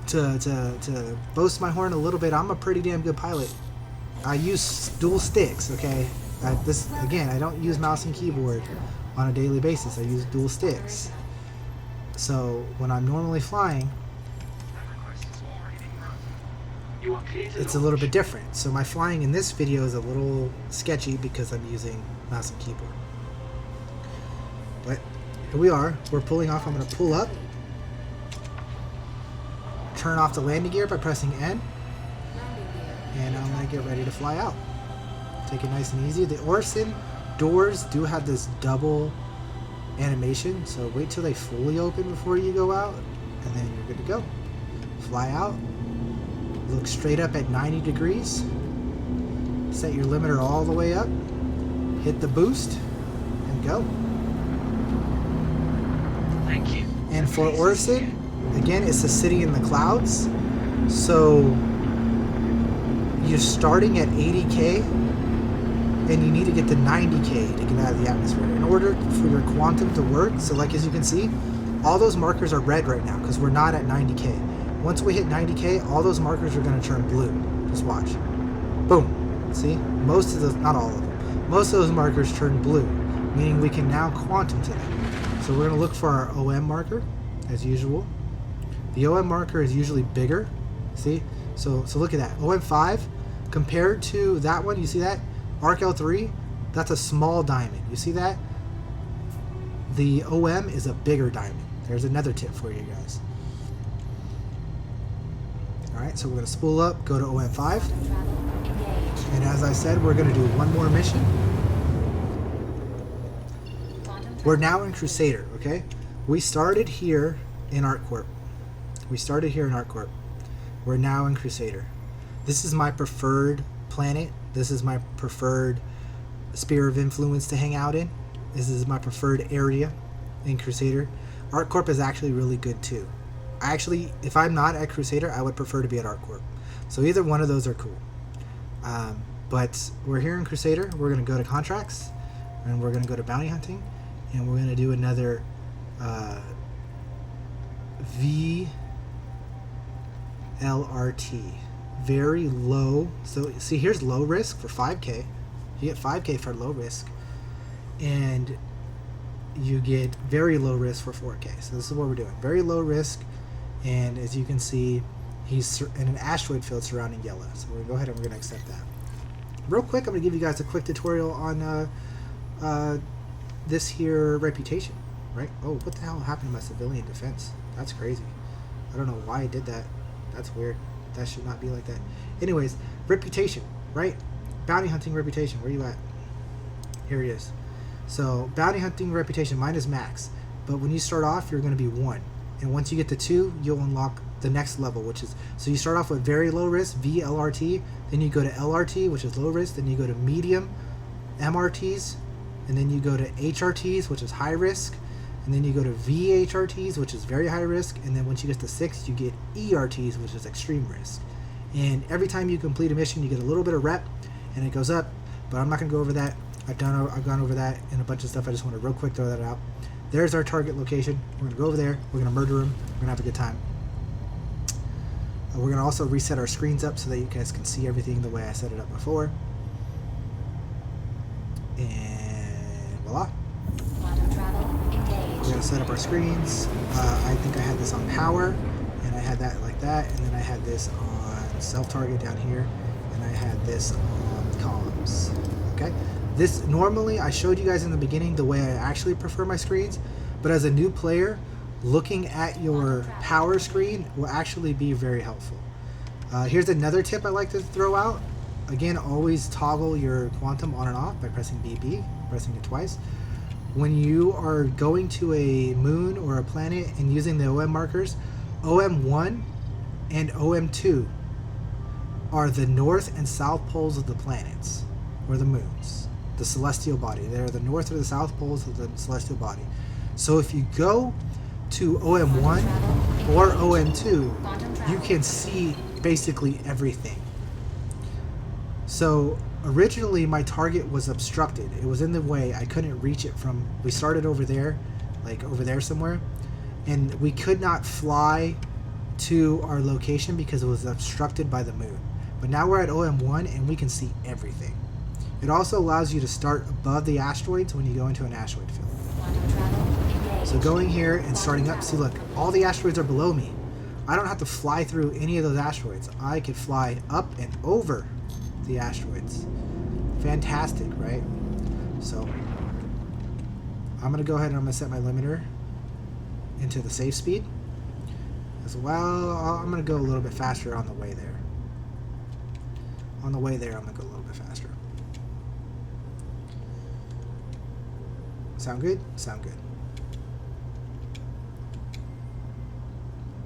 To boast my horn a little bit, I'm a pretty damn good pilot. I use dual sticks, okay? This again, I don't use mouse and keyboard on a daily basis. I use dual sticks. So when I'm normally flying, it's a little bit different. So my flying in this video is a little sketchy because I'm using mouse and keyboard. But here we are. We're pulling off. I'm going to pull up. Turn off the landing gear by pressing N. And I'm going to get ready to fly out. Take it nice and easy. The Orson doors do have this double animation, so wait till they fully open before you go out, and then you're good to go. Fly out. Look straight up at 90 degrees. Set your limiter all the way up. Hit the boost and go. Thank you. And for Orson, again, it's a city in the clouds. So you're starting at 80K and you need to get to 90K to get out of the atmosphere. In order for your quantum to work, so like as you can see, all those markers are red right now because we're not at 90K. Once we hit 90K, all those markers are going to turn blue. Just watch. Boom. See? Most of those, not all of them, most of those markers turn blue, meaning we can now quantum to them. So we're going to look for our OM marker, as usual. The OM marker is usually bigger. See? So look at that. OM5, compared to that one, you see that? Arc L3, that's a small diamond. You see that? The OM is a bigger diamond. There's another tip for you guys. Alright, so we're going to spool up, go to OM5. And as I said, we're going to do one more mission. We're now in Crusader, okay? We started here in ArcCorp. We're now in Crusader. This is my preferred planet. This is my preferred sphere of influence to hang out in. This is my preferred area in Crusader. ArcCorp is actually really good too. Actually, if I'm not at Crusader, I would prefer to be at ArcCorp. So either one of those are cool. But we're here in Crusader. We're going to go to contracts, and we're going to go to bounty hunting, and we're going to do another VLRT. Very low. So see, here's low risk for 5K. You get 5K for low risk, and you get very low risk for 4K. So this is what we're doing. Very low risk. And as you can see, he's in an asteroid field surrounding yellow. So we're going to go ahead and we're going to accept that. real quick, I'm going to give you guys a quick tutorial on this here reputation, right? Oh, what the hell happened to my civilian defense? That's crazy. I don't know why I did that. That's weird. That should not be like that. Anyways, reputation, right? Bounty hunting reputation. Where you at? Here it is. So bounty hunting reputation, mine is max. But when you start off, you're going to be 1. And once you get to 2, you'll unlock the next level, which is, so you start off with very low risk, VLRT, then you go to LRT, which is low risk, then you go to medium MRTs, and then you go to HRTs, which is high risk, and then you go to VHRTs, which is very high risk, and then once you get to 6, you get ERTs, which is extreme risk. And every time you complete a mission, you get a little bit of rep, and it goes up, but I'm not going to go over that. I've gone over that and a bunch of stuff. I just want to real quick throw that out. There's our target location. We're going to go over there. We're going to murder him. We're going to have a good time. We're going to also reset our screens up so that you guys can see everything the way I set it up before. And voila. Quantum travel engaged. We're going to set up our screens. I think I had this on power, and I had that like that, and then I had this on self-target down here, and I had this on columns. Okay? This, normally, I showed you guys in the beginning the way I actually prefer my screens, but as a new player, looking at your power screen will actually be very helpful. Here's another tip I like to throw out. Again, always toggle your quantum on and off by pressing BB, pressing it twice. When you are going to a moon or a planet and using the OM markers, OM1 and OM2 are the north and south poles of the planets, or the moons, the celestial body. They're the north or the south poles of the celestial body. So if you go to OM1 or OM2, you can see basically everything. So originally my target was obstructed. It was in the way. I couldn't reach it from, we started over there, like over there somewhere, and we could not fly to our location because it was obstructed by the moon. But now we're at OM1 and we can see everything. It also allows you to start above the asteroids when you go into an asteroid field. So going here and starting up, see look, all the asteroids are below me. I don't have to fly through any of those asteroids. I could fly up and over the asteroids. Fantastic, right? So I'm gonna go ahead and I'm gonna set my limiter into the safe speed as well. I'm gonna go a little bit faster on the way there. On the way there, I'm gonna go a little bit faster. Sound good? Sound good.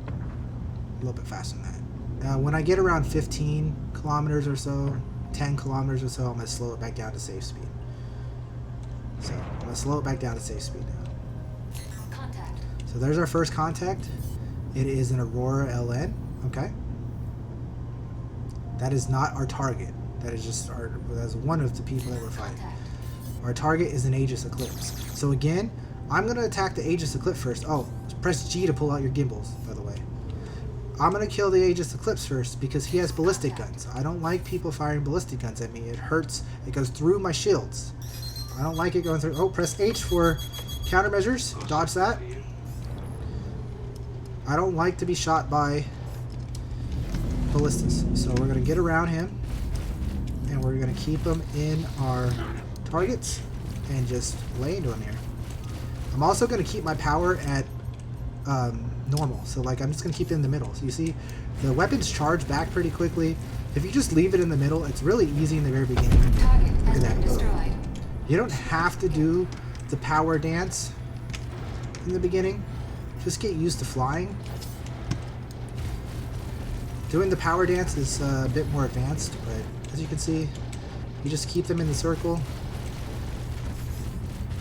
A little bit faster than that. When I get around 15 kilometers or so, 10 kilometers or so, I'm going to slow it back down to safe speed. So I'm going to slow it back down to safe speed now. Contact. So there's our first contact. It is an Aurora LN. Okay. That is not our target. That is just our, that's one of the people that we're fighting. Contact. Our target is an Aegis Eclipse. So again, I'm going to attack the Aegis Eclipse first. Oh, press G to pull out your gimbals, by the way. I'm going to kill the Aegis Eclipse first because he has ballistic guns. I don't like people firing ballistic guns at me. It hurts. It goes through my shields. I don't like it going through. Oh, press H for countermeasures. Dodge that. I don't like to be shot by ballistas. So we're going to get around him and we're going to keep him in our targets and just lay into him here. I'm also going to keep my power at normal, so like I'm just going to keep it in the middle. So you see the weapons charge back pretty quickly. If you just leave it in the middle, it's really easy in the very beginning. Target Look has at been that. destroyed. You don't have to do the power dance in the beginning. Just get used to flying. Doing the power dance is a bit more advanced, but as you can see, you just keep them in the circle.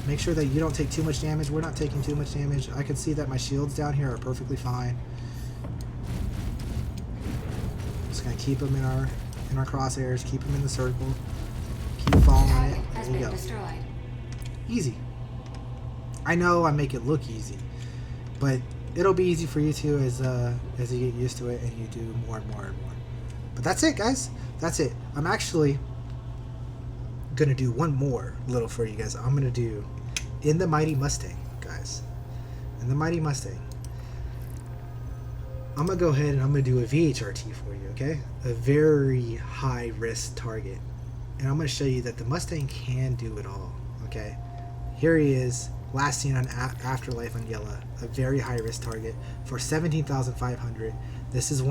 Make sure that you don't take too much damage. We're not taking too much damage. I can see that my shields down here are perfectly fine. Just gonna keep them in our crosshairs. Keep them in the circle. Keep following Target it. has There you been go. destroyed. Easy. I know I make it look easy, but it'll be easy for you too as you get used to it and you do more and more and more. But that's it, guys. That's it. I'm actually gonna do one more little for you guys. I'm gonna do in the Mighty Mustang, guys. In the Mighty Mustang, I'm gonna go ahead and I'm gonna do a VHRT for you, okay? A very high risk target, and I'm going to show you that the Mustang can do it all. Okay, here he is, last seen on Afterlife on Yellow, a very high risk target for 17,500. This is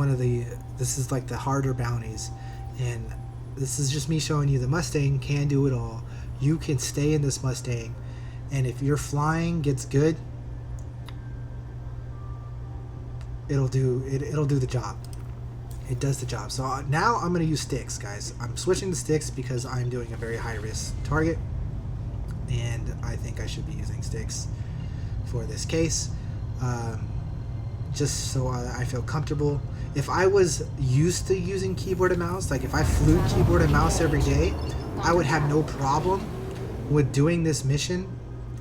like the harder bounties, and this is just me showing you the Mustang can do it all. You can stay in this Mustang, and if your flying gets good, it'll do the job. It does the job. So now I'm going to use sticks, guys. I'm switching to sticks because I'm doing a very high risk target, and I think I should be using sticks for this case, just so I feel comfortable. If I was used to using keyboard and mouse, like if I flew keyboard and mouse every day, I would have no problem with doing this mission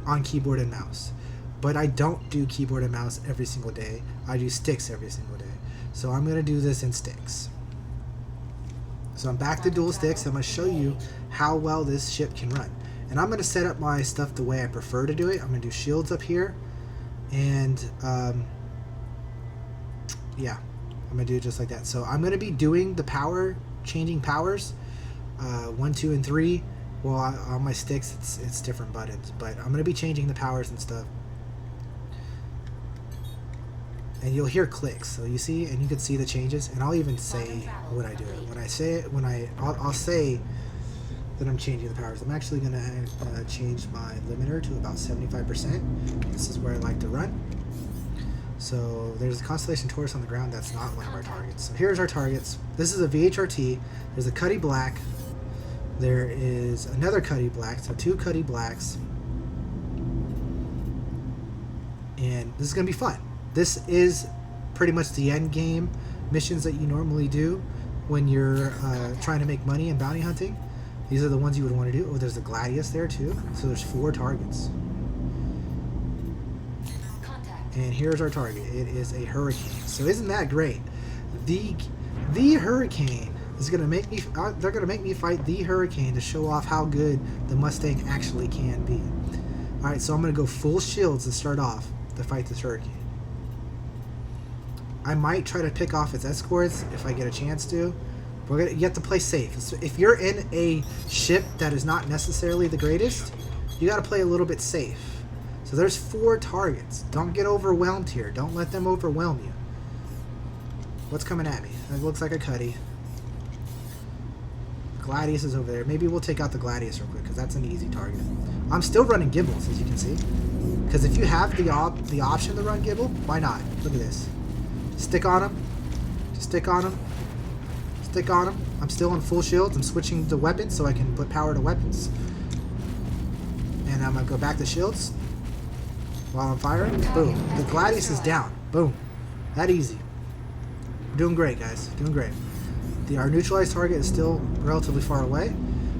on keyboard and mouse. But I don't do keyboard and mouse every single day. I do sticks every single day. So I'm going to do this in sticks. So I'm back to dual sticks. I'm going to show you how well this ship can run. And I'm going to set up my stuff the way I prefer to do it. I'm going to do shields up here. And yeah, I'm going to do it just like that. So I'm going to be doing the changing powers, 1, 2, and 3. Well, on my sticks, it's different buttons. But I'm going to be changing the powers and stuff. And you'll hear clicks, so you see, and you can see the changes, and I'll even say when I do it. When I say it, I'll say that I'm changing the powers. I'm actually going to change my limiter to about 75%. This is where I like to run. So there's a Constellation Taurus on the ground. That's not one of our targets. So here's our targets. This is a VHRT. There's a Cuddy Black. There is another Cuddy Black, so 2 Cuddy Blacks. And this is going to be fun. This is pretty much the end game missions that you normally do when you're trying to make money in bounty hunting. These are the ones you would want to do. Oh, there's a Gladius there too. So there's 4 targets. And here's our target. It is a Hurricane. So isn't that great? The Hurricane is going to make me. They're going to make me fight the Hurricane to show off how good the Mustang actually can be. All right, so I'm going to go full shields to start off to fight this Hurricane. I might try to pick off its escorts if I get a chance to. You have to play safe. If you're in a ship that is not necessarily the greatest, you got to play a little bit safe. So there's 4 targets. Don't get overwhelmed here. Don't let them overwhelm you. What's coming at me? It looks like a Cuddy. Gladius is over there. Maybe we'll take out the Gladius real quick because that's an easy target. I'm still running gimbals, as you can see. Because if you have the option to run gimbal, why not? Look at this. Stick on him. Stick on him. Stick on him. I'm still on full shields. I'm switching to weapons so I can put power to weapons. And I'm going to go back to shields while I'm firing. Boom. The Gladius is down. Boom. That easy. Doing great, guys. Doing great. Our neutralized target is still relatively far away.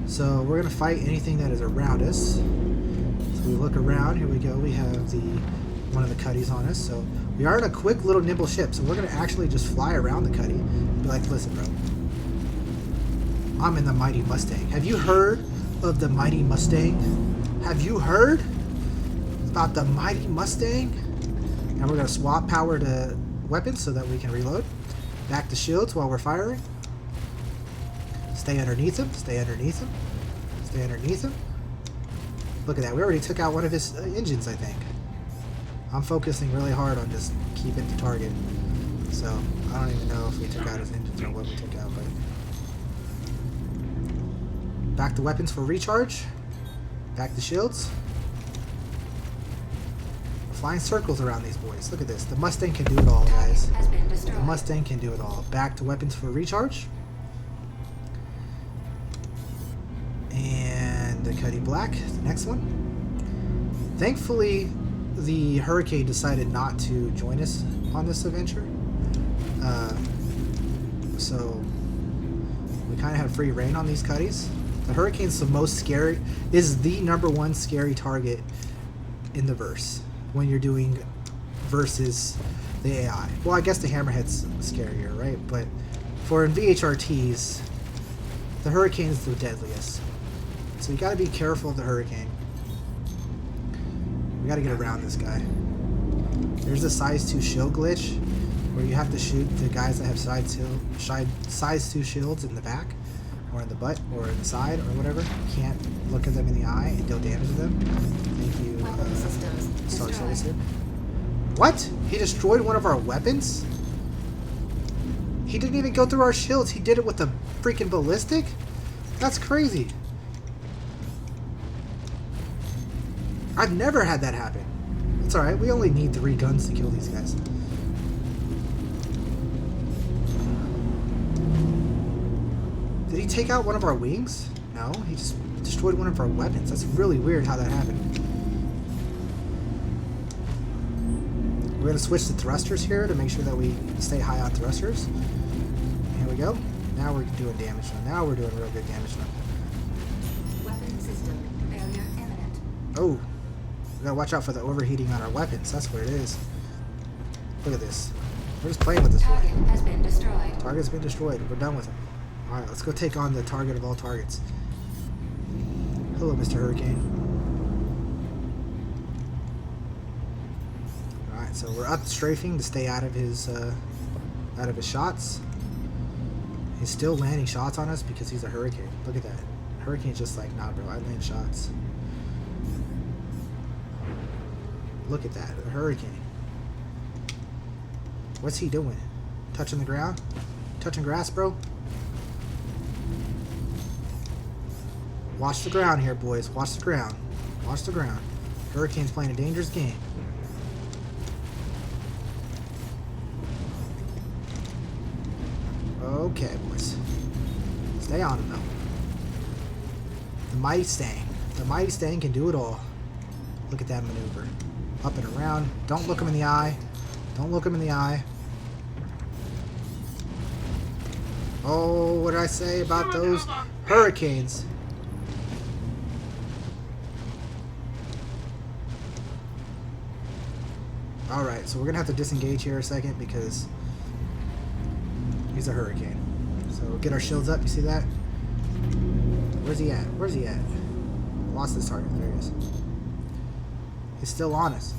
So we're going to fight anything that is around us. So we look around. Here we go. We have one of the Cuddies on us. So we are in a quick little nimble ship, so we're going to actually just fly around the Cuddy and be like, listen, bro, I'm in the Mighty Mustang. Have you heard of the Mighty Mustang? Have you heard about the Mighty Mustang? And we're going to swap power to weapons so that we can reload. Back to shields while we're firing. Stay underneath him. Stay underneath him. Stay underneath him. Look at that. We already took out one of his engines, I think. I'm focusing really hard on just keeping the target. So, I don't even know if we took out his engines or what we took out, but... Back to weapons for recharge. Back to shields. Flying circles around these boys. Look at this. The Mustang can do it all, guys. The Mustang can do it all. Back to weapons for recharge. And the Cuddy Black, the next one. Thankfully, the Hurricane decided not to join us on this adventure. So we kind of had free reign on these Cuddies. The Hurricane's the most scary, is the #1 scary target in the verse when you're doing versus the AI. Well, I guess the Hammerhead's scarier, right? But for in VHRTs, the Hurricane is the deadliest. So you got to be careful of the Hurricane. We got to get around this guy. There's a size 2 shield glitch where you have to shoot the guys that have size 2 shields in the back. or in the butt, or in the side, or whatever. Can't look at them in the eye and deal damage to them. Thank you, Weapon systems Star destroyed. Citizen. What? He destroyed one of our weapons? He didn't even go through our shields. He did it with a freaking ballistic? That's crazy. I've never had that happen. It's alright. We only need 3 guns to kill these guys. Did he take out one of our wings? No, he just destroyed one of our weapons. That's really weird how that happened. We're going to switch to thrusters here to make sure that we stay high on thrusters. Here we go. Now we're doing damage. Now we're doing real good damage. Weapon system failure imminent. Oh, we got to watch out for the overheating on our weapons. That's what it is. Look at this. We're just playing with this Target boy. has been destroyed. Target's been destroyed. We're done with him. Alright, let's go take on the target of all targets. Hello, Mr. Hurricane. Alright, so we're up strafing to stay out of his shots. He's still landing shots on us because he's a hurricane. Look at that. Hurricane's just like, nah bro, I land shots. Look at that, a hurricane. What's he doing? Touching the ground? Touching grass, bro? Watch the ground here, boys. Watch the ground. Watch the ground. Hurricane's playing a dangerous game. Okay, boys. Stay on him, though. The Mighty Stang. The Mighty Stang can do it all. Look at that maneuver. Up and around. Don't look him in the eye. Don't look him in the eye. Oh, what did I say about those hurricanes? Alright, so we're going to have to disengage here a second because he's a hurricane. So we'll get our shields up. You see that? Where's he at? Where's he at? Lost this target. There he is. He's still on us.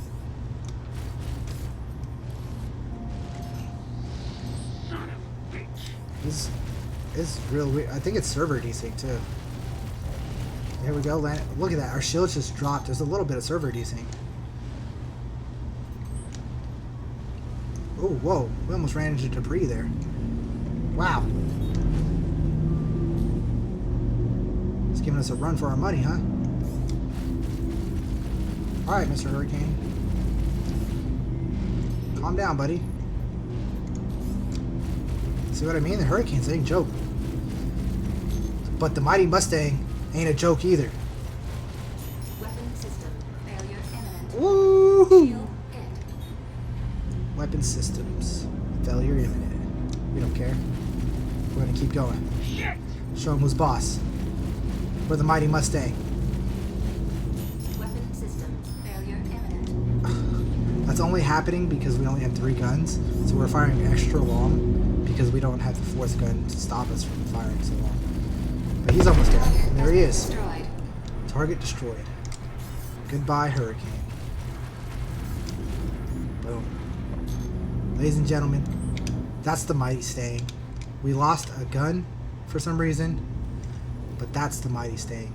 It's real weird. I think it's server desync too. Here we go. Look at that. Our shields just dropped. There's a little bit of server desync. Oh, whoa. We almost ran into debris there. Wow. It's giving us a run for our money, huh? Alright, Mr. Hurricane. Calm down, buddy. See what I mean? The Hurricanes ain't a joke. But the Mighty Mustang ain't a joke either. Weapon system failure imminent. Woo! Shield hit. Weapon systems. Failure imminent. We don't care. We're gonna keep going. Show him who's boss. We're the Mighty Mustang. Weapon system failure imminent. That's only happening because we only have 3 guns. So we're firing extra long because we don't have the 4th gun to stop us from firing so long. But he's almost dead. And there he is. Destroyed. Target destroyed. Goodbye, Hurricane. Boom. Ladies and gentlemen, that's the Mighty Stang. We lost a gun for some reason, but that's the Mighty Stang.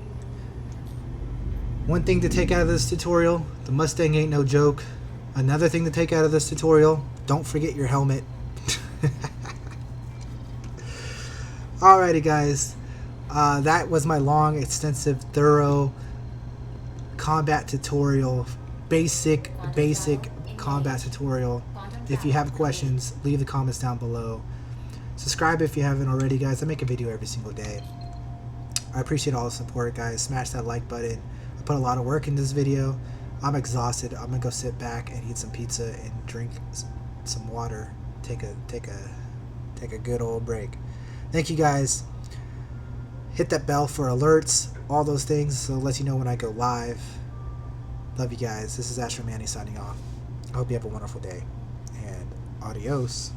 One thing to take out of this tutorial, the Mustang ain't no joke. Another thing to take out of this tutorial, don't forget your helmet. Alrighty guys, that was my long, extensive, thorough combat tutorial, basic combat tutorial. If you have questions, leave the comments down below. Subscribe if you haven't already, guys. I make a video every single day. I appreciate all the support, guys. Smash that like button. I put a lot of work in this video. I'm exhausted. I'm gonna go sit back and eat some pizza and drink some water. Take a good old break. Thank you guys. Hit that bell for alerts, all those things, so it lets you know when I go live. Love you guys. This is Astro signing off. I hope you have a wonderful day. And adios.